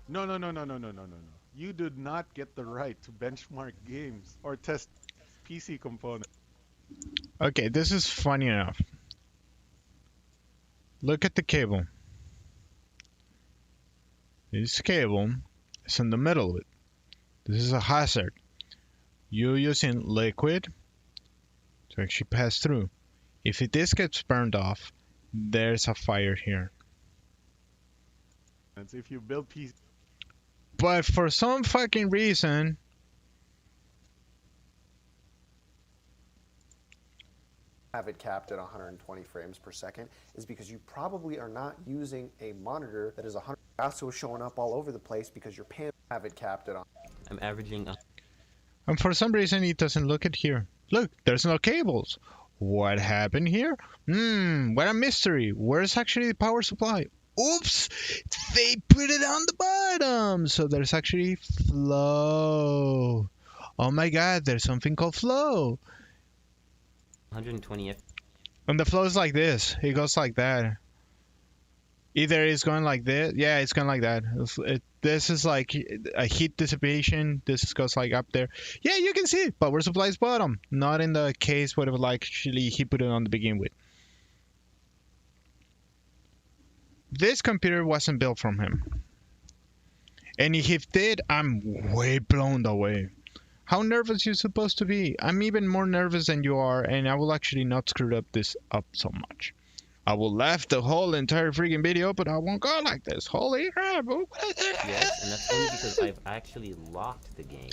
No. You do not get the right to benchmark games or test PC components. Okay, this is funny enough. Look at the cable. This cable is in the middle of it. This is a hazard. You're using liquid to actually pass through. If this gets burned off, there's a fire here. If you build PC. But for some fucking reason, have it capped at 120 frames per second is because you probably are not using a monitor that is 100. Also showing up all over the place because your panel have it capped at. I'm averaging. And for some reason, it doesn't look at here. Look, there's no cables. What happened here? What a mystery. Where's actually the power supply? Oops, they put it on the bottom. So there's actually flow. Oh my god, there's something called flow. 120 And the flow is like this. It goes like that. Either it's going like this. Yeah, it's going like that. This is like a heat dissipation. This goes like up there. Yeah, you can see it. Power supply is bottom. Not in the case whatever like actually he put it on to begin with. This computer wasn't built from him. And if he did, I'm way blown away. How nervous you supposed to be? I'm even more nervous than you are, and I will actually not screw this up so much. I will laugh the whole entire freaking video, but I won't go like this. Holy crap. Yes, and that's only because I've actually locked the game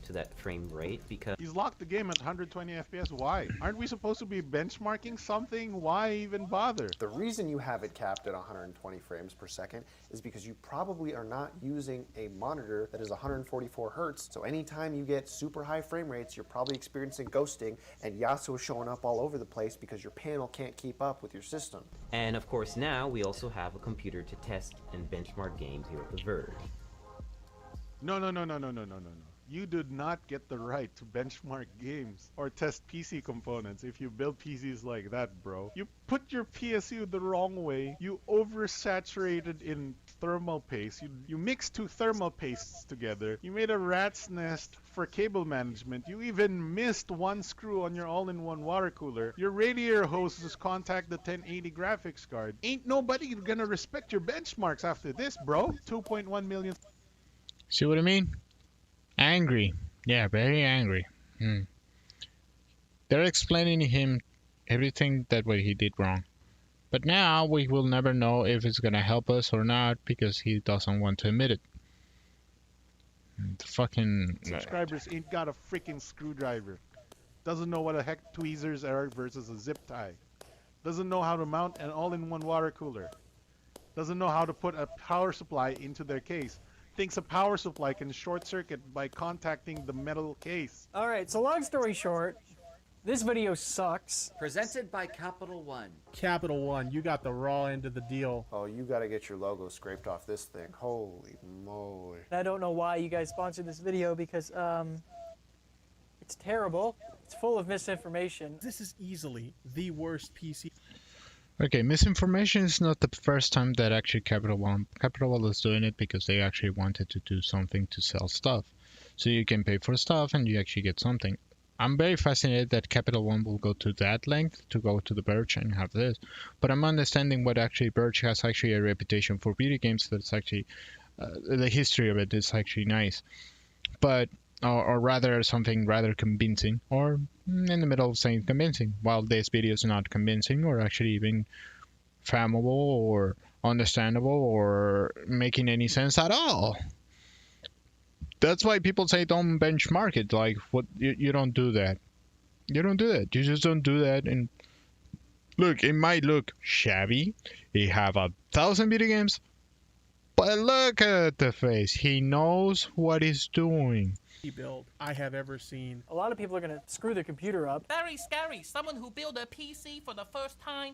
to that frame rate because he's locked the game at 120 FPS. Why? Aren't we supposed to be benchmarking something? Why even bother? The reason you have it capped at 120 frames per second is because you probably are not using a monitor that is 144 hertz. So anytime you get super high frame rates, you're probably experiencing ghosting and Yasuo showing up all over the place because your panel can't keep up with your system. And of course now we also have a computer to test and benchmark games here at the Verge. No. You do not get the right to benchmark games or test PC components if you build PCs like that, bro. You put your PSU the wrong way. You oversaturated in thermal paste. You mixed two thermal pastes together. You made a rat's nest for cable management. You even missed one screw on your all-in-one water cooler. Your radiator hoses contact the 1080 graphics card. Ain't nobody gonna respect your benchmarks after this, bro. 2.1 million. See what I mean? Angry. Yeah, very angry. They're explaining to him everything that way he did wrong. But now we will never know if it's gonna help us or not because he doesn't want to admit it. Fucking Subscribers ain't got a freaking screwdriver. Doesn't know what the heck tweezers are versus a zip tie. Doesn't know how to mount an all-in-one water cooler. Doesn't know how to put a power supply into their case. Thinks a power supply can short circuit by contacting the metal case. All right, so long story short, this video sucks. Presented by Capital One. Capital One, you got the raw end of the deal. Oh, you gotta get your logo scraped off this thing. Holy moly. I don't know why you guys sponsored this video because it's terrible. It's full of misinformation. This is easily the worst PC. Okay, misinformation is not the first time that actually Capital One is doing it because they actually wanted to do something to sell stuff. So you can pay for stuff and you actually get something. I'm very fascinated that Capital One will go to that length to go to the Verge and have this. But I'm understanding what actually Verge has actually a reputation for video games that's actually, the history of it is actually nice. But, or rather something rather convincing, or in the middle of saying convincing, while this video is not convincing or actually even fathomable or understandable or making any sense at all. That's why people say don't benchmark it. Like, what you don't do that. You don't do that. You just don't do that. And look, it might look shabby. He have 1,000 video games, but look at the face. He knows what he's doing. Build I have ever seen. A lot of people are gonna screw their computer up. Very scary. Someone who built a PC for the first time.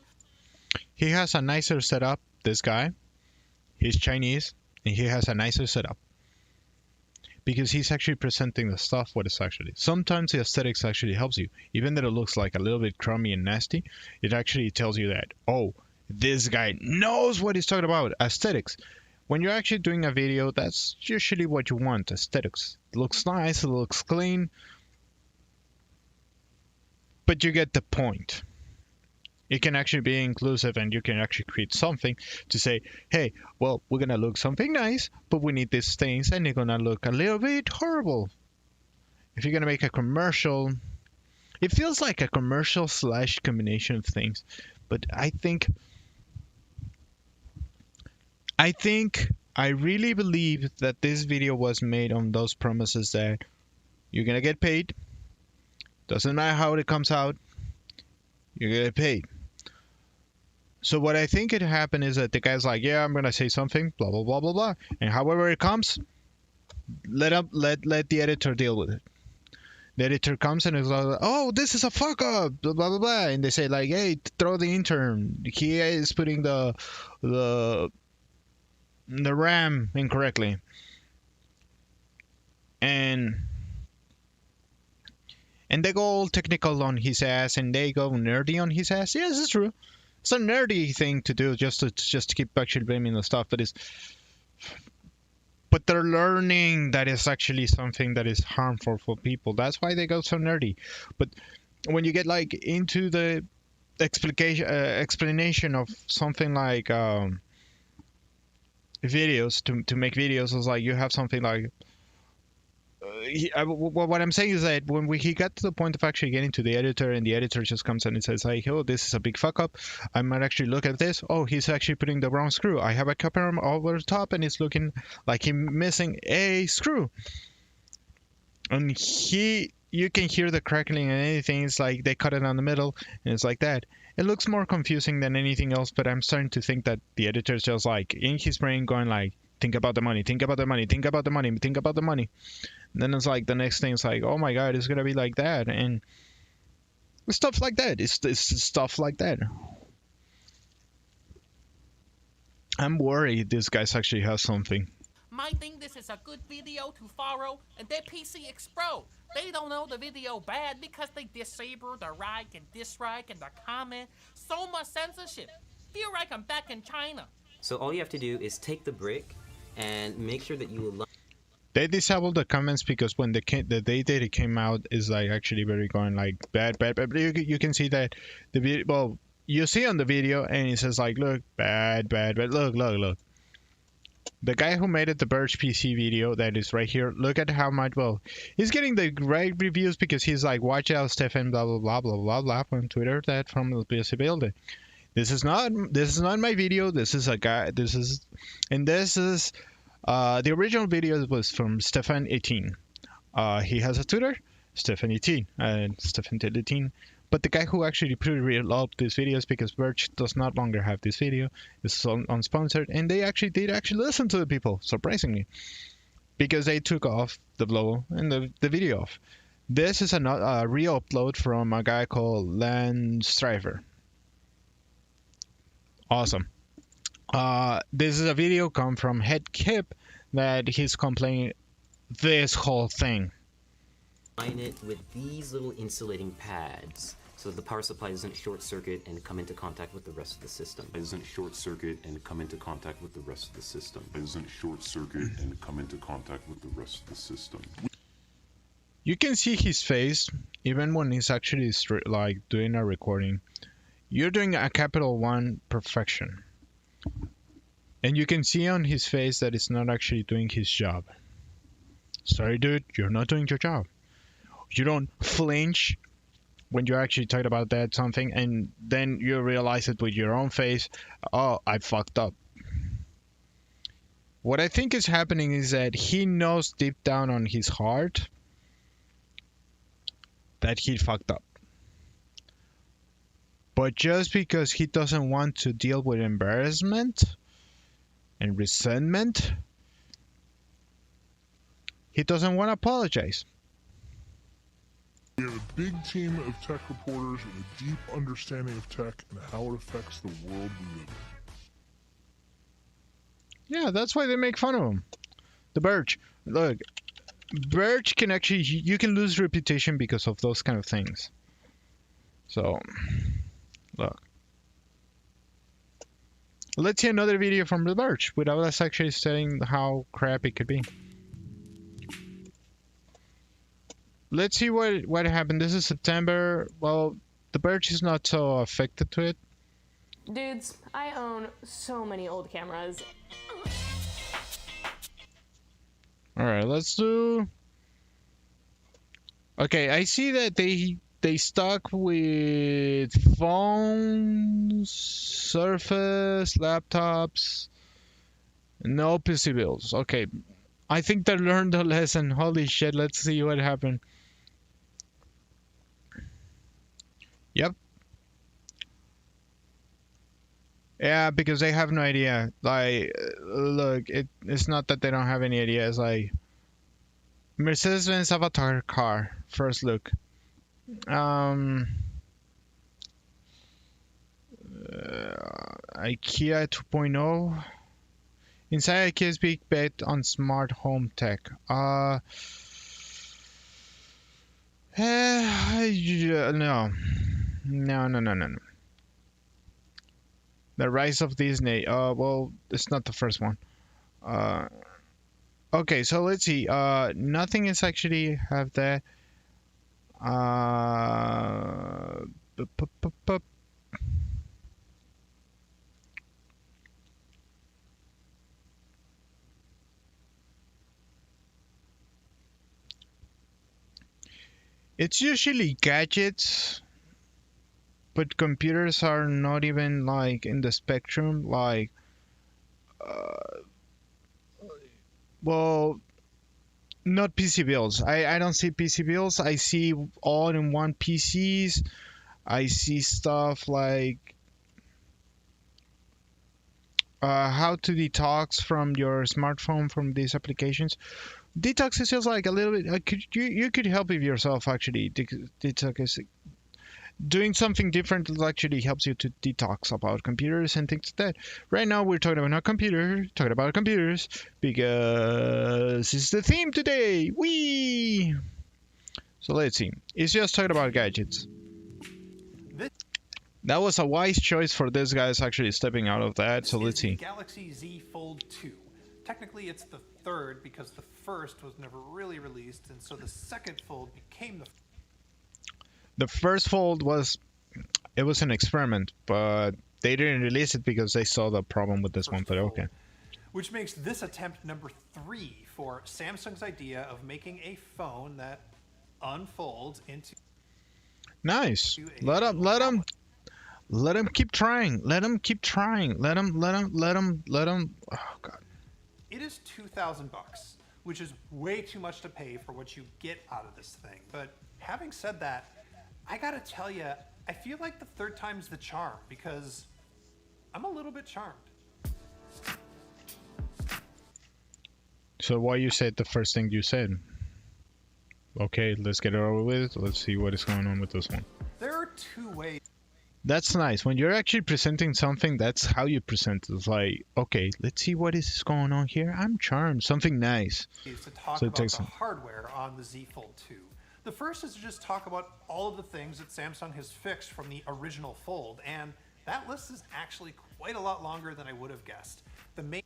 He has a nicer setup. This guy, he's Chinese, and he has a nicer setup. Because he's actually presenting the stuff what it's actually. Sometimes the aesthetics actually helps you. Even though it looks like a little bit crummy and nasty, it actually tells you that, oh, this guy knows what he's talking about. Aesthetics. When you're actually doing a video, that's usually what you want, aesthetics. It looks nice, it looks clean, but you get the point. It can actually be inclusive and you can actually create something to say, hey, well, we're going to look something nice, but we need these things and they're going to look a little bit horrible. If you're going to make a commercial, it feels like a commercial / combination of things, but I really believe that this video was made on those promises that you're going to get paid. Doesn't matter how it comes out, you're going to get paid. So what I think it happened is that the guy's like, yeah, I'm going to say something, blah, blah, blah, blah, blah. And however it comes, let the editor deal with it. The editor comes and is like, oh, this is a fuck up, blah, blah, blah, blah. And they say like, hey, throw the intern. He is putting the RAM incorrectly. And they go all technical on his ass and they go nerdy on his ass. Yes, it's true. It's a nerdy thing to do just to keep actually blaming the stuff, but they're learning that it's actually something that is harmful for people. That's why they go so nerdy. But when you get like into the explanation of something like videos to make videos, is like you have something like what I'm saying is that when he got to the point of actually getting to the editor and the editor just comes in and says like, oh, this is a big fuck up, I might actually look at this. Oh, he's actually putting the wrong screw. I have a cover over the top and it's looking like he's missing a screw. And you can hear the crackling and anything. It's like they cut it on the middle and it's like that. It looks more confusing than anything else, but I'm starting to think that the editor's just like in his brain going like, think about the money, think about the money, think about the money, think about the money. And then it's like the next thing is like, oh my god, it's gonna be like that, and stuff like that. It's stuff like that. I'm worried this guy actually has something. Might think this is a good video to follow, and their PC explode. They don't know the video bad because they disable the like and dislike and the comment. So much censorship. Feel like I'm back in China. So all you have to do is take the brick and make sure that you align. They disabled the comments because when the day that it came out is like actually very going like bad. You can see that the video. Well, you see on the video and it says like, look, bad. Look. The guy who made it, the Verge PC video that is right here. Look at how much. Well, he's getting the great reviews because he's like, watch out, Stefan, blah blah blah blah blah blah on Twitter. That from the PC building. This is not my video. This is a guy. This is The original video was from Stefan18. He has a Twitter, Stefan18, and Stefan18. But the guy who actually pre-uploaded these videos, because Verge does not longer have this video, is unsponsored, and they actually did listen to the people, surprisingly, because they took off the blow and the video off. This is a re-upload from a guy called Landstriver. Awesome. This is a video come from Head Kip that he's complaining this whole thing. Line it with these little insulating pads so that the power supply doesn't short circuit and come into contact with the rest of the system. It doesn't short circuit and come into contact with the rest of the system. It doesn't short circuit and come into contact with the rest of the system. You can see his face even when he's actually like doing a recording. You're doing a capital 1 perfection. And you can see on his face that it's not actually doing his job. Sorry, dude, you're not doing your job. You don't flinch when you're actually talking about that something, and then you realize it with your own face. Oh, I fucked up. What I think is happening is that he knows deep down on his heart that he fucked up. But just because he doesn't want to deal with embarrassment and resentment, he doesn't want to apologize. We have a big team of tech reporters with a deep understanding of tech and how it affects the world we live in. Yeah, that's why they make fun of him. The Verge. Look, Verge can actually, you can lose reputation because of those kind of things. So, look. Let's see another video from The Verge without us actually saying how crap it could be. Let's see what happened. This is September. Well, The Verge is not so affected to it. Dudes, I own so many old cameras. Alright, let's do... Okay, I see that they stuck with phones, Surface, laptops, no PC bills. Okay, I think they learned a lesson. Holy shit, let's see what happened. Yep. Yeah, because they have no idea. Like, look, it's not that they don't have any idea. It's like Mercedes-Benz Avatar car. First look. IKEA 2.0. Inside IKEA's big bet on smart home tech. No. The Rise of Disney. Well, it's not the first one. Okay, so let's see. Nothing is actually have that. It's usually gadgets, but computers are not even like in the spectrum. Like, well, not PC builds. I don't see PC builds. I see all-in-one PCs. I see stuff like how to detox from your smartphone from these applications. Detox is just like a little bit. You could help it yourself actually. Detox. Doing something different actually helps you to detox about computers and things like that. Right now we're talking about not computers, talking about computers because it's the theme today. Whee! So let's see. It's just talking about gadgets. That was a wise choice for this guy's actually stepping out of that. So let's see. Galaxy Z Fold 2. Technically it's the third because the first was never really released, and so the second fold became the... The first fold was an experiment, but they didn't release it because they saw the problem with this one, but okay. Which makes this attempt number 3 for Samsung's idea of making a phone that unfolds into... Nice. Let him keep trying. Let him keep trying. Let him. Oh God. It is 2,000 bucks, which is way too much to pay for what you get out of this thing. But having said that, I gotta tell you, I feel like the third time's the charm because I'm a little bit charmed. So why you said the first thing you said? Okay, let's get it over with. Let's see what is going on with this one. There are two ways. That's nice. When you're actually presenting something, that's how you present it. It's like, okay, let's see what is going on here. I'm charmed. Something nice. To talk So it about takes the some- hardware on the Z Fold 2. The first is to just talk about all of the things that Samsung has fixed from the original Fold, and that list is actually quite a lot longer than I would have guessed. The main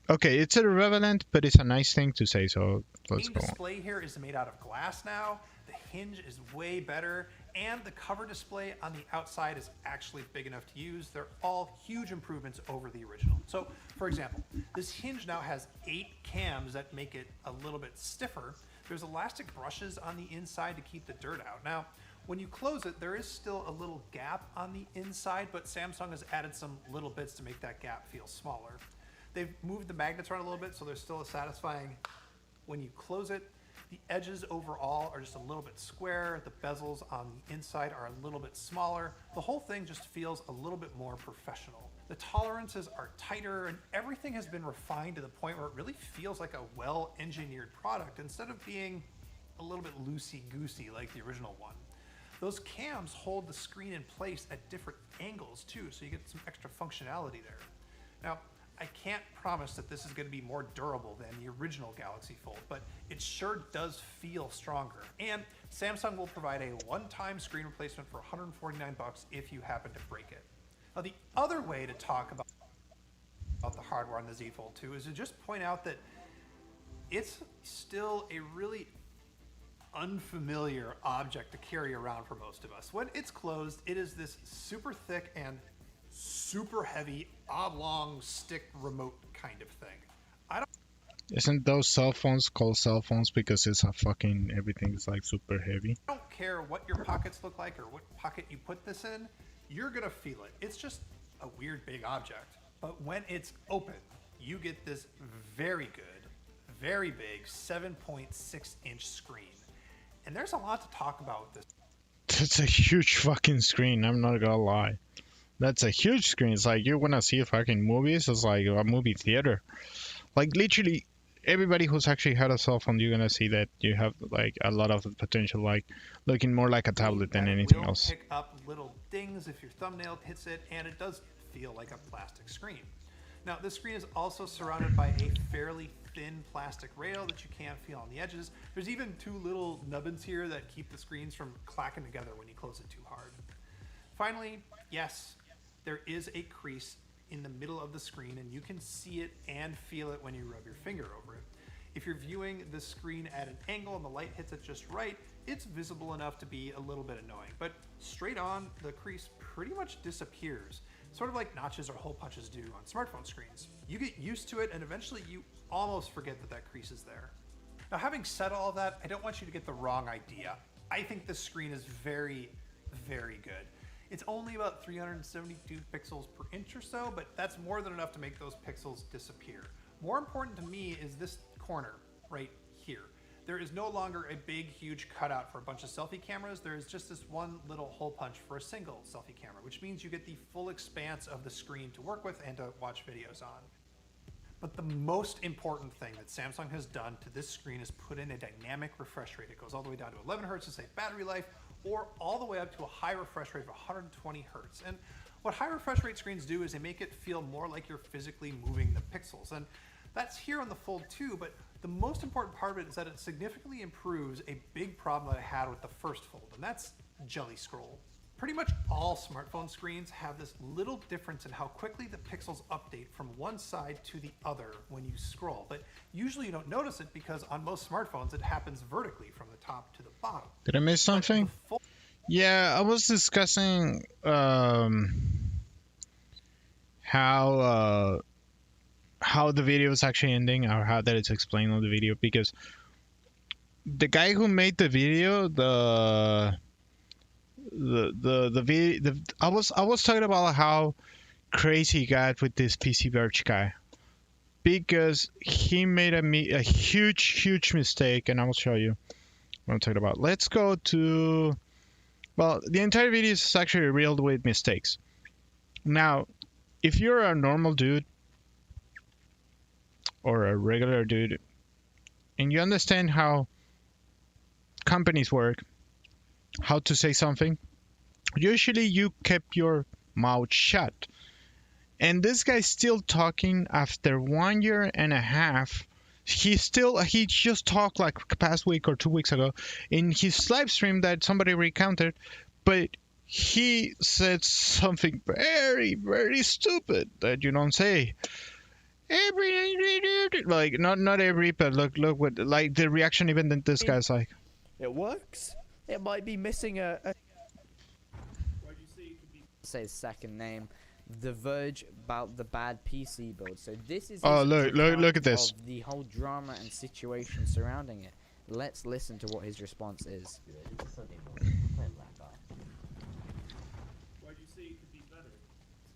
Okay, it's irrelevant, but it's a nice thing to say, so let's go on. display here is made out of glass now. The hinge is way better, and the cover display on the outside is actually big enough to use. They're all huge improvements over the original. So, for example, this hinge now has 8 cams that make it a little bit stiffer. There's elastic brushes on the inside to keep the dirt out. Now, when you close it, there is still a little gap on the inside, but Samsung has added some little bits to make that gap feel smaller. They've moved the magnets around a little bit, so there's still a satisfying when you close it. The edges overall are just a little bit square. The bezels on the inside are a little bit smaller. The whole thing just feels a little bit more professional. The tolerances are tighter, and everything has been refined to the point where it really feels like a well-engineered product instead of being a little bit loosey-goosey like the original one. Those cams hold the screen in place at different angles too, so you get some extra functionality there. Now, I can't promise that this is going to be more durable than the original Galaxy Fold, but it sure does feel stronger. And Samsung will provide a one-time screen replacement for 149 bucks if you happen to break it. Now, the other way to talk about the hardware on the Z Fold 2 is to just point out that it's still a really unfamiliar object to carry around for most of us. When it's closed, it is this super thick and super heavy oblong stick remote kind of thing. Isn't those cell phones called cell phones because it's a fucking everything's like super heavy? I don't care what your pockets look like or what pocket you put this in, you're gonna feel it. It's just a weird big object. But when it's open, you get this very good, very big 7.6-inch screen. And there's a lot to talk about with this. That's a huge fucking screen, I'm not gonna lie. That's a huge screen. It's like you wanna see fucking movies, it's like a movie theater. Like literally everybody who's actually had a cell phone, you're gonna see that you have like a lot of potential, like looking more like a tablet than anything else. Pick up little dings if your thumbnail hits it, and it does feel like a plastic screen. Now, this screen is also surrounded by a fairly thin plastic rail that you can't feel on the edges. There's even 2 little nubbins here that keep the screens from clacking together when you close it too hard. Finally, yes, there is a crease in the middle of the screen, and you can see it and feel it when you rub your finger over it. If you're viewing the screen at an angle and the light hits it just right, it's visible enough to be a little bit annoying, but straight on, the crease pretty much disappears, sort of like notches or hole punches do on smartphone screens. You get used to it, and eventually you almost forget that that crease is there. Now, having said all of that, I don't want you to get the wrong idea. I think this screen is very, very good. It's only about 372 pixels per inch or so, but that's more than enough to make those pixels disappear. More important to me is this corner right here. There is no longer a big, huge cutout for a bunch of selfie cameras. There is just this one little hole punch for a single selfie camera, which means you get the full expanse of the screen to work with and to watch videos on. But the most important thing that Samsung has done to this screen is put in a dynamic refresh rate. It goes all the way down to 11 hertz to save battery life, or all the way up to a high refresh rate of 120 hertz. And what high refresh rate screens do is they make it feel more like you're physically moving the pixels. And that's here on the Fold 2, but the most important part of it is that it significantly improves a big problem that I had with the first Fold, and that's jelly scroll. Pretty much all smartphone screens have this little difference in how quickly the pixels update from one side to the other when you scroll, but usually you don't notice it because on most smartphones it happens vertically from the top to the bottom. Did I miss something? Yeah, I was discussing how the video is actually ending, or how that it's explained on the video, because the guy who made the video, I was talking about how crazy he got with this PC Verge guy, because he made a huge mistake, and I will show you what I'm talking about. Let's go to, well, the entire video is actually riddled with mistakes. Now, if you're a normal dude or a regular dude, and you understand how companies work, how to say something, usually you kept your mouth shut. And this guy's still talking after 1 year and a half. He just talked like past week or 2 weeks ago in his live stream that somebody recounted, but he said something very stupid that you don't say. Like not every, but look what, like, the reaction even that this guy's like. It works. It might be missing a say his second name, the verge about the bad PC build. So this is Oh, his look at account this. of the whole drama and situation surrounding it. Let's listen to what his response is. Why do you say it could be better?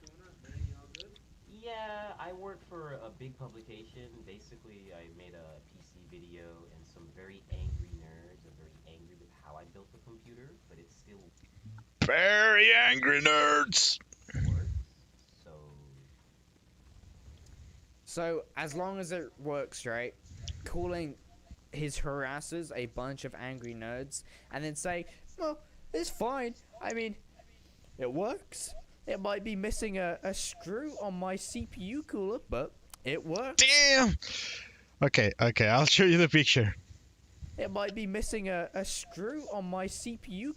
What's going on, man? You all good? Yeah, I work for a big publication. Basically, I made a PC video, and some very angry nerds are very angry with how I built the computer, but it's still very angry nerds. So as long as it works, right? Calling his harassers a bunch of angry nerds, and then say, well, it's fine. I mean, it works. It might be missing a screw on my CPU cooler, but it works. Damn! Okay, I'll show you the picture. It might be missing a screw on my CPU.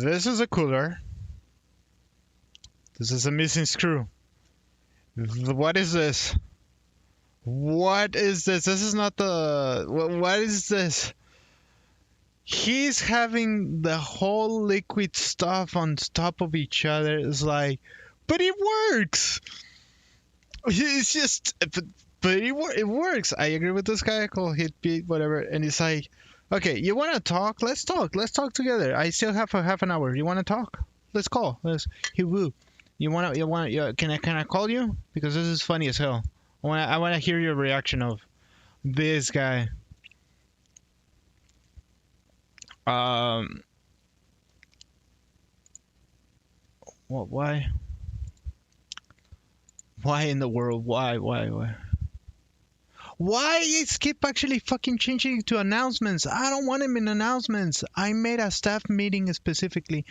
This is a cooler. This is a missing screw. What is this? What is this? This is not the... What is this? He's having the whole liquid stuff on top of each other. It's like, but it works. It's just, but it works. I agree with this guy. Call hit beat whatever, and it's like, okay, you want to talk? Let's talk. Let's talk together. I still have a half an hour. You want to talk? Let's call. Hey, woo. Can I call you? Because this is funny as hell. I wanna hear your reaction of this guy. Well, why? Why in the world? Why? Why is Skip actually fucking changing it to announcements? I don't want him in announcements. I made a staff meeting specifically.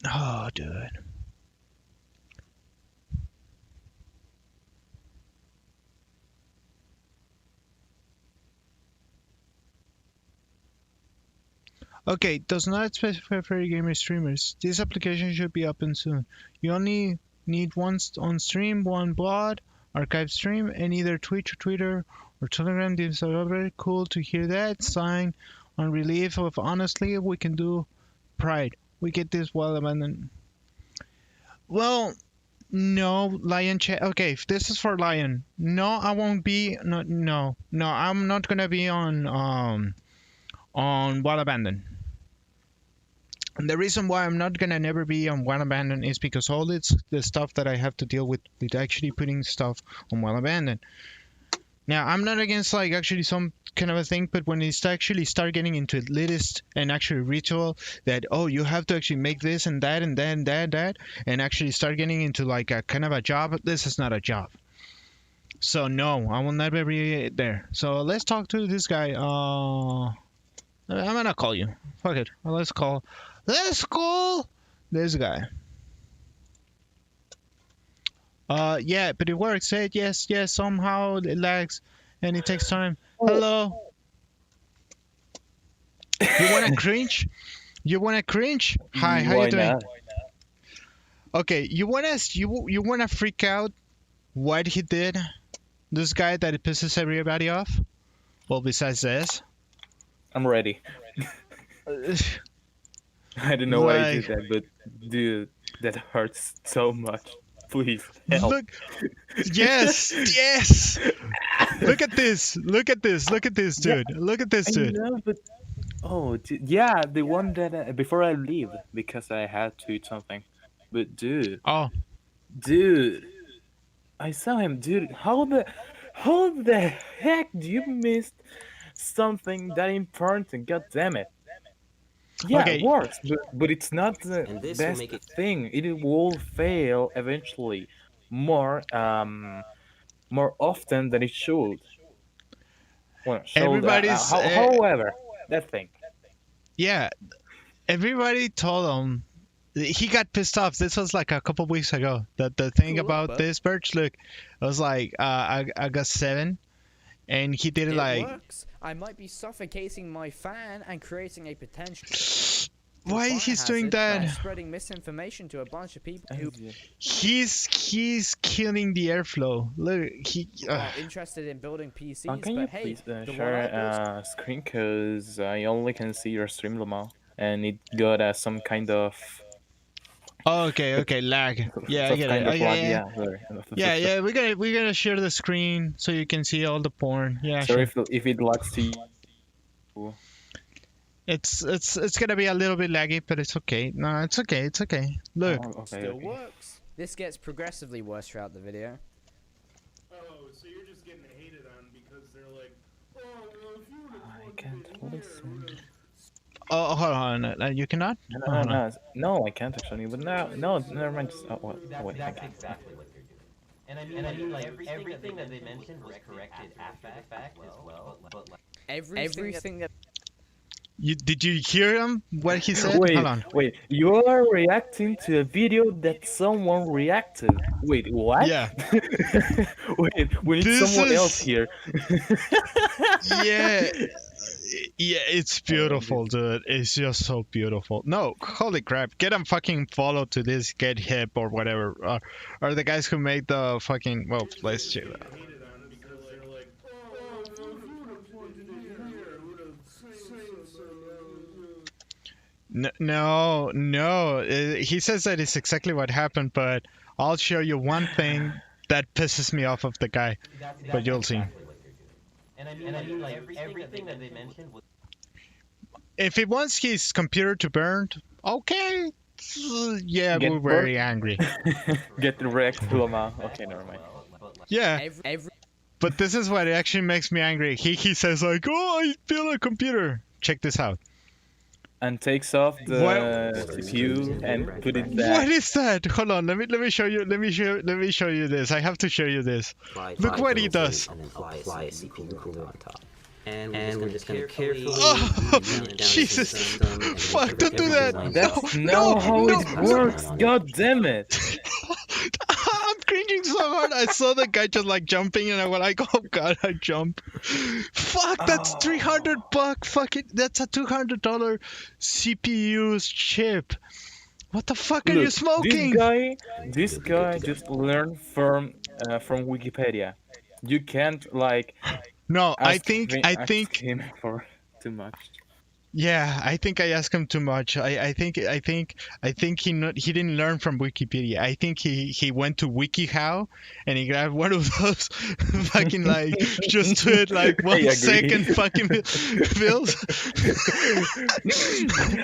Oh, dude. Okay, does not specify for gamer streamers. This application should be open soon. You only need one on stream, one blog, archive stream, and either Twitch or Twitter or Telegram. This are very cool to hear that. Sign on relief of honestly we can do pride. We get this well abandoned. Well, no, Lion chat. Okay, if this is for Lion. No, I won't be. No, I'm not gonna be on Wild Abandon. And the reason why I'm not gonna never be on Wild Abandon is because all the stuff that I have to deal with actually putting stuff on Wild Abandon. Now, I'm not against like actually some kind of a thing, but when it's actually start getting into elitist and actually ritual that, oh, you have to actually make this and that and then that, and actually start getting into like a kind of a job, this is not a job. So no, I will never be there. So let's talk to this guy. I'm gonna call you. Fuck it. Let's call this guy. Yeah, but it works. Say yes. Somehow it lags, and it takes time. Hello. You wanna cringe? Hi, how you doing? Not? Okay, you wanna freak out? What he did? This guy that it pisses everybody off? Well, besides this. I'm ready. I don't know why you did that, but dude, that hurts so much. Please help. Look, yes. Look at this, dude. Look at this, dude. I know, but yeah, the one that before I leave because I had to eat something. But dude, Oh, dude, I saw him, dude. How the heck do you miss something that important? God damn it! Yeah, it okay. works, but it's not the And this will best make it thing. It will fail eventually, more often than it should. Well, should. Everybody's However, that thing. yeah. Everybody told him he got pissed off. This was like a couple weeks ago. The thing Cool, about but this birch, look, it was like I got 7, and he did it it like. works. I might be suffocating my fan and creating a potential. Why fire he's doing hazard by that? spreading misinformation to a bunch of people who He's killing the airflow. Look, he. are interested in building PCs. Can you but hey, please the one I share built screen? Cause I only can see your stream, Lama, and it got some kind of. Oh, okay, lag. Yeah, I Some get kind it. of Okay, lag, yeah. sorry. Yeah, we're gonna share the screen so you can see all the porn. Yeah, Sorry sure. if it lags to you. It's gonna be a little bit laggy, but it's okay. No, it's okay. It's okay. Look. still works. This gets progressively worse throughout the video. Oh, so you're just getting hated on because they're like, oh, well, if you would have I can't listen. Oh, hold on. You cannot? No, I can't actually. But no, never mind. Just, wait. That's exactly what they're doing. And I mean, like everything that they mentioned was corrected after the fact as well. But like Everything that Did you hear him? What he said? Wait, Hold on. wait. You are reacting to a video that someone reacted. Wait, what? Yeah. Wait, we need This someone is- else here. Yeah. Yeah, it's beautiful, dude. It's just so beautiful. No, holy crap. Get him fucking follow to this Get Hip or whatever. Or the guys who made the fucking. Well, let's check that. No. He says that it's exactly what happened, but I'll show you one thing that pisses me off of the guy. But you'll see. And I mean, like everything that they mentioned was. If he wants his computer to burn, okay. Yeah, Get we're very angry. Get wrecked, Lama. Okay, never mind. Yeah. But this is what actually makes me angry. He says like, oh, I built a computer. Check this out. And takes off the CPU and put it back. What is that? Hold on, let me show you. Let me show you this. I have to show you this. Look what he does. And then apply a CPU cooler on top. And we're just gonna carefully. Oh, Jesus! Fuck! Don't do that. That's not how it works. God damn it! I'm cringing so hard. I saw the guy just like jumping, and I was like, "Oh God, I jump!" Fuck! That's $300. Fuck it. That's a $200 CPU chip. What the fuck are you smoking? This guy just learned from Wikipedia. You can't like. No, I ask think him for too much. Yeah, I think I asked him too much. I think he didn't learn from Wikipedia. I think he went to WikiHow and he grabbed one of those fucking like just do it like 1 second fucking bills.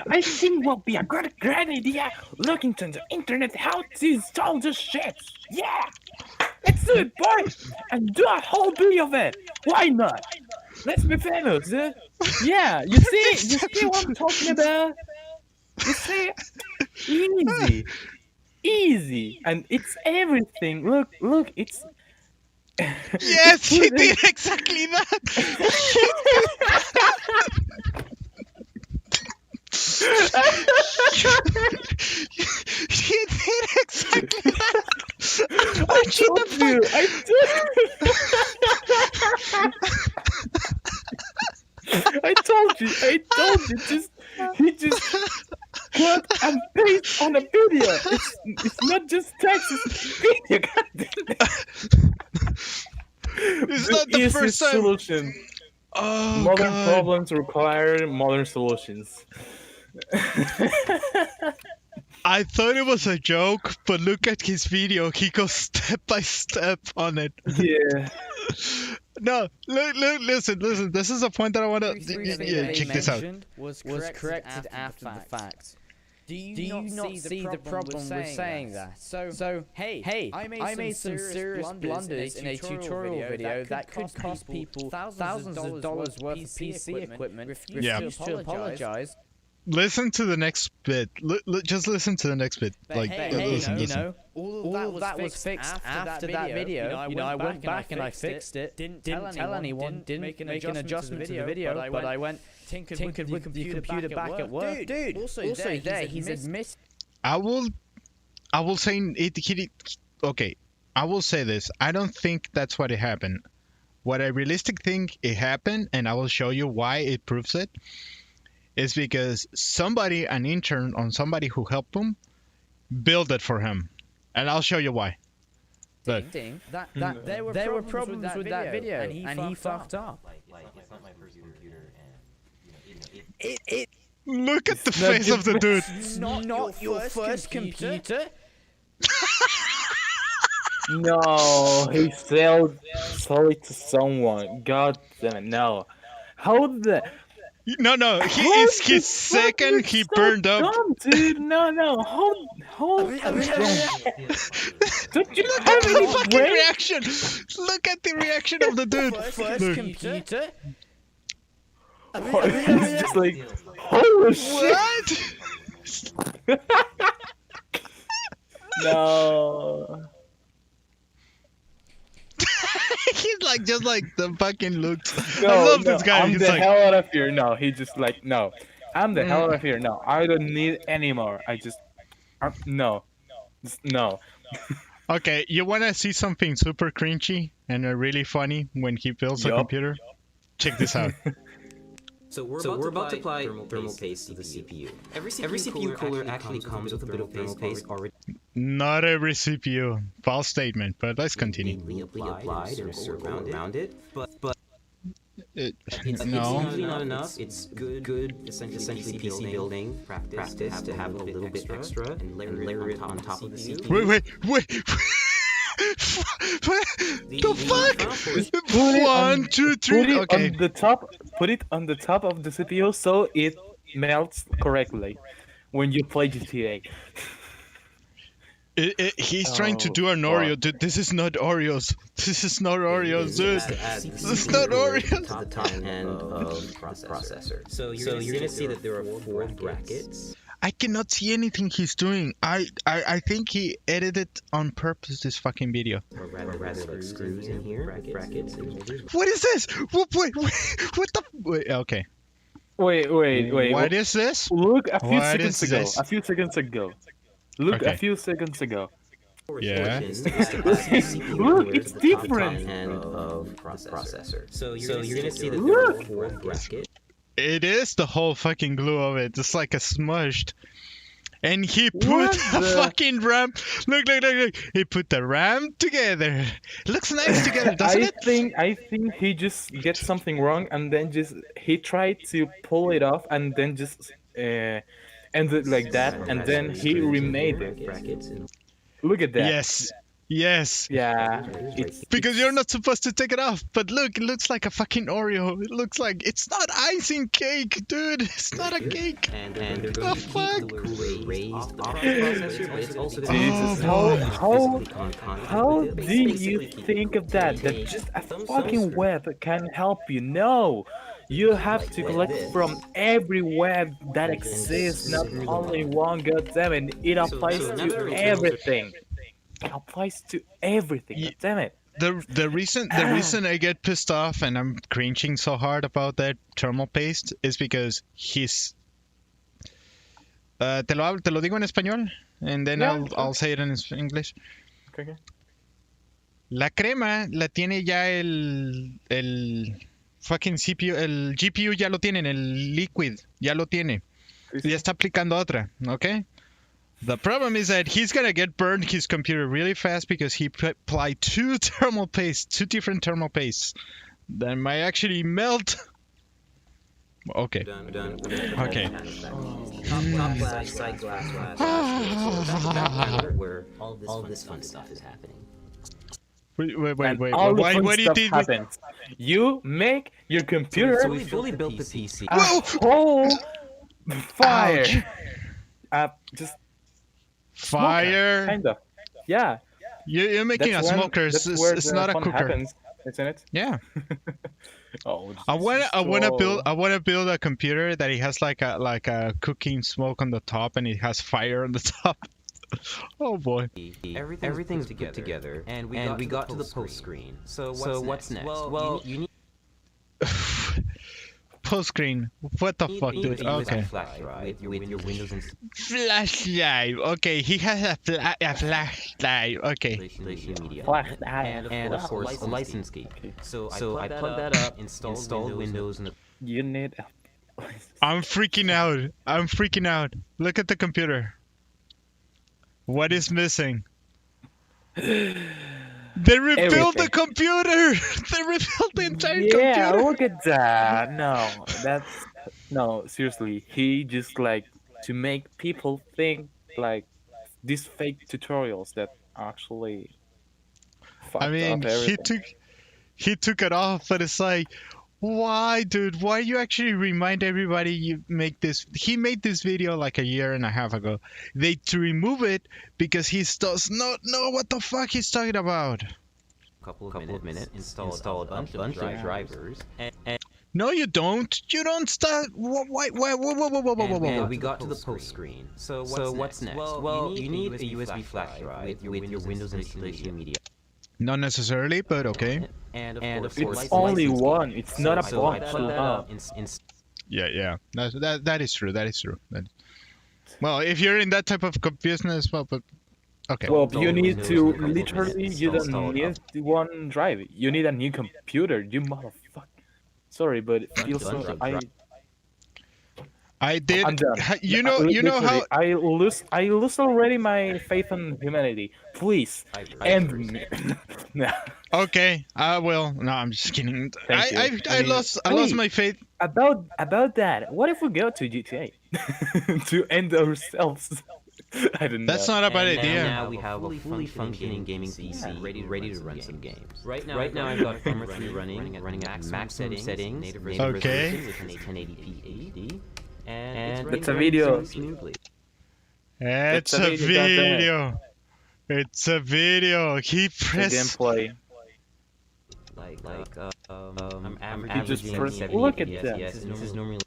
I think will be a great idea looking to the internet how to install this shit. Yeah, let's do it, boys, and do a whole video of it. Why not? Let's be famous. Yeah, you see what I'm talking about? You see, easy, and it's everything. Look, it's. Yes, he did exactly that. He did exactly that. I told you. I told you. He just cut and paste on a video. It's not just text. It's video. God damn it. It's not the first time. Solution. Oh, modern God. problems require modern solutions. I thought it was a joke, but look at his video. He goes step by step on it. Yeah. No, listen. This is a point that I want to. everything Yeah, they check this out. mentioned was corrected after the fact. Do you not see the problem with saying that? So hey, I made some serious blunders in a tutorial video that could cost people thousands of dollars worth of PC equipment. Refuse to apologize. Listen to the next bit. Just listen to the next bit. Like, listen. All of that was fixed after that video. I went back and I fixed it. Didn't tell anyone. Didn't make an adjustment to the video. But I went tinkered with the computer back at work. Dude. Also there, he's admitted. I will say it. Okay, I will say this. I don't think that's what it happened. What I realistic think it happened, and I will show you why it proves it. Is because somebody, an intern or somebody who helped him, built it for him, and I'll show you why. But there were problems with that video, and he fucked up. Like it's not my first computer, and look at the face of the dude. It's not your first computer. No, he sold it to someone. God damn it, no. How the... No, he is his second. He burned up. Dumb, dude. No. Hold. Don't you have any fucking brain? reaction? Look at the reaction of the dude. First computer. It's just like, holy shit. What? No. He's like just like the fucking looks. No, I love this guy. I'm He's the like, hell out of here. No, he just like, no. I'm the hell out of here. No, I don't need any more. No. No. Okay, you wanna see something super cringy and really funny when he builds a computer? Check this out. So we're about to apply thermal paste to the CPU. Every CPU cooler actually comes with a bit of thermal paste already. Not every CPU. False statement, but let's continue. Applied in a circle around it, but it's no. usually not enough. It's good essentially PC building practice to have a little bit extra and layer it on top of the CPU. Wait. The fuck? 1, 2, 3. Okay. Put it on the top of the CPU so it melts correctly when you play GTA. He's trying to do an Oreo, dude. This is not Oreos. This is not Oreos, dude. This is not Oreos. To the top end of the processor. So you're gonna see that there are 4 brackets. I cannot see anything he's doing. I think he edited on purpose this fucking video. Or rather like screws in here, brackets and holders. What is this? Wait, what the? Wait, okay. Wait. What is this? Look a few seconds ago. Look Okay. a few seconds ago. Yeah. Look, it's different. End of processor. So you're gonna see that there are 4 brackets. It is the whole fucking glue of it. It's like a smushed. And he put a fucking RAM. Look. He put the RAM together. It looks nice together, doesn't it? I think he just gets something wrong and then he tried to pull it off and then just ended like that and then he remade it. Look at that. Yes. Yeah. Because you're not supposed to take it off. But look, it looks like a fucking Oreo. It looks like it's not icing cake, dude. It's not a cake. And the fuck? Raised processor, but it's also How do you think of that? That just a fucking web can help you? No. You have to collect from every web that exists, not only one. Goddammit, it applies to everything. It applies to everything. Damn it. The reason I get pissed off and I'm cringing so hard about that thermal paste is because he's te lo digo en español and then I'll say it in English. Okay. La crema la tiene ya el fucking CPU, el GPU ya lo tiene, el liquid ya lo tiene. Ya está aplicando otra, ¿ok? The problem is that he's gonna get burned his computer really fast because he applied 2 different thermal pastes that might actually melt. Okay. Done. Okay. Top glass, side glass. Where all this fun stuff is happening. Wait. What do you think? Happens. You make your computer. So we fully built the PC. A whole fire. just Fire. kind of. Yeah. You're making That's a when- smoker. That's It's, where it's the not a fun cooker. happens, isn't it? Yeah. Oh, I wanna build so- I wanna build a computer that it has like a cooking smoke on the top and it has fire on the top. Oh boy. Everything's put together, and we got to the post screen. So what's next? Well, you need Post screen. What the fuck, a dude? USB Okay. flash drive with your Windows and Flash drive. Okay, he has a flash drive. Okay. media, Flash drive. and of course a license key. So I plugged that up, installed Windows, and You need. I'm freaking out. I'm freaking out. Look at the computer. What is missing? They rebuilt the computer. They rebuilt the entire Yeah, computer. look at that. No, seriously. He just like to make people think like these fake tutorials that actually fucked I mean, up everything. he took it off, but it's like, why, dude? Why you actually remind everybody you make this? He made this video like a year and a half ago. They to remove it because he does not know what the fuck he's talking about. couple of minutes installed a bunch of drivers, and No, you don't. You don't start. Why? and we got to the post screen. So what's next? Well, you need a USB flash drive with your Windows installation media. Not necessarily, but okay. And of It's course, only license one. key. It's not a So I bunch. plugged that up. Yeah. That is true. That is true. Well, if you're in that type of business, well, but okay. Well, you need to literally. You don't need one drive. You need a new computer. You motherfucker. Sorry, but it feels so. I did. I'm done. You know how I lose already my faith in humanity. Please end me. No. Okay, I will. No, I'm just kidding. Thank you. I lost my faith. About that. What if we go to GTA to end ourselves? I don't know. That's not a bad idea. Now we have a fully functioning gaming PC ready to run some games. Right now I've got Armor 3 running at maximum settings, native Okay. resolution with an 1080p HD, and That's a video. smoothly. It's a video. It's a video. He pressed. Gameplay. I'm You just averaging press- 70 look at FPS. that. Yes, this is normally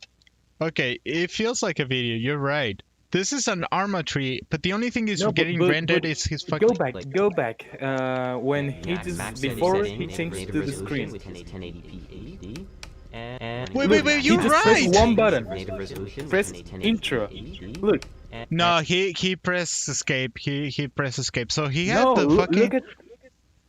Okay, it feels like a video. You're right. This is an Arma tree, but the only thing is getting rendered is his fucking. Go back. When he just before he changes to the screen. with an 1080p HD. And Wait, you're he just right. pressed one button. Native resolution with Press an 1080p intro. HD. Look. No, he pressed escape. He pressed escape. So he had No, the fucking. look at.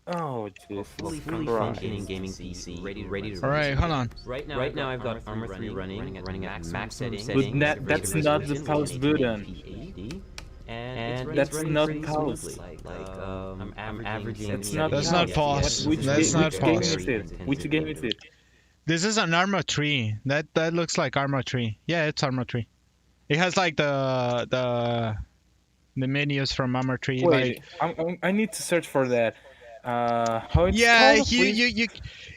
Oh, jeez. Fully Christ. functioning gaming PC ready to All right, hold on. Right now I've got Armor 3 running at maximum settings. But that's not the pause button. And That's it's not running pause. smoothly. I'm averaging. That's not That's pause. not pause. Which That's game, not which game pause. is it? Which game is it? This is an Arma tree. That looks like Arma tree. Yeah, it's Arma tree. It has like the menus from Arma tree. Wait, Like I need to search for that. How it's yeah, called, please?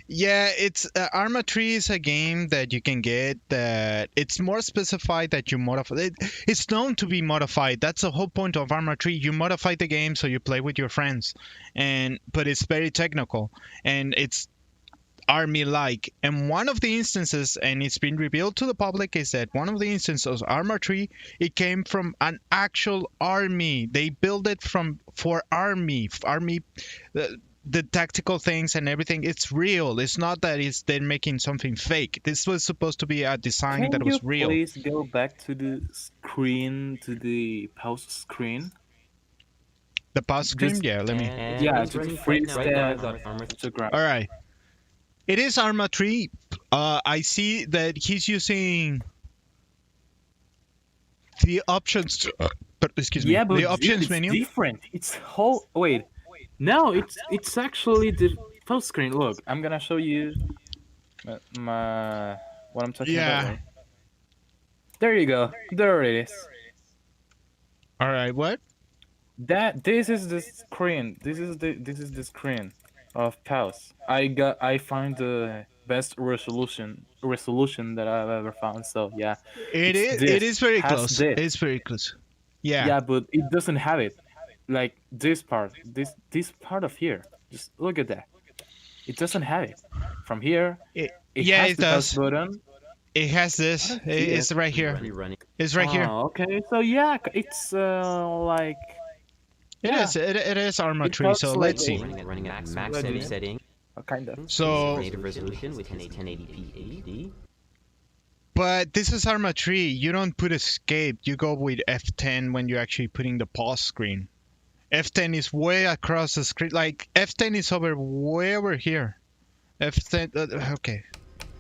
yeah. It's Arma tree is a game that you can get that it's more specified that you modify. It's known to be modified. That's the whole point of Arma tree. You modify the game so you play with your friends, but it's very technical and it's army-like. And one of the instances, and it's been revealed to the public, is that one of the instances of Arma tree, it came from an actual army. They built it for army. The tactical things and everything. It's real. It's not that they're making something fake. This was supposed to be a design Can that was you real. please go back to the screen, to the pause screen? The pause screen? Just- Yeah, let me. Yeah, to freeze the Instagram. All right. It is Arma 3. I see that he's using the options. Excuse me. Yeah, but the options it's menu. different. It's whole. Wait, no, it's actually the pause screen. Look, I'm gonna show you my what I'm talking Yeah. about. Right? There you go. There it is. All right. What? This is the screen. This is the screen of pause. I find the best resolution that I've ever found. So yeah, It it's is. It this. is very Has close. this. It's very close. Yeah, but it doesn't have it. Like this part, this part of here. Just look at that. It doesn't have it. From here, it Yeah, has it the pause does. button. It has I this. don't see It's it. right here. It's right here. Oh, okay. So yeah, it's like It yeah. is. It is Arma It 3. So talks let's like see. Running at Let's maximum see. setting. Kind of. So, Native resolution, which is 1080p HD. but this is Arma 3. You don't put escape. You go with F10 when you're actually putting the pause screen. F10 is way across the screen. Like F10 is way over here. F10. Okay.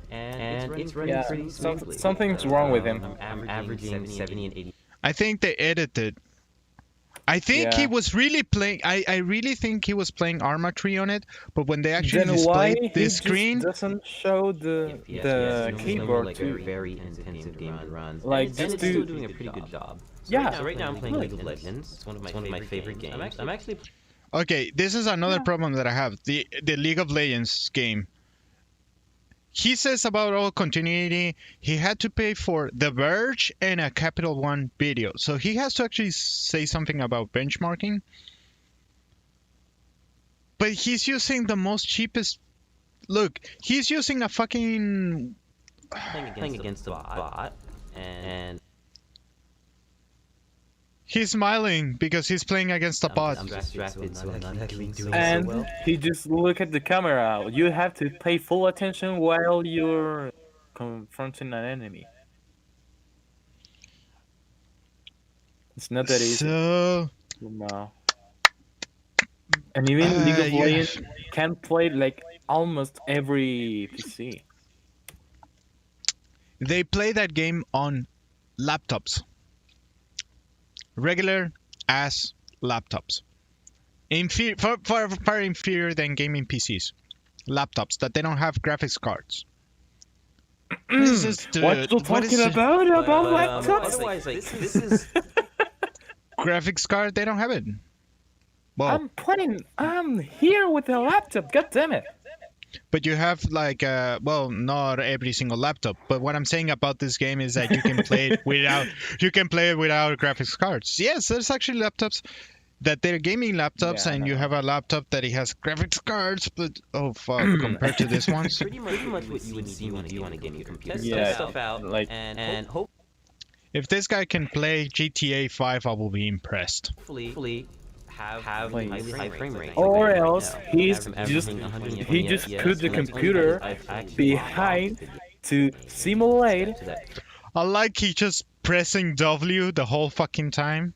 And it's running pretty smoothly. Something's wrong with him. I'm averaging 70 and 80. I think they edited. I think he was really playing. I really think he was playing Arma 3 on it. But when they actually Then why displayed he the just screen, doesn't show the keyboard like too? very intensive game runs. Like, and just it's still doing a pretty good job. Yeah. So right now I'm playing League of Legends. It's one of my favorite games. I'm actually okay, this is another problem that I have. The League of Legends game. He says about all continuity, he had to pay for The Verge and a Capital One video. So he has to actually say something about benchmarking. But he's using the most cheapest. Look, he's using a fucking. playing against a bot, and He's smiling because he's playing against a bot. I'm distracted, so I'm not actually doing And so well. he just look at the camera. You have to pay full attention while you're confronting an enemy. It's not that easy. So. No. And even League of Legends can play like almost every PC. They play that game on laptops. Regular ass laptops. Far inferior than gaming PCs. Laptops that they don't have graphics cards. This is What you talking about laptops? Otherwise, like this is graphics card, they don't have it. Well, I'm here with a laptop. God damn it! but you have like well, not every single laptop. But what I'm saying about this game is that you can play it without graphics cards. Yes, there's actually laptops that they're gaming laptops, and you have a laptop that it has graphics cards. But oh fuck, compared to this one, pretty much what you would see on a gaming computer. Yeah, Test stuff out, like and if this guy can play GTA 5, I will be impressed. hopefully have high frame rate. Or else he just FPS, put the computer behind to simulate. I like he just pressing W the whole fucking time.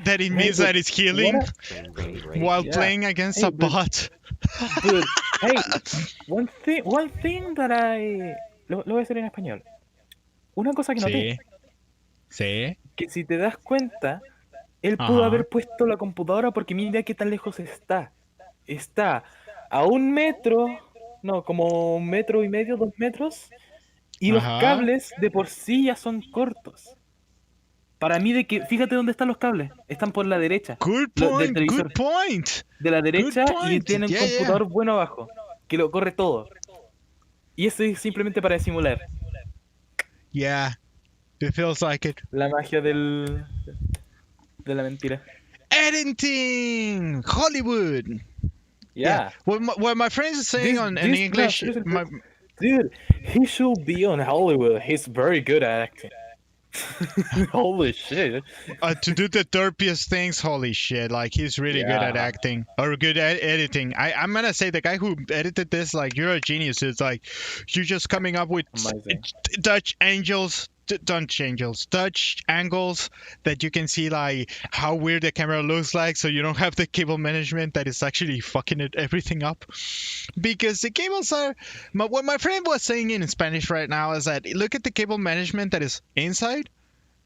That it means that it's healing while playing against a bot. Dude, hey, one thing that lo voy a hacer en español. Una cosa que noté. Sí. Que si te das cuenta, él pudo haber puesto la computadora porque mira qué tan lejos está. Está a 1 metro, no, como 1,5 metros, 2 metros, y los cables de por sí ya son cortos. Para mí, fíjate dónde están los cables. Están por la derecha. Good point, good point. De la derecha y point. tienen un computador bueno abajo, que lo corre todo. Y eso es simplemente para simular. Yeah, it feels like it. La magia de la mentira. Editing! Hollywood! Yeah. What my friends are saying in English... Dude, he should be on Hollywood. He's very good at acting. Holy shit. To do the derpiest things, holy shit. Like, he's really good at acting. Or good at editing. I'm gonna say the guy who edited this, like, you're a genius. It's like, you're just coming up with Dutch angles that you can see like how weird the camera looks like, so you don't have the cable management that is actually fucking everything up. Because the cables are what my friend was saying in Spanish right now is that look at the cable management that is inside,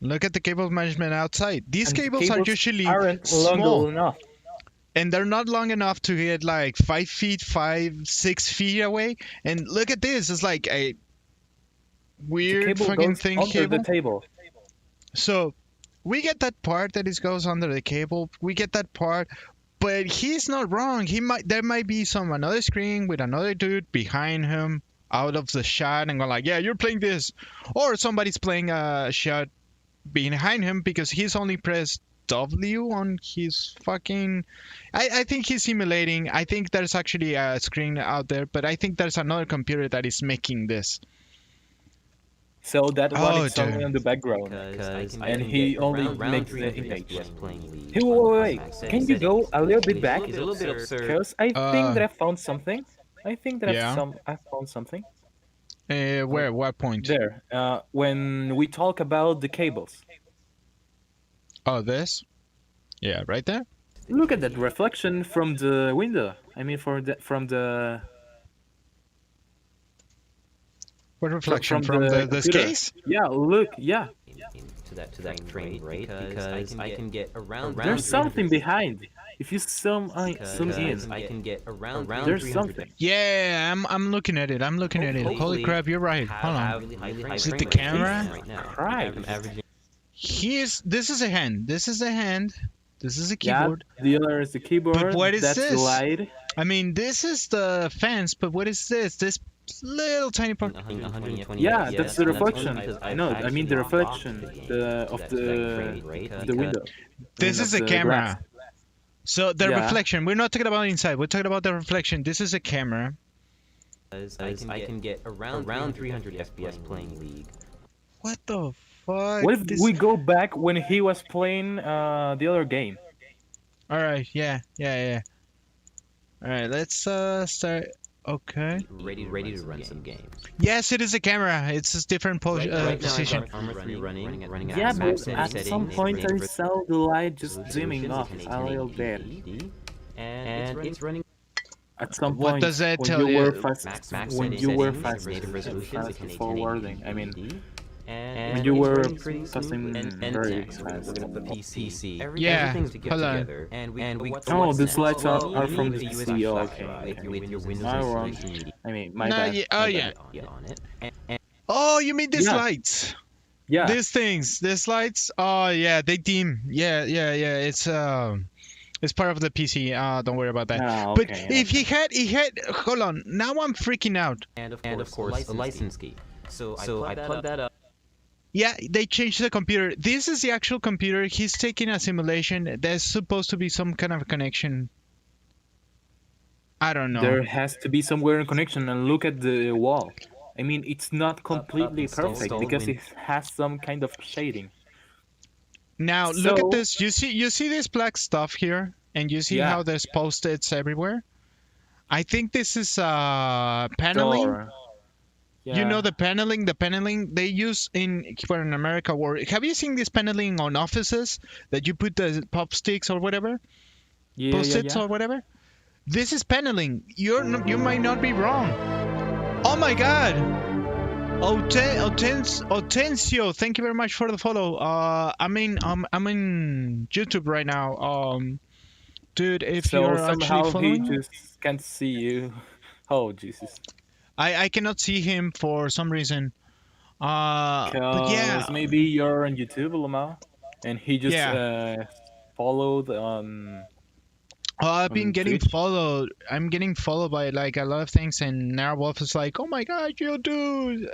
look at the cable management outside. These cables are usually small enough. And they're not long enough to get like 6 feet away. And look at this, it's like a weird fucking thing under the table. So we get that part that it goes under the cable. We get that part, but he's not wrong. There might be another screen with another dude behind him out of the shot and go like, yeah, you're playing this, or somebody's playing a shot behind him because he's only pressed W on his fucking. I think he's simulating. I think there's actually a screen out there, but I think there's another computer that is making this. So that one Oh, is only dude. on the background, Because I and can he get only around makes the 300 image. FPS playing League. Hey, wait. Can you go a little bit back? It's a little bit absurd. Because I think that I found something. I think that Yeah. I found something. Where? What point? There. When we talk about the cables. Oh, this? Yeah, right there. Look at that reflection from the window. I mean, from the. What reflection from from this computer. case? Yeah, look, yeah. To that frame rate because I can get around. There's something behind. If you zoom in, I can get around. There's something. Yeah, I'm looking at it. I'm looking at it. Holy crap, you're right. Hold on. Is it the camera? This is a hand. This is a hand. This is a keyboard. Yeah, the other is the keyboard. But what is That's this? the light. I mean, this is the fence, but what is this? This little tiny part. Yeah, that's the reflection. I know. I mean the reflection of the window. This is a camera. So the Yeah. reflection. We're not talking about inside. We're talking about the reflection. This is a camera. I can get around 300 FPS playing League. What the fuck? What if we go back when he was playing the other game? All right. Yeah. All right. Let's start. Okay. Ready to run some games. Yes, it is a camera. It's a different position. Running Yeah, but at some point I saw the light just dimming off a little bit. And it's running. At some What point, does that when tell you you? were fast, when you were fast, native resolution, fast 1080 forwarding. I mean, and when you were pretty passing very fast. PC. Yeah, Everything's to get hold on. together. And we Oh, these lights are from the With PC. Oh, okay. with your Windows My wrong. installation media I mean, my Nah, bad. yeah, oh My yeah. bad. on it. And Oh, you mean these Yeah. lights? Yeah. These things, these lights. Oh yeah, they dim. Yeah. It's part of the PC. Don't worry about that. Ah, But okay, if he had, hold on. Now I'm freaking out. and of course a license key. So I plug that up. Yeah, they changed the computer. This is the actual computer. He's taking a simulation. There's supposed to be some kind of connection. I don't know. There has to be somewhere in connection, and look at the wall. I mean, it's not completely install perfect because Win- it has some kind of shading. Now look at So- this. You see this black stuff here, and you see Yeah. how there's post-its everywhere. I think this is paneling. Door. You know the paneling they use in America. Or have you seen this paneling on offices that you put the pop sticks or whatever, Yeah, post-its yeah. or whatever? This is paneling. You might not be wrong. Oh my God! Otencio, thank you very much for the follow. I'm in YouTube right now. Dude, if So you're somehow actually following, he just can't see you. Oh Jesus! I cannot see him for some reason. But yeah, Maybe you're on YouTube, Lamau, and he just Yeah. followed I've been on getting Twitch? followed. I'm getting followed by like a lot of things, and Narwolf is like, "Oh my God, you do."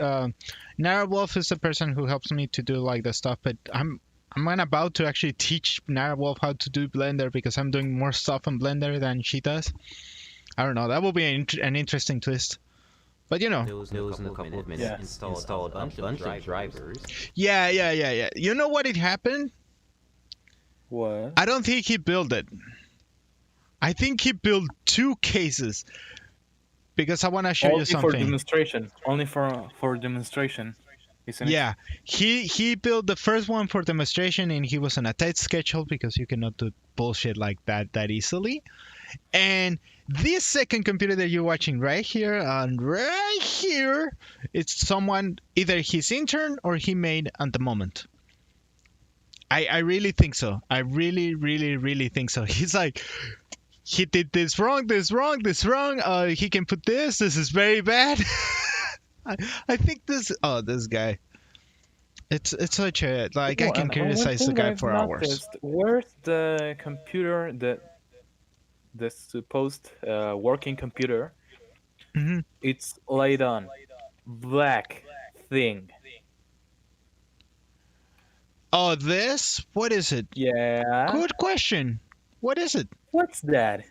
Narwolf is the person who helps me to do like the stuff, but I'm about to actually teach Narwolf how to do Blender because I'm doing more stuff on Blender than she does. I don't know. That will be an interesting twist. But you know. Those in a couple of minutes. Installed a bunch of drivers. Yeah. You know what it happened? What? I don't think he built it. I think he built two cases. Because I want to show Only you for something. demonstration. Only for demonstration. Isn't it? Yeah, he built the first one for demonstration, and he was on a tight schedule because you cannot do bullshit like that easily. And this second computer that you're watching right here and right here, it's someone either his intern or he made at the moment. I really think so. I really think so. He's like, he did this wrong. He can put this. This is very bad. I think this guy. It's such a I can criticize the guy for hours. Where's the computer the supposed working computer? Mm-hmm. It's laid on black thing. Oh, this? What is it? Yeah. Good question. What is it? What's that?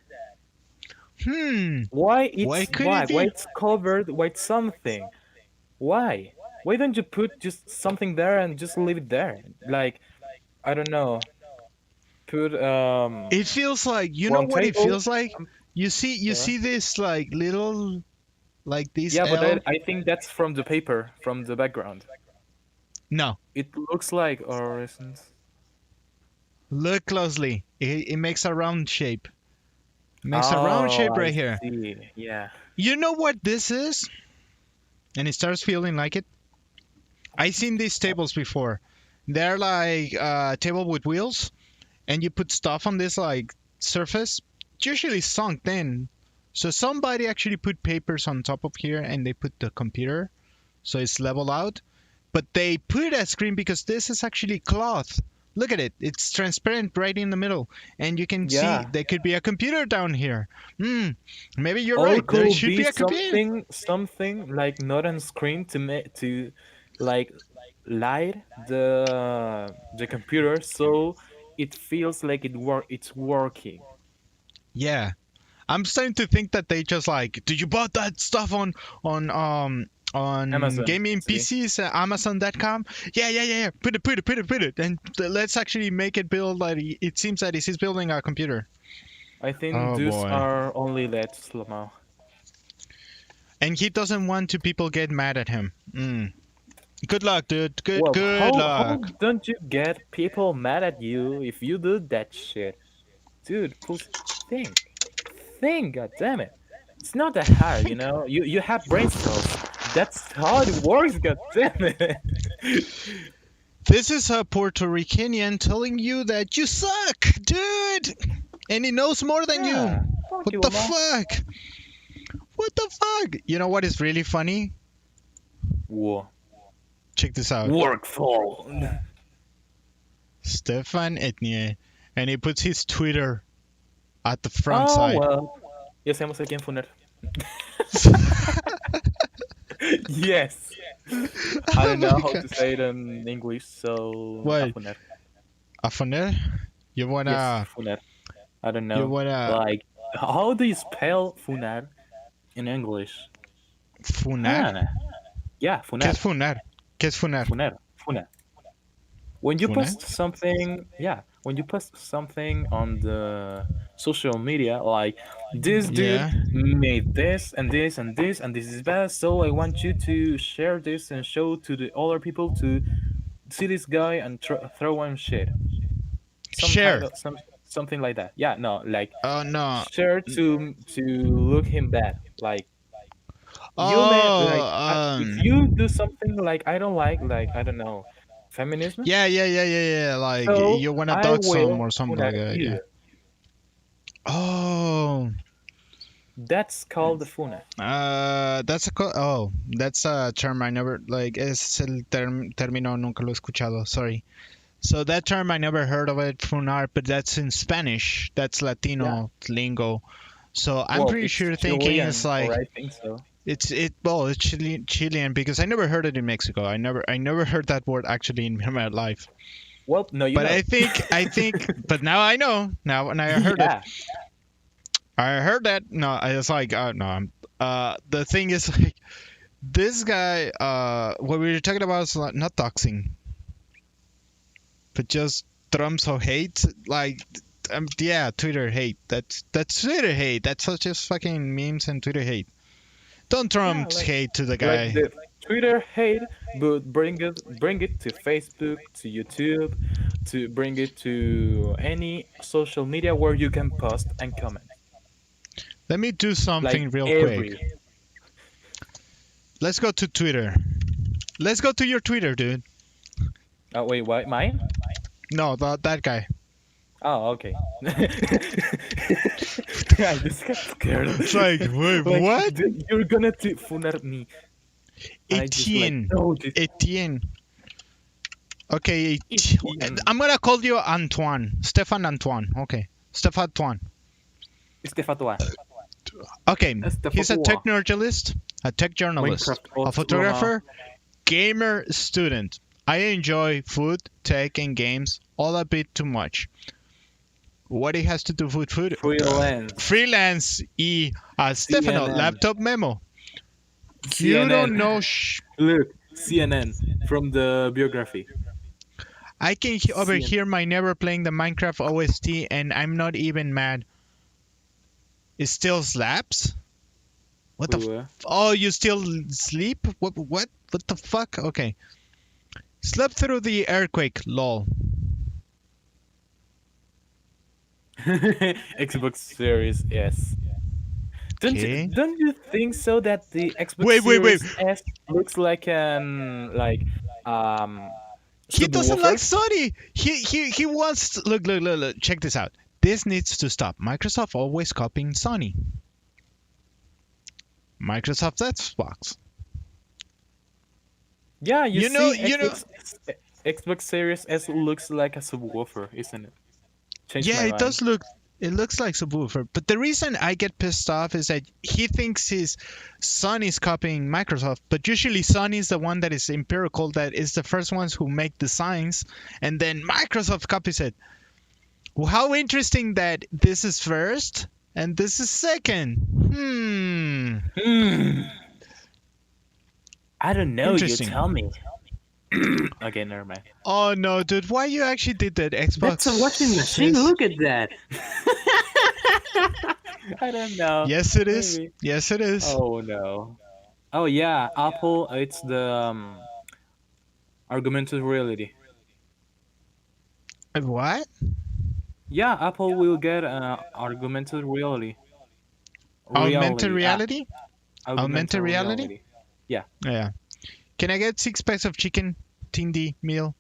Hmm. Why it's What could black? it Why be? it's covered? Why it's something? Why? Why don't you put just something there and just leave it there? Like, I don't know. Put It feels like, you know one what it table. feels like? You Yeah. see this like little, like this Yeah, but L? I think that's from the paper, from the background. No. It looks like Orisons. Look closely. It makes a round shape. Makes a round Oh, shape I right here. see. Yeah. You know what this is? And it starts feeling like it. I've seen these tables before. They're like a table with wheels, and you put stuff on this like surface. It's usually sunk in. So somebody actually put papers on top of here, and they put the computer, so it's level out. But they put a screen because this is actually cloth. Look at it. It's transparent right in the middle. And you can see Yeah. there could be a computer down here. Maybe you're Or right. There could should be be a computer. something like not on screen to like light the computer so it feels like it's working. Yeah. I'm starting to think that they just like, did you bought that stuff on Amazon. gaming See? PCs, Amazon.com? Yeah. Put it. And let's actually make it build like it seems that he's building a computer. I think Oh those boy. are only that slow. And he doesn't want to people get mad at him. Good luck, dude. Good Well, how luck. don't you get people mad at you if you do that shit? Dude, please think, god damn it. It's not that hard, you know? You have brain cells. That's how it works, god damn it. This is a Puerto Ricanian telling you that you suck, dude. And he knows more than you. Fuck What you, the Omar. fuck? What the fuck? You know what is really funny? Whoa. Check this out. Work phone. Stefan Etnie. And he puts his Twitter at the front Oh, side. well. Ya sabemos a quién funar. Yes. I don't know how to say it in English, so What? a funar. A funer? You wanna... Yes, funar. I don't know. You wanna... Like, how do you spell funar in English? Funar? Ah, yeah, ¿Qué funar. es funar? ¿Qué es funar? Funar. When you Funar? post something, when you post something on the social media, like this dude Yeah. made this and this and this and this is bad, so I want you to share this and show to the other people to see this guy and throw him shit. Share. Something like that. Yeah, no, like Oh, no. share to look him bad. Like you may like if you do something like I don't like I don't know, feminism. Yeah. Like, So you wanna I dog some will or something funar like that. you. Yeah. Oh. That's called the funa. That's a term I never, like, es el término, nunca lo he escuchado, sorry. So that term, I never heard of it, funar, but that's in Spanish. That's Latino lingo. So I'm pretty it's sure thinking Chilean, it's like... or I think so. It's Chilean because I never heard it in Mexico. I never heard that word actually in my life. Well, no, you But know. I think, but now I know. Now when I heard it, I heard that. No, I was like, no. The thing is, like, this guy. What we were talking about is not doxing, but just drums of hate. Like, yeah, Twitter hate. That's Twitter hate. That's just fucking memes and Twitter hate. Don't Trump hate to the guy. Like the Twitter hate, but bring it to Facebook, to YouTube, to bring it to any social media where you can post and comment. Let me do something Like real every. quick. Let's go to Twitter. Let's go to your Twitter, dude. Oh wait, what? Mine? No, that guy. Oh, okay. I just got scared. It's like, wait, what? You're gonna funar me. Etienne. No, Etienne. Okay, I'm gonna call you Antoine. Stefan Antoine. Okay. Stefan Antoine. Okay. He's a technologist, a tech journalist, Minecraft a photographer, gamer, student. I enjoy food, tech, and games all a bit too much. What it has to do with food? Freelance. Freelance y Stefano, CNN. laptop memo. You CNN. don't know. Look, CNN from the biography. I can overhear my neighbor playing the Minecraft OST, and I'm not even mad. It still slaps? What the? Oh, you still sleep? What? What the fuck? Okay. Slept through the earthquake. Lol. Xbox Series S. Don't Okay. you think so that the Xbox Wait. Series S looks like He doesn't subwoofer? like Sony. He wants to, look. Check this out. This needs to stop. Microsoft always copying Sony. Microsoft Xbox. Yeah, you know, see, Xbox Series S looks like a subwoofer, isn't it? Yeah, it does look. It looks like subwoofer. But the reason I get pissed off is that he thinks his Sony's copying Microsoft, but usually Sony's the one that is empirical, that is the first ones who make designs, and then Microsoft copies it. Well, how interesting that this is first and this is second. I don't know. You Interesting. tell me. Okay, never mind. Oh no, dude! Why you actually did that? Xbox. That's a washing machine. Look at that. I don't know. Yes, it is. Maybe. Yes, it is. Oh no. Oh yeah, Apple. It's the augmented reality. What? Yeah, Apple will get augmented reality. Augmented reality? Augmented reality? reality. Yeah. Yeah. Can I get 6 packs of chicken Tindy meal?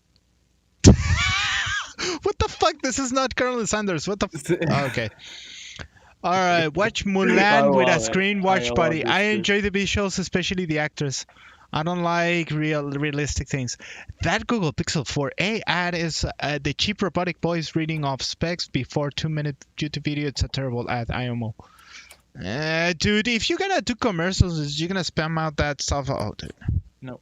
What the fuck? This is not Colonel Sanders. What the oh, okay. All right. Watch Mulan with a screen watch party. I enjoy the visuals, especially the actors. I don't like realistic things. That Google Pixel 4a ad is the cheap robotic voice reading off specs before 2-minute YouTube video. It's a terrible ad, IMO. Dude, if you're gonna do commercials, you're gonna spam out that stuff. Oh, dude. No.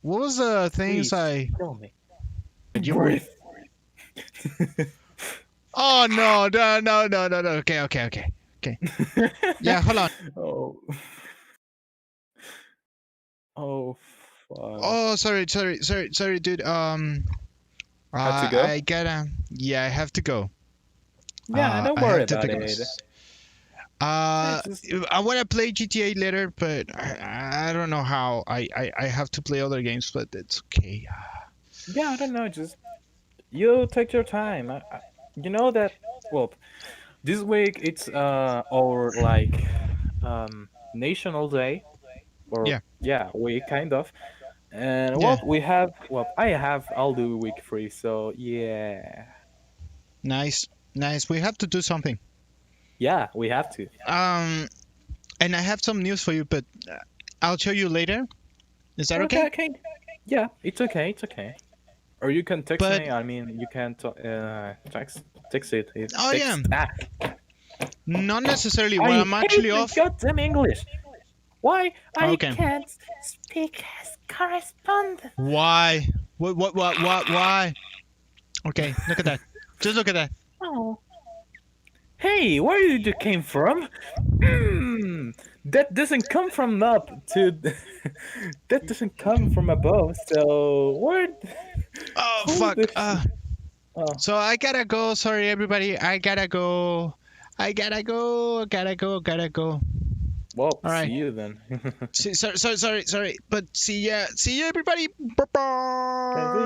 What was the things Please, tell me. You Oh no. Okay. Yeah, hold on. Oh. Oh. Fuck. Oh, sorry, dude. Have to go? I have to go. Yeah, don't I worry have to about pick up it. I want to play GTA later, but I don't know how. I have to play other games, but it's okay. Yeah, I don't know. Just you take your time. You know that. Well, this week it's our like national day, or week kind of. And Yeah. I have all the week free, so yeah. Nice. We have to do something. Yeah, we have to. And I have some news for you, but I'll show you later. Is that okay? Okay. Yeah, it's okay. Or you can text But- me. I mean, you can text it. Oh, yeah. Not necessarily. I When I'm actually hate off. the goddamn English. Why I Okay. can't speak as correspondent? Why? What? Why? Okay, look at that. Just look at that. Oh. Hey, where did you came from? That doesn't come from up to. That doesn't come from above. So where? Oh fuck. So I gotta go. Sorry, everybody. I gotta go. Well, All right. see you then. Sorry. But see ya, everybody. Bye-bye.